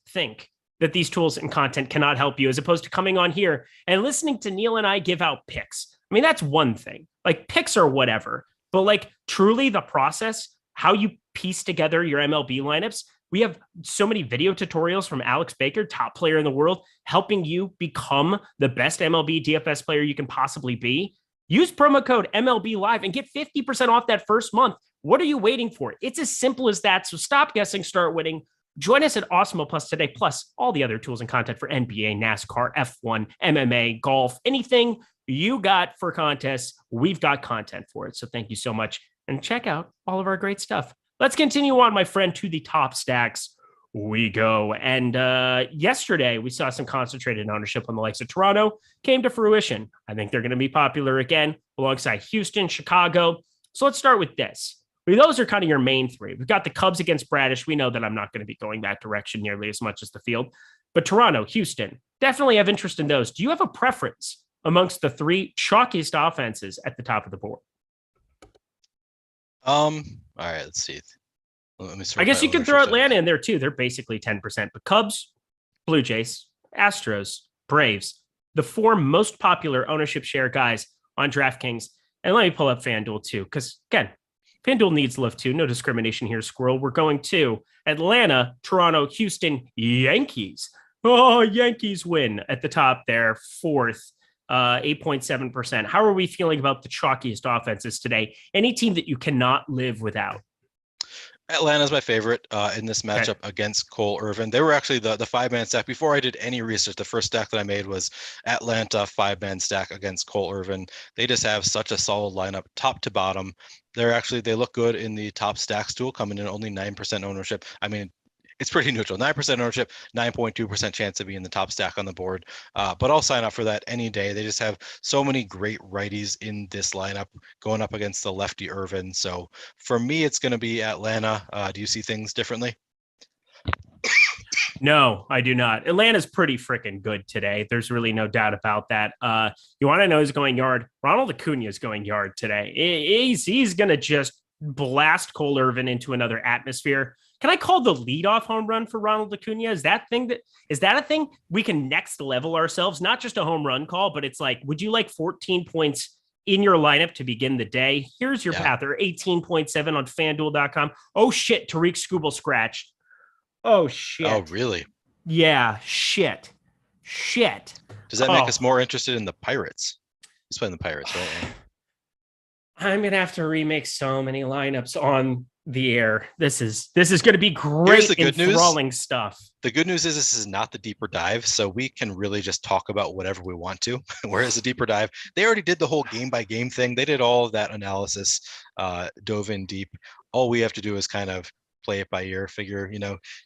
think that these tools and content cannot help you, as opposed to coming on here and listening to Neil and I give out picks. I mean, that's one thing. Like, picks are whatever, but like truly the process, how you piece together your MLB lineups, We have so many video tutorials from Alex Baker, top player in the world, helping you become the best MLB DFS player you can possibly be. Use promo code MLB Live and get 50% off that first month. What are you waiting for? It's as simple as that. So stop guessing, start winning. Join us at Awesemo Plus today, plus all the other tools and content for NBA, NASCAR, F1, MMA, golf, anything you got for contests, we've got content for it. So thank you so much. And check out all of our great stuff. Let's continue on, my friend, to the top stacks we go. And yesterday, we saw some concentrated ownership on the likes of Toronto came to fruition. I think they're going to be popular again alongside Houston, Chicago. So let's start with this. Those are kind of your main three. We've got the Cubs against Bradish. We know that I'm not going to be going that direction nearly as much as the field. But Toronto, Houston, definitely have interest in those. Do you have a preference amongst the three chalkiest offenses at the top of the board? All right, let's see. Let me I guess you can throw Atlanta in there too. They're basically 10%. But Cubs, Blue Jays, Astros, Braves, the four most popular ownership share guys on DraftKings. And let me pull up FanDuel too, because again, FanDuel needs love too. No discrimination here, squirrel. We're going to Atlanta, Toronto, Houston, Yankees. Oh, Yankees win at the top there, fourth. 8.7%. How are we feeling about the chalkiest offenses today? Any team that you cannot live without? Atlanta's my favorite in this matchup against Cole Irvin. They were actually the five-man stack. Before I did any research, the first stack that I made was Atlanta five-man stack against Cole Irvin. They just have such a solid lineup, top to bottom. They look good in the top stacks tool, coming in only 9% ownership. I mean, it's pretty neutral. 9% ownership, 9.2% chance to be in the top stack on the board. But I'll sign up for that any day. They just have so many great righties in this lineup going up against the lefty Irvin. So for me, it's going to be Atlanta. Do you see things differently? No, I do not. Atlanta's pretty freaking good today. There's really no doubt about that. You want to know who's going yard? Ronald Acuna is going yard today. He's going to just blast Cole Irvin into another atmosphere. Can I call the leadoff home run for Ronald Acuna? Is that a thing we can next level ourselves? Not just a home run call, but it's like, would you like 14 points in your lineup to begin the day? Here's your path. They're 18.7 on FanDuel.com. Oh shit, Tariq Skubal scratched. Oh shit. Oh really? Yeah, shit. Does that make us more interested in the Pirates? He's playing the Pirates, right? I'm gonna have to remake so many lineups on the air. This is going to be great, enthralling stuff. The good news is this is not the deeper dive, so we can really just talk about whatever we want to. Whereas the deeper dive, they already did the whole game by game thing. They did all of that analysis, dove in deep. All we have to do is kind of play it by ear, figure,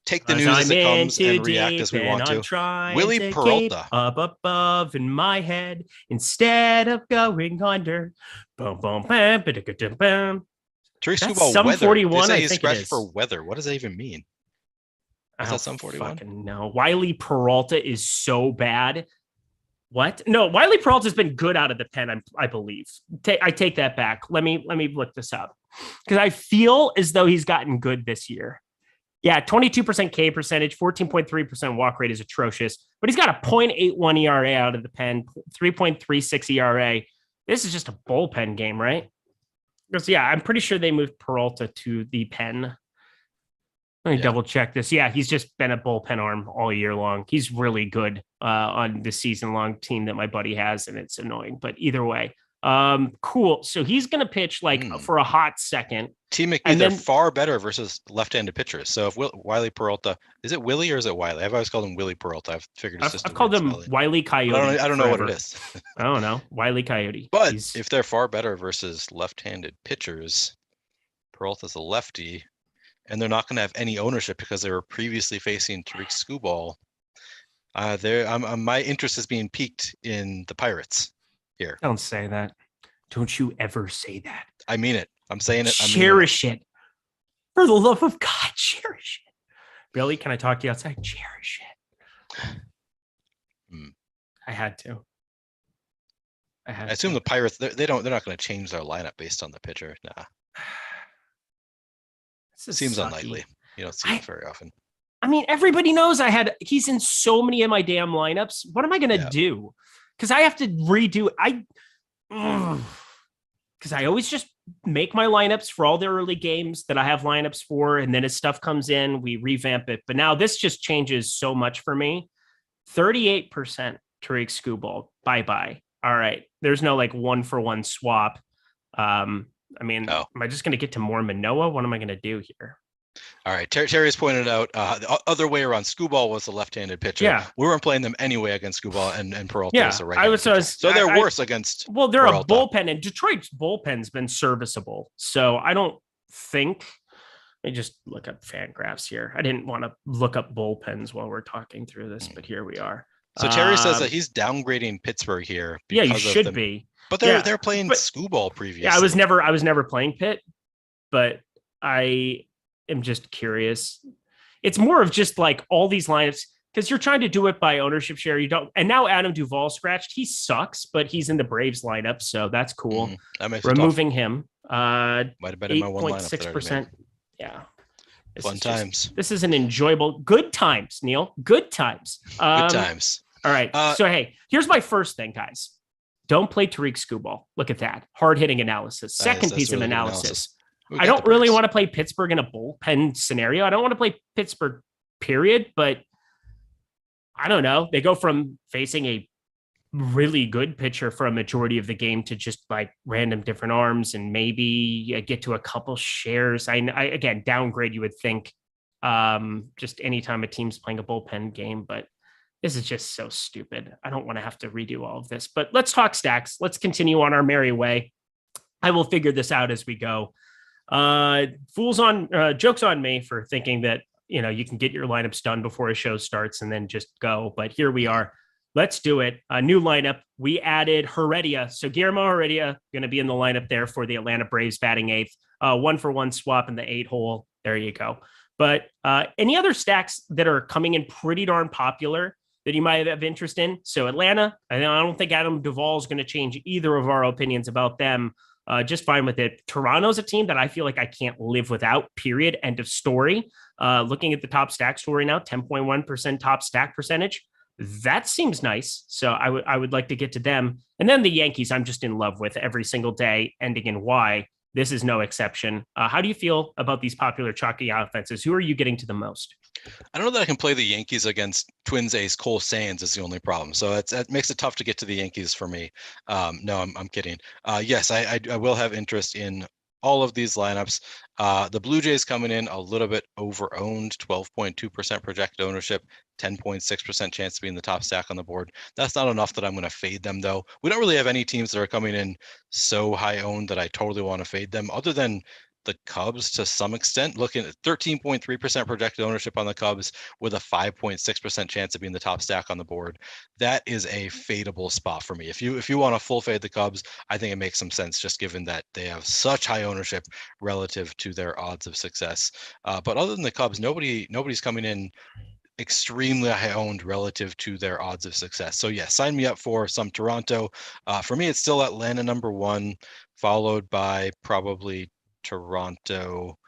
take the news as it comes and react as we want to. Willie Peralta up above in my head instead of going under. Boom, boom, bam, bam. Tariq Skubal some weather. 41. I think scratched for weather. What does that even mean? Is that some 41? No, Wiley Peralta is so bad. What? No, Wiley Peralta's been good out of the pen, I believe. I take that back. Let me look this up because I feel as though he's gotten good this year. Yeah, 22% K percentage, 14.3% walk rate is atrocious, but he's got a 0.81 ERA out of the pen, 3.36 ERA. This is just a bullpen game, right? Because, yeah, I'm pretty sure they moved Peralta to the pen. Let me double check this. Yeah, he's just been a bullpen arm all year long. He's really good on the season-long team that my buddy has, and it's annoying. But either way, cool. So he's going to pitch for a hot second. Team McGee, they're far better versus left-handed pitchers. So if Wiley Peralta, is it Willie or is it Wiley? I've always called him Willie Peralta. I've figured his system. I've called him Wiley Coyote. I don't know what it is. I don't know. Wiley Coyote. But if they're far better versus left-handed pitchers, Peralta's a lefty, and they're not going to have any ownership because they were previously facing Tariq Skubal. My interest is being piqued in the Pirates here. Don't say that. Don't you ever say that. I mean it. I'm saying it. Cherish it. For the love of God, cherish it. Billy, can I talk to you outside? Cherish it. I had to. I assume the Pirates, they're not going to change their lineup based on the pitcher. Nah. Seems unlikely. You don't see it very often. I mean, everybody knows he's in so many of my damn lineups. What am I going to do? Because I have to redo. Because I always just make my lineups for all the early games that I have lineups for. And then as stuff comes in, we revamp it. But now this just changes so much for me. 38% Tariq Skubal. Bye-bye. All right. There's no like 1-for-1 swap. Am I just going to get to more Manoah? What am I going to do here? All right. Terry's pointed out the other way around. Skubal was a left-handed pitcher. Yeah. We weren't playing them anyway against Skubal, and Peralta was a I right-handed pitcher. So they're worse against they're Peralta. a bullpen, and Detroit's bullpen's been serviceable. So I don't think – let me just look up FanGraphs here. I didn't want to look up bullpens while we're talking through this, but here we are. So Terry says that he's downgrading Pittsburgh here. Yeah, you should be. But they're playing Skubal previously. Yeah, I was never playing Pitt, but I am just curious. It's more of just like all these lineups because you're trying to do it by ownership share. You don't, and now Adam Duvall scratched. He sucks, but he's in the Braves lineup, so that's cool. That makes removing him. Might have been in my one lineup. 8.6%. Yeah. Fun times. This is an enjoyable, good times, Neil. Good times. Good times. All right. So, hey, here's my first thing, guys. Don't play Tariq Skubal. Look at that. Hard-hitting analysis. Second piece of analysis. I don't really want to play Pittsburgh in a bullpen scenario. I don't want to play Pittsburgh, period. But I don't know. They go from facing a really good pitcher for a majority of the game to just like random different arms and maybe get to a couple shares. I again, downgrade, you would think, just anytime a team's playing a bullpen game, but this is just so stupid. I don't want to have to redo all of this, but let's talk stacks. Let's continue on our merry way. I will figure this out as we go. Jokes on me for thinking that, you can get your lineups done before a show starts and then just go. But here we are. Let's do it. A new lineup. We added Heredia. So Guillermo Heredia going to be in the lineup there for the Atlanta Braves batting eighth. 1-for-1 swap in the 8 hole. There you go. But any other stacks that are coming in pretty darn popular that you might have interest in? So Atlanta, I don't think Adam Duvall is going to change either of our opinions about them. Just fine with it. Toronto's a team that I feel like I can't live without, period. End of story. Looking at the top stack story now, 10.1% top stack percentage. That seems nice. So I would like to get to them. And then the Yankees, I'm just in love with every single day, ending in Y. This is no exception. How do you feel about these popular chalky offenses? Who are you getting to the most? I don't know that I can play the Yankees against Twins ace Cole Sands is the only problem. So that makes it tough to get to the Yankees for me. No, I'm kidding. Yes, I will have interest in all of these lineups. The Blue Jays coming in a little bit over-owned, 12.2% projected ownership, 10.6% chance to be in the top stack on the board. That's not enough that I'm going to fade them, though. We don't really have any teams that are coming in so high-owned that I totally want to fade them, other than the Cubs to some extent. Looking at 13.3% projected ownership on the Cubs with a 5.6% chance of being the top stack on the board. That is a fadeable spot for me. If you want to full fade the Cubs, I think it makes some sense just given that they have such high ownership relative to their odds of success. But other than the Cubs, nobody's coming in extremely high owned relative to their odds of success. So yeah, sign me up for some Toronto. For me, it's still Atlanta number 1, followed by probably Toronto,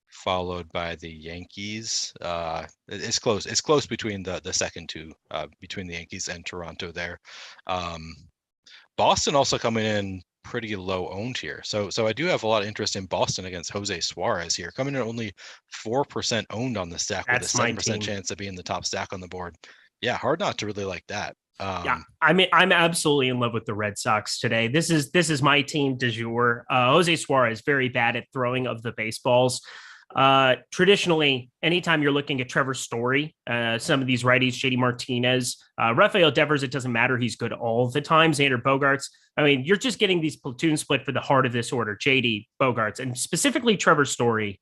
followed by the Yankees. It's close. It's close between the second two, between the Yankees and Toronto there. Boston also coming in pretty low owned here. So I do have a lot of interest in Boston against Jose Suarez here, coming in only 4% owned on the stack. That's with a 7% chance of being the top stack on the board. Yeah, hard not to really like that. Yeah, I mean, I'm absolutely in love with the Red Sox today. This is my team du jour. Jose Suarez, very bad at throwing of the baseballs. Traditionally, anytime you're looking at Trevor Story, some of these righties, JD Martinez, Rafael Devers, it doesn't matter. He's good all the time. Xander Bogaerts. I mean, you're just getting these platoon split for the heart of this order, JD, Bogaerts, and specifically Trevor Story.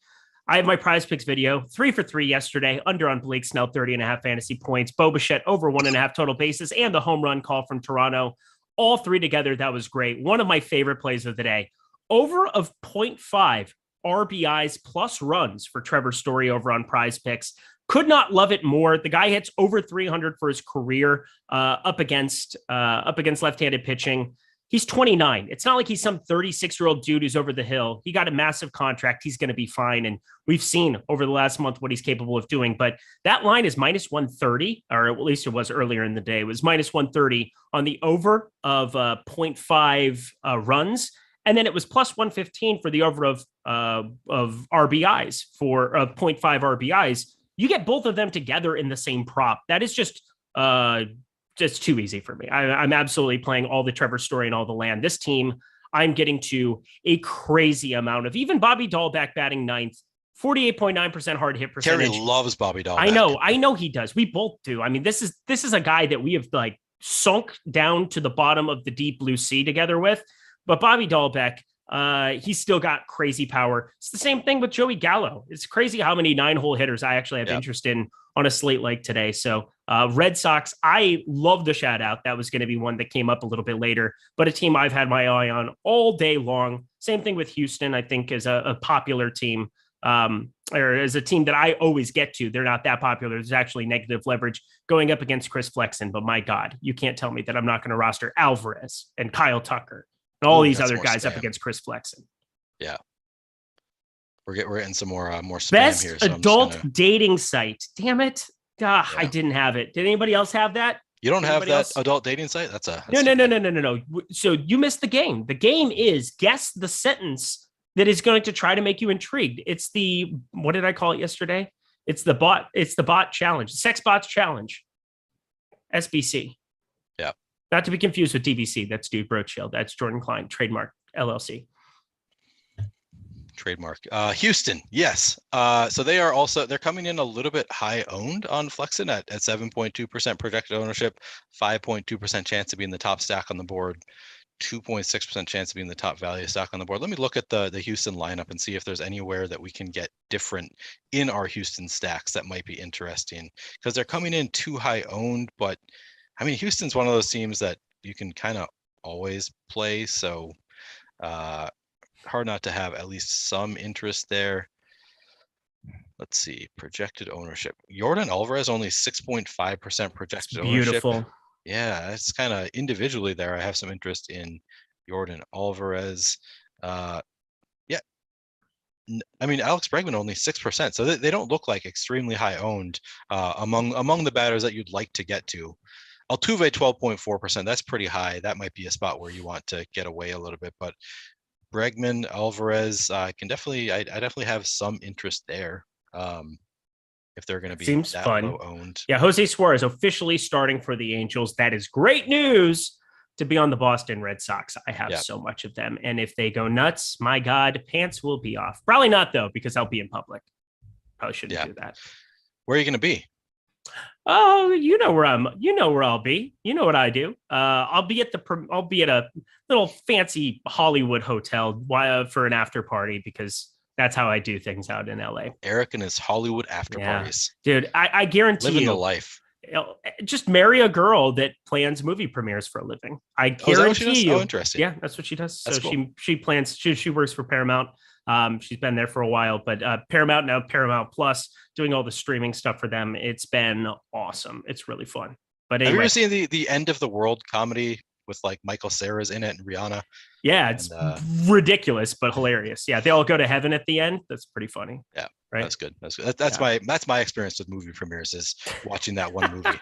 I have my prize picks video, 3 for 3 yesterday, under on Blake Snell, 30.5 fantasy points, Bo Bichette over 1.5 total bases, and the home run call from Toronto. All 3 together, that was great. One of my favorite plays of the day. Over of 0.5 RBIs plus runs for Trevor Story over on prize picks. Could not love it more. The guy hits over 300 for his career up against left-handed pitching. He's 29. It's not like he's some 36-year-old dude who's over the hill. He got a massive contract. He's going to be fine. And we've seen over the last month what he's capable of doing. But that line is minus 130, or at least it was earlier in the day. It was minus 130 on the over of 0.5 runs And then it was plus 115 for the over of RBIs for 0.5 RBIs. You get both of them together in the same prop. That is just too easy for me. I'm absolutely playing all the Trevor Story and all the land. This team, I'm getting to a crazy amount of even Bobby Dahlbeck batting ninth, 48.9% hard hit percentage. Terry loves Bobby Dahlbeck. I know he does. We both do. I mean, this is a guy that we have like sunk down to the bottom of the deep blue sea together with. But Bobby Dahlbeck, he's still got crazy power. It's the same thing with Joey Gallo. It's crazy how many 9-hole hitters I actually have interest in on a slate like today. So Red Sox, I love the shout out. That was going to be one that came up a little bit later, but a team I've had my eye on all day long. Same thing with Houston, I think is a popular team. Or as a team that I always get to. They're not that popular. There's actually negative leverage going up against Chris Flexen, but my God, you can't tell me that I'm not going to roster Alvarez and Kyle Tucker and all these other guys up against Chris Flexen. Yeah. We're getting some more spam Best here. So adult dating site. Damn it. Yeah. I didn't have it. Did anybody else have that? You don't have that adult dating site? That's No. So you missed the game. The game is guess the sentence that is going to try to make you intrigued. It's what did I call it yesterday? It's the bot challenge, sex bots challenge. SBC. Yeah. Not to be confused with DVC. That's Dude Broadshield. That's Jordan Klein, trademark LLC. Trademark. Houston, yes. So they're coming in a little bit high owned on Flexen at 7.2% projected ownership, 5.2% chance to be in the top stack on the board, 2.6% chance to be in the top value stock on the board. Let me look at the Houston lineup and see if there's anywhere that we can get different in our Houston stacks that might be interesting, because they're coming in too high owned. But I mean, Houston's one of those teams that you can kind of always play. So hard not to have at least some interest there. Let's see, projected ownership. Yordan Alvarez only 6.5% projected ownership. Beautiful. Yeah, it's kind of individually there. I have some interest in Yordan Alvarez. I mean, Alex Bregman only 6%, so they don't look like extremely high owned among the batters that you'd like to get to. Altuve 12.4%. That's pretty high. That might be a spot where you want to get away a little bit, but Bregman, Alvarez, I definitely have some interest there. If they're going to be seems that fun. low owned. Yeah, Jose Suarez officially starting for the Angels. That is great news to be on the Boston Red Sox. I have so much of them. And if they go nuts, my God, pants will be off. Probably not, though, because I'll be in public. Probably shouldn't do that. Where are you going to be? Oh, you know where I'll be. You know what I do. I'll be at a little fancy Hollywood hotel for an after party, because that's how I do things out in LA. Eric and his Hollywood after parties. Dude, I guarantee living the life. Just marry a girl that plans movie premieres for a living. I guarantee you. Oh, interesting. Yeah, that's what she does. That's so cool. she plans. She works for Paramount. She's been there for a while, but Paramount, now Paramount Plus, doing all the streaming stuff for them. It's been awesome. It's really fun. But anyway, have you ever seen the End of the World comedy with like Michael Cera's in it and Rihanna? Yeah, it's ridiculous but hilarious. Yeah, they all go to heaven at the end. That's pretty funny. Yeah, right. That's good. That's my experience with movie premieres, is watching that one movie.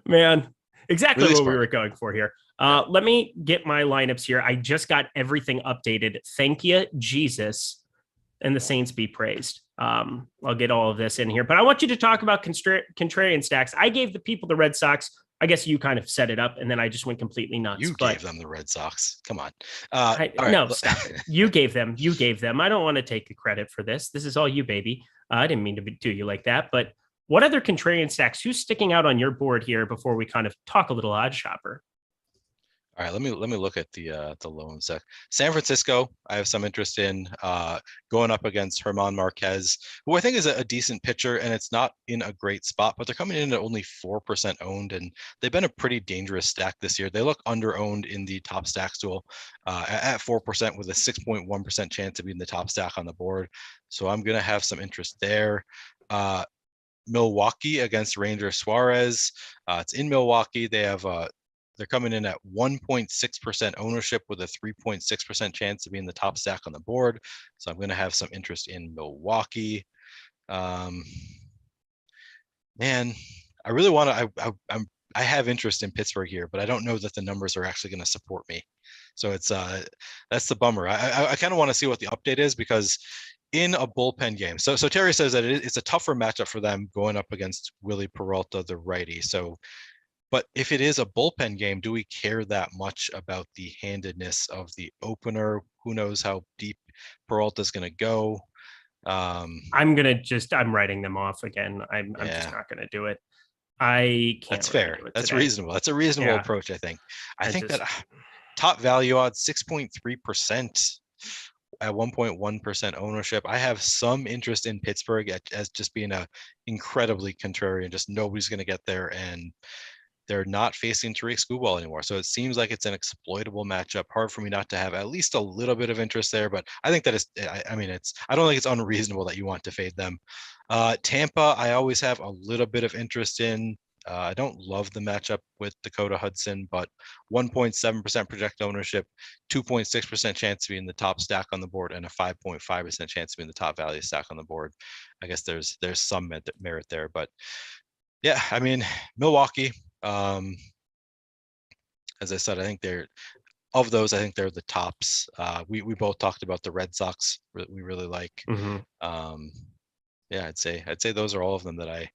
Man, exactly really what smart. we were going for here. Let me get my lineups here. I just got everything updated. Thank you, Jesus, and the Saints be praised. I'll get all of this in here, but I want you to talk about contrarian stacks. I gave the people the Red Sox. I guess you kind of set it up, and then I just went completely nuts. You gave them the Red Sox. Come on. No, stop it. You gave them. I don't want to take the credit for this. This is all you, baby. I didn't mean to do you like that, but what other contrarian stacks? Who's sticking out on your board here before we kind of talk a little odd shopper? All right, let me look at the loan sec. San Francisco, I have some interest in going up against German Marquez, who I think is a decent pitcher, and it's not in a great spot, but they're coming in at only 4% owned, and they've been a pretty dangerous stack this year. They look under owned in the top stacks tool at 4% with a 6.1% chance of being the top stack on the board. So I'm going to have some interest there. Milwaukee against Ranger Suarez. It's in Milwaukee. They're coming in at 1.6% ownership with a 3.6% chance of being the top stack on the board. So I'm going to have some interest in Milwaukee. Man, I really want to. I'm I have interest in Pittsburgh here, but I don't know that the numbers are actually going to support me. So it's that's the bummer. I kind of want to see what the update is, because in a bullpen game, so Terry says that it's a tougher matchup for them going up against Willie Peralta, the righty. So, but if it is a bullpen game, do we care that much about the handedness of the opener? Who knows how deep Peralta's going to go? I'm writing them off again. I'm just not going to do it. I can't. That's fair. That's today. reasonable. That's a reasonable approach, I think. I think that top value odds 6.3% at 1.1% ownership. I have some interest in Pittsburgh as just being a incredibly contrarian. Just nobody's going to get there, and they're not facing Tariq Skubal anymore. So it seems like it's an exploitable matchup. Hard for me not to have at least a little bit of interest there, but I think that is, I don't think it's unreasonable that you want to fade them. Tampa, I always have a little bit of interest in. I don't love the matchup with Dakota Hudson, but 1.7% projected ownership, 2.6% chance to be in the top stack on the board, and a 5.5% chance to be in the top value stack on the board. I guess there's some merit there, but yeah, I mean, Milwaukee, as I said, I think they're the tops. We both talked about the Red Sox. We really like. Mm-hmm. Yeah, I'd say those are all of them that I,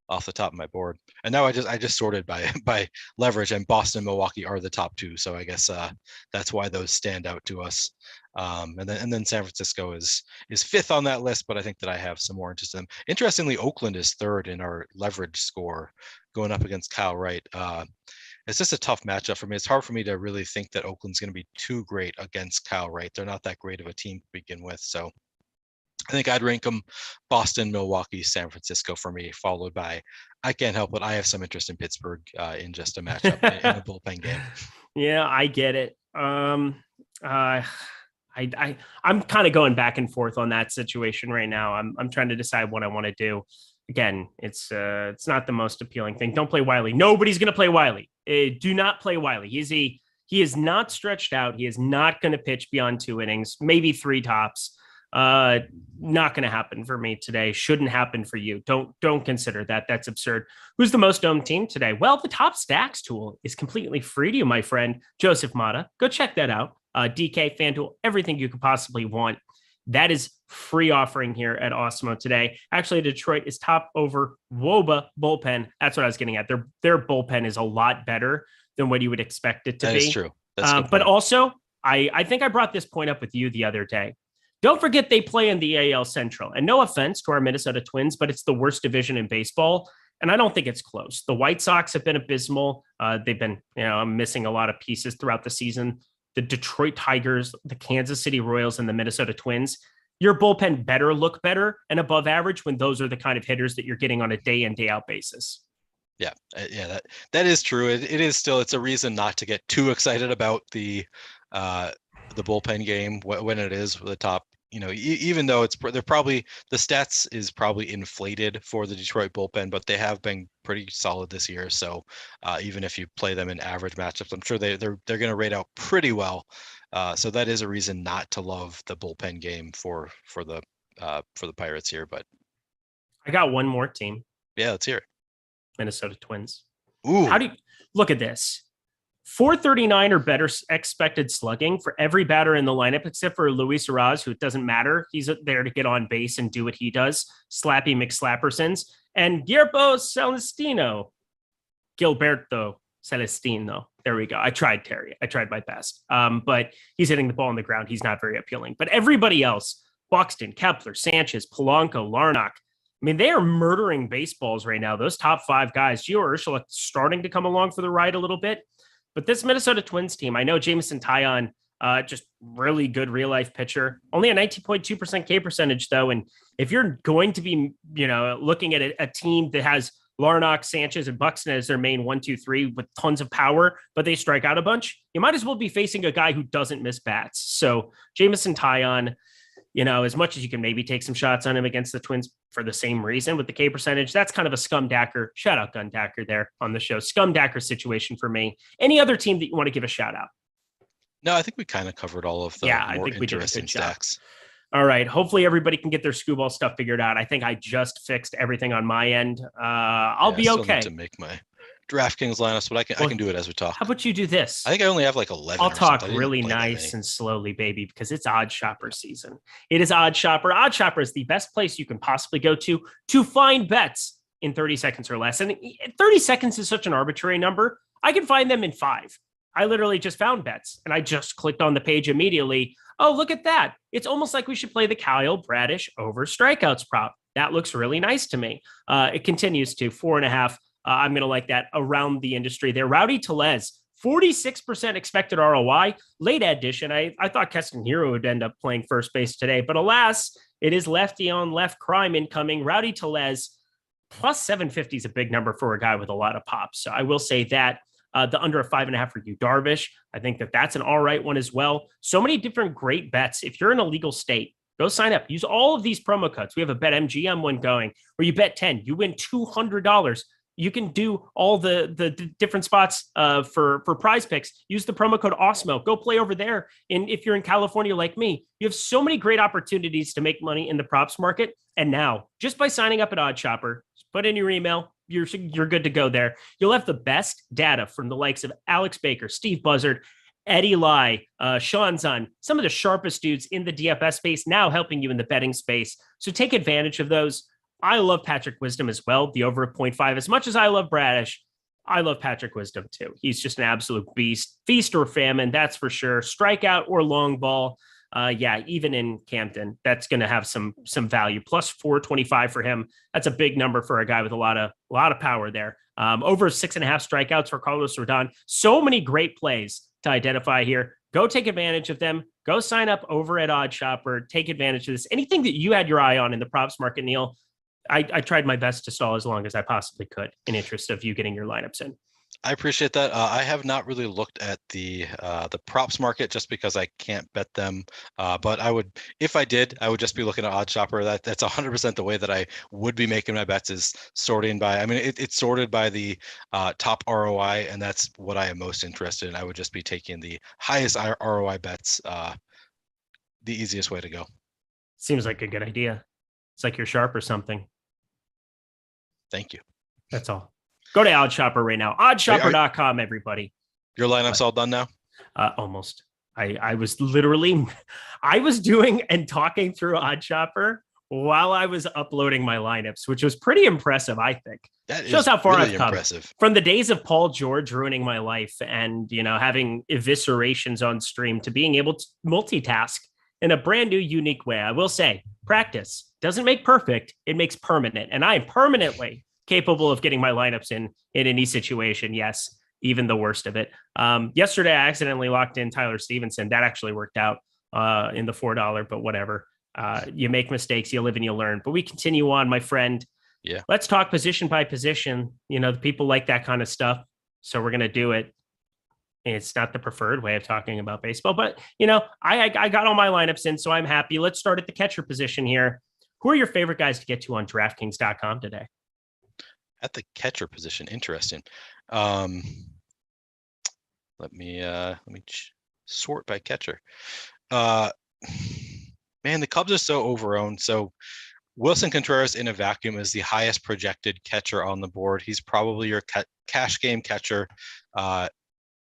off the top of my board. And now I just sorted by leverage, and Boston and Milwaukee are the top two. So I guess that's why those stand out to us. And then San Francisco is fifth on that list, but I think that I have some more interest in them. Interestingly, Oakland is third in our leverage score, going up against Kyle Wright. It's just a tough matchup for me. It's hard for me to really think that Oakland's going to be too great against Kyle Wright. They're not that great of a team to begin with. So I think I'd rank them Boston, Milwaukee, San Francisco for me, followed by, I can't help it, I have some interest in Pittsburgh in just a matchup in a bullpen game. Yeah, I get it. I'm kind of going back and forth on that situation right now. I'm trying to decide what I want to do. Again, it's not the most appealing thing. Don't play Wiley. Nobody's going to play Wiley. Do not play Wiley. He is not stretched out. He is not going to pitch beyond 2 innings, maybe 3 tops. Not going to happen for me today. Shouldn't happen for you. Don't consider that. That's absurd. Who's the most owned team today? Well, the top stacks tool is completely free to you, my friend, Joseph Mata. Go check that out. DK, FanDuel, everything you could possibly want. That is free offering here at Awesemo today. Actually, Detroit is top over WOBA bullpen. That's what I was getting at. Their bullpen is a lot better than what you would expect it to be. That is true. That's but also, I think I brought this point up with you the other day. Don't forget they play in the AL Central. And no offense to our Minnesota Twins, but it's the worst division in baseball. And I don't think it's close. The White Sox have been abysmal. They've been missing a lot of pieces throughout the season. The Detroit Tigers, the Kansas City Royals, and the Minnesota Twins. Your bullpen better look better and above average when those are the kind of hitters that you're getting on a day in, day out basis. Yeah, that is true. It is still, it's a reason not to get too excited about the bullpen game when it is the top. Even though they're probably, the stats is probably inflated for the Detroit bullpen, but they have been pretty solid this year. So even if you play them in average matchups, I'm sure they're going to rate out pretty well. So that is a reason not to love the bullpen game for the Pirates here. But I got one more team. Yeah, let's hear it. Minnesota Twins. Ooh. How do you look at this? 439 or better expected slugging for every batter in the lineup, except for Luis Raz, who it doesn't matter. He's there to get on base and do what he does. Slappy McSlappersons. And Gilberto Celestino. There we go. I tried, Terry. I tried my best. But he's hitting the ball on the ground. He's not very appealing. But everybody else, Buxton, Kepler, Sanchez, Polanco, Larnach, I mean, they are murdering baseballs right now. Those top 5 guys, Gio Urshela starting to come along for the ride a little bit. But this Minnesota Twins team, I know Jameson Taillon, just really good real life pitcher, only a 19.2% K percentage though. And if you're going to be, looking at a team that has Larnach, Sanchez, and Buxton as their main 1, 2, 3 with tons of power, but they strike out a bunch, you might as well be facing a guy who doesn't miss bats. So Jameson Taillon, as much as you can maybe take some shots on him against the Twins for the same reason with the K percentage, that's kind of a scumdacker. Shout out Gundacker there on the show. Scumdacker situation for me. Any other team that you want to give a shout out? No, I think we kind of covered all of the more interesting stacks. All right. Hopefully everybody can get their Skubal stuff figured out. I think I just fixed everything on my end. I'll be okay. To make my DraftKings lineups, but I can do it as we talk. How about you do this? I think I only have like 11. I'll talk really nice and slowly, baby, because it's Odd Shopper season. It is Odd Shopper. Odd Shopper is the best place you can possibly go to find bets in 30 seconds or less. And 30 seconds is such an arbitrary number. I can find them in 5. I literally just found bets and I just clicked on the page immediately. Oh, look at that. It's almost like we should play the Kyle Bradish over strikeouts prop. That looks really nice to me. It continues to 4.5. I'm going to like that around the industry there. Rowdy Tellez, 46% expected ROI. Late addition. I thought Keston Hero would end up playing first base today, but alas, it is lefty on left crime incoming. Rowdy Tellez plus 750 is a big number for a guy with a lot of pops. So I will say that. The under a 5.5 for you, Darvish. I think that's an all right one as well. So many different great bets. If you're in a legal state, go sign up. Use all of these promo codes. We have a BetMGM one going where you bet 10, you win $200. You can do all the different spots for prize picks. Use the promo code Awesemo. Go play over there. And if you're in California like me, you have so many great opportunities to make money in the props market. And now, just by signing up at Odd Shopper, put in your email, you're good to go there. You'll have the best data from the likes of Alex Baker, Steve Buzzard, Eddie Lai, Sean Zun, some of the sharpest dudes in the DFS space, now helping you in the betting space. So take advantage of those. I love Patrick Wisdom as well, the over 0.5. As much as I love Bradish, I love Patrick Wisdom too. He's just an absolute beast. Feast or famine, that's for sure. Strikeout or long ball. Even in Campton, that's going to have some value. Plus 425 for him. That's a big number for a guy with a lot of power there. Over 6.5 strikeouts for Carlos Rodon. So many great plays to identify here. Go take advantage of them. Go sign up over at Odd Shopper. Take advantage of this. Anything that you had your eye on in the props market, Neil, I tried my best to stall as long as I possibly could in interest of you getting your lineups in. I appreciate that. I have not really looked at the props market just because I can't bet them. But I would, if I did, I would just be looking at Odd Shopper. That's 100% the way that I would be making my bets, is sorting by. I mean, it's sorted by the top ROI, and that's what I am most interested in. I would just be taking the highest ROI bets. The easiest way to go. Seems like a good idea. It's like you're sharp or something. Thank you. That's all. Go to Odd Shopper right now. Oddshopper.com, everybody. Your lineup's all done now? Almost. I was doing and talking through Odd Shopper while I was uploading my lineups, which was pretty impressive, I think. That shows how far really I've come. Impressive. From the days of Paul George ruining my life and, having eviscerations on stream to being able to multitask in a brand new, unique way. I will say, practice doesn't make perfect. It makes permanent. And I am permanently capable of getting my lineups in any situation. Yes, even the worst of it. Yesterday, I accidentally locked in Tyler Stevenson. That actually worked out in the $4, but whatever. You make mistakes, you live and you learn. But we continue on, my friend. Yeah. Let's talk position by position. The people like that kind of stuff. So we're going to do it. It's not the preferred way of talking about baseball, but I got all my lineups in, so I'm happy. Let's start at the catcher position here. Who are your favorite guys to get to on DraftKings.com today? At the catcher position, interesting. Let me sort by catcher. Man, the Cubs are so overowned. So Wilson Contreras in a vacuum is the highest projected catcher on the board. He's probably your cash game catcher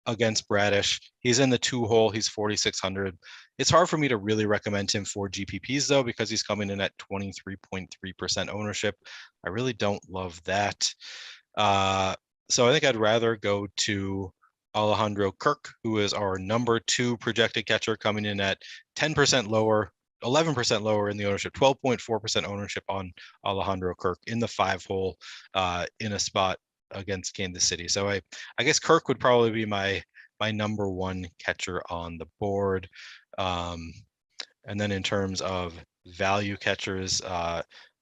against Bradish. He's in the 2-hole. He's 4,600. It's hard for me to really recommend him for GPPs though, because he's coming in at 23.3% ownership. I really don't love that. So I think I'd rather go to Alejandro Kirk, who is our number 2 projected catcher, coming in at 10% lower, 11% lower in the ownership, 12.4% ownership on Alejandro Kirk in the 5-hole in a spot against Kansas City. So I guess Kirk would probably be my number 1 catcher on the board. And then in terms of value catchers,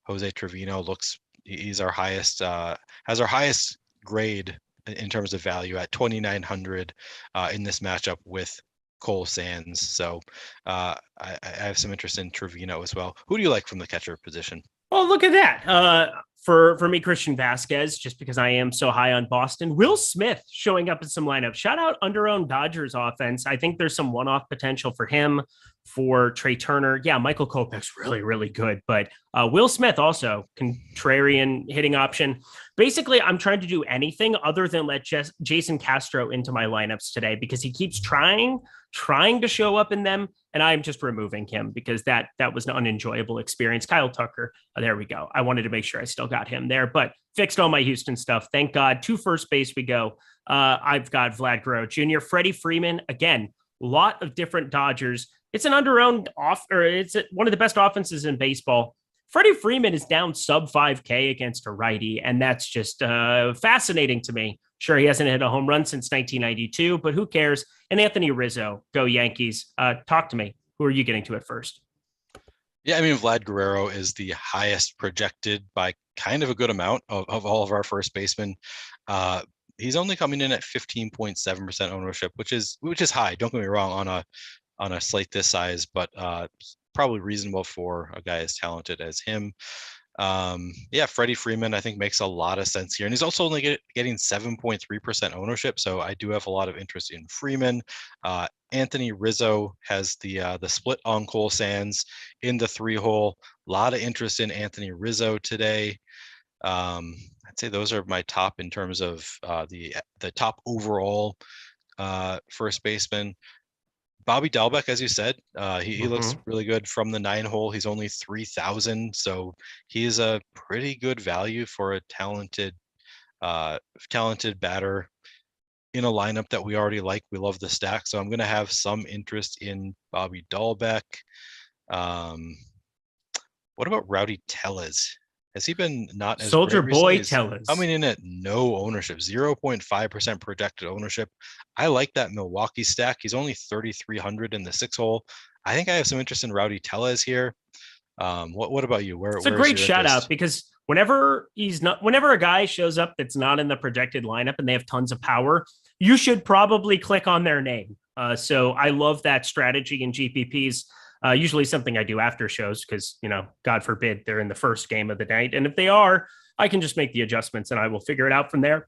Jose Trevino he's our highest, has our highest grade in terms of value at 2,900 in this matchup with Cole Sands. So I have some interest in Trevino as well. Who do you like from the catcher position? Oh, look at that. For me, Christian Vasquez, just because I am so high on Boston. Will Smith showing up in some lineups. Shout out under-owned Dodgers offense. I think there's some one-off potential for him, for Trey Turner. Yeah, Michael Kopech's really, really good. But Will Smith also, contrarian hitting option. basically, I'm trying to do anything other than let Jason Castro into my lineups today because he keeps trying to show up in them, and I'm just removing him because that was an unenjoyable experience. Kyle Tucker, there we go. I wanted to make sure I still got him there, but fixed all my Houston stuff. Thank God. To first base we go. I've got Vlad Guerrero Jr., Freddie Freeman. Again, a lot of different Dodgers. It's an under-owned it's one of the best offenses in baseball. Freddie Freeman is down sub 5K against a righty, and that's just fascinating to me. Sure, he hasn't hit a home run since 1992, but who cares? And Anthony Rizzo, go Yankees. Talk to me. Who are you getting to at first? Yeah, I mean, Vlad Guerrero is the highest projected by kind of a good amount of all of our first basemen. He's only coming in at 15.7% ownership, which is high. Don't get me wrong on a slate this size, but probably reasonable for a guy as talented as him. Freddie Freeman, I think, makes a lot of sense here. And he's also only getting 7.3% ownership. So I do have a lot of interest in Freeman. Anthony Rizzo has the split on Cole Sands in the 3-hole. A lot of interest in Anthony Rizzo today. I'd say those are my top in terms of the top overall first baseman. Bobby Dahlbeck, as you said, he looks really good from the 9-hole. He's only 3,000, so he's a pretty good value for a talented batter in a lineup that we already like. We love the stack, so I'm going to have some interest in Bobby Dahlbeck. What about Rowdy Tellez? Has he been not as Soldier Boy He's Tellez coming in at no ownership, 0.5% projected ownership? I like that Milwaukee stack. He's only 3,300 in the 6-hole. I think I have some interest in Rowdy Tellez here. What about you? It's a great shout out because whenever a guy shows up that's not in the projected lineup and they have tons of power, you should probably click on their name. So I love that strategy in GPPs. Usually something I do after shows because, God forbid they're in the first game of the night. And if they are, I can just make the adjustments and I will figure it out from there.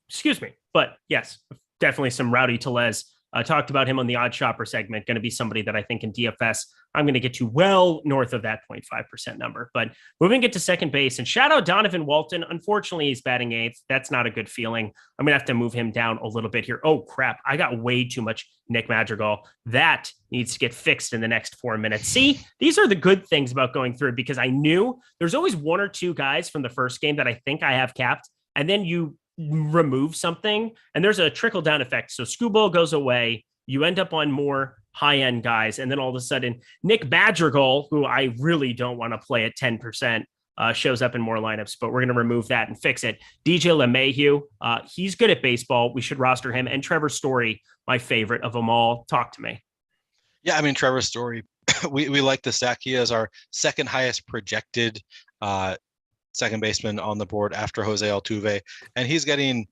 Excuse me. But yes, definitely some Rowdy Tellez. Talked about him on the Odd Shopper segment. Going to be somebody that I think in DFS, I'm going to get you well north of that 0.5% number. But moving it to second base, and shout out Donovan Walton. Unfortunately, he's batting 8th. That's not a good feeling. I'm going to have to move him down a little bit here. Oh, crap. I got way too much Nick Madrigal. That needs to get fixed in the next 4 minutes. See, these are the good things about going through because I knew there's always 1 or 2 guys from the first game that I think I have capped. And then you remove something and there's a trickle down effect. So Scoobo goes away. You end up on more high end guys. And then all of a sudden, Nick Madrigal, who I really don't want to play at 10%, shows up in more lineups, but we're going to remove that and fix it. DJ LeMahieu, he's good at baseball. We should roster him. And Trevor Story, my favorite of them all. Talk to me. Yeah, I mean, Trevor Story, we like the stack. He is our second highest projected second baseman on the board after Jose Altuve, and he's getting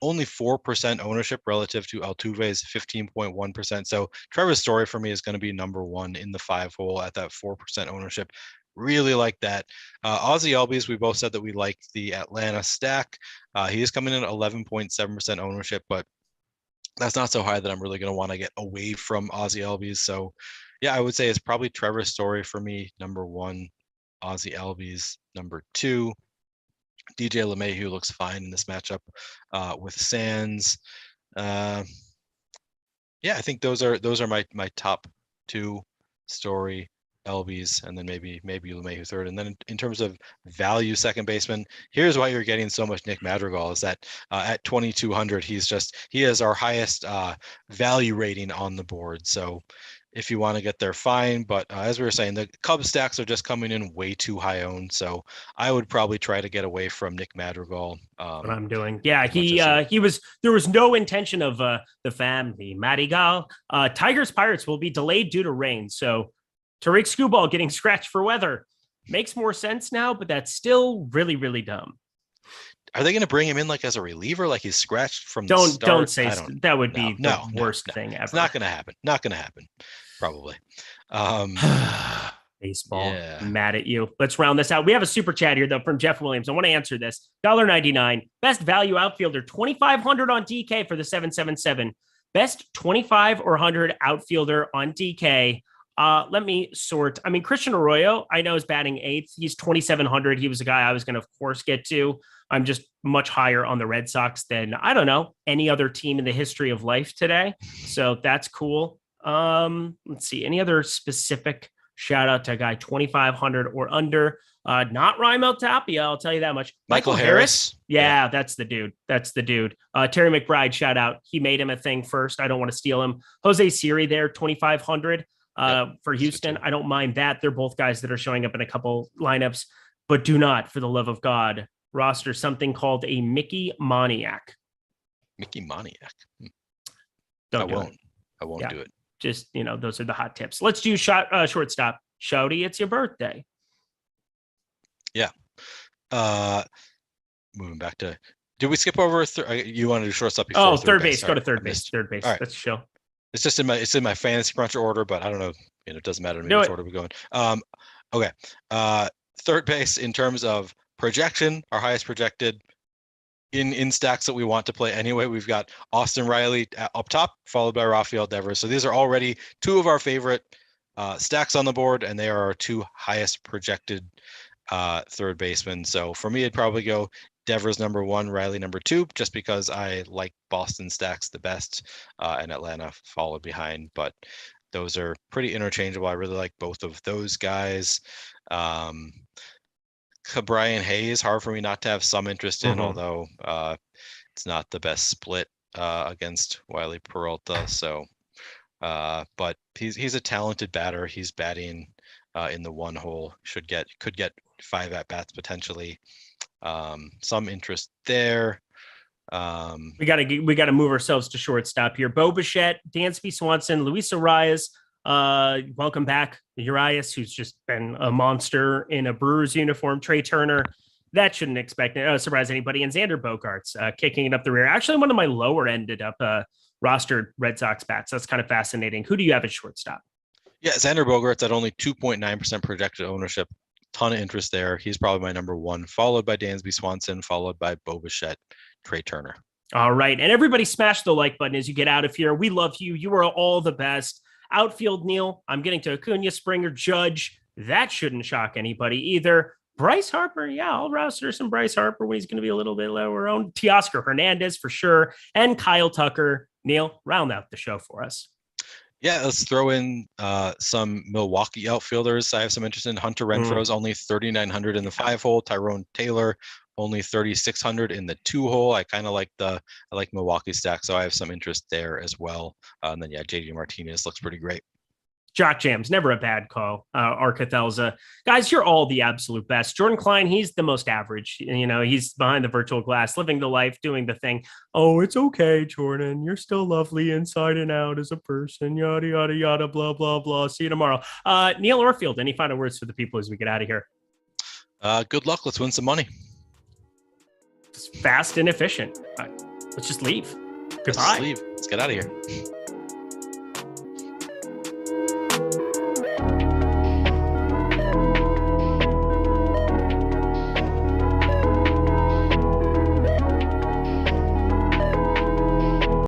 only 4% ownership relative to Altuve's 15.1%. So Trevor Story for me is going to be number 1 in the 5-hole at that 4% ownership. Really like that. Ozzie Albies, we both said that we like the Atlanta stack. He is coming in at 11.7% ownership, but that's not so high that I'm really going to want to get away from Ozzie Albies. So yeah, I would say it's probably Trevor Story for me, number 1. Ozzie Albies, number 2. DJ LeMahieu looks fine in this matchup with Sands. I think those are my top 2: Story, Albies, and then maybe LeMahieu third. And then in terms of value second baseman, here's why you're getting so much Nick Madrigal is that at 2,200, he is our highest value rating on the board. So if you want to get there, fine. But as we were saying, the Cubs stacks are just coming in way too high owned. So I would probably try to get away from Nick Madrigal. What I'm doing. Yeah, there was no intention of the family. Madrigal. Tigers Pirates will be delayed due to rain. So Tariq Skubal getting scratched for weather makes more sense now, but that's still really, really dumb. Are they going to bring him in like as a reliever, like he's scratched from the start? Don't say that would be the worst thing ever. It's not going to happen. Not going to happen. Probably. Baseball. Yeah. Mad at you. Let's round this out. We have a super chat here though from Jeff Williams. I want to answer this. $1.99. Best value outfielder, 2,500 on DK for the 777. Best 25 or 100 outfielder on DK. Let me sort. I mean, Christian Arroyo, I know is batting 8th. He's 2,700. He was a guy I was going to, of course, get to. I'm just much higher on the Red Sox than, I don't know, any other team in the history of life today. So that's cool. Let's see. Any other specific shout out to a guy 2,500 or under? Not Raimel Tapia, I'll tell you that much. Michael Harris. Yeah, that's the dude. Terry McBride, shout out. He made him a thing first. I don't want to steal him. Jose Siri there, 2,500 for Houston. I don't mind that. They're both guys that are showing up in a couple lineups, but do not, for the love of God, roster something called a Mickey Moniak. Mickey Moniak. I won't do it. Just, those are the hot tips. Let's do shortstop. Shouty, it's your birthday. Yeah. Moving back to, did we skip over? You wanted to do shortstop before? Oh, third base. Go to third base. Third base. Right. Let's chill. It's just it's in my fantasy cruncher order, but I don't know. It doesn't matter to me which order we're going. Okay. Third base in terms of projection, our highest projected in stacks that we want to play anyway. We've got Austin Riley up top, followed by Rafael Devers. So these are already two of our favorite stacks on the board, and they are our two highest projected third baseman. So for me, it'd probably go Devers number 1, Riley number 2, just because I like Boston stacks the best, and Atlanta followed behind. But those are pretty interchangeable. I really like both of those guys. Brian Hayes, hard for me not to have some interest in, although it's not the best split against Wiley Peralta. So, but he's a talented batter. He's batting in the 1 hole. Could get 5 at bats potentially. Some interest there. We gotta move ourselves to shortstop here. Bo Bichette, Dansby Swanson, Luis Arias. Welcome back, Urias, who's just been a monster in a Brewers uniform. Trey Turner, that shouldn't surprise anybody. And Xander Bogaerts kicking it up the rear. Actually, one of my lower ended up rostered Red Sox bats. That's kind of fascinating. Who do you have at shortstop? Yeah, Xander Bogaerts at only 2.9% projected ownership. Ton of interest there. He's probably my number 1, followed by Dansby Swanson, followed by Bo Bichette, Trey Turner. All right. And everybody smash the like button as you get out of here. We love you. You are all the best. Outfield, Neil, I'm getting to Acuna, Springer, Judge. That shouldn't shock anybody either. Bryce Harper, yeah, I'll roster some Bryce Harper when he's going to be a little bit lower owned. Teoscar Hernandez for sure. And Kyle Tucker. Neil, round out the show for us. Yeah, let's throw in some Milwaukee outfielders. I have some interest in. Hunter Renfroe's only 3,900 in the 5 hole. Tyrone Taylor only 3,600 in the 2 hole. I kind of like Milwaukee stack, so I have some interest there as well. And then JD Martinez looks pretty great. Jock Jams, never a bad call. Arcathelza. Guys, you're all the absolute best. Jordan Klein, he's the most average. He's behind the virtual glass, living the life, doing the thing. Oh, it's okay, Jordan. You're still lovely inside and out as a person. Yada, yada, yada, blah, blah, blah. See you tomorrow. Neil Orfield, any final words for the people as we get out of here? Good luck. Let's win some money. Just fast and efficient. Let's just leave. Goodbye. Let's get out of here.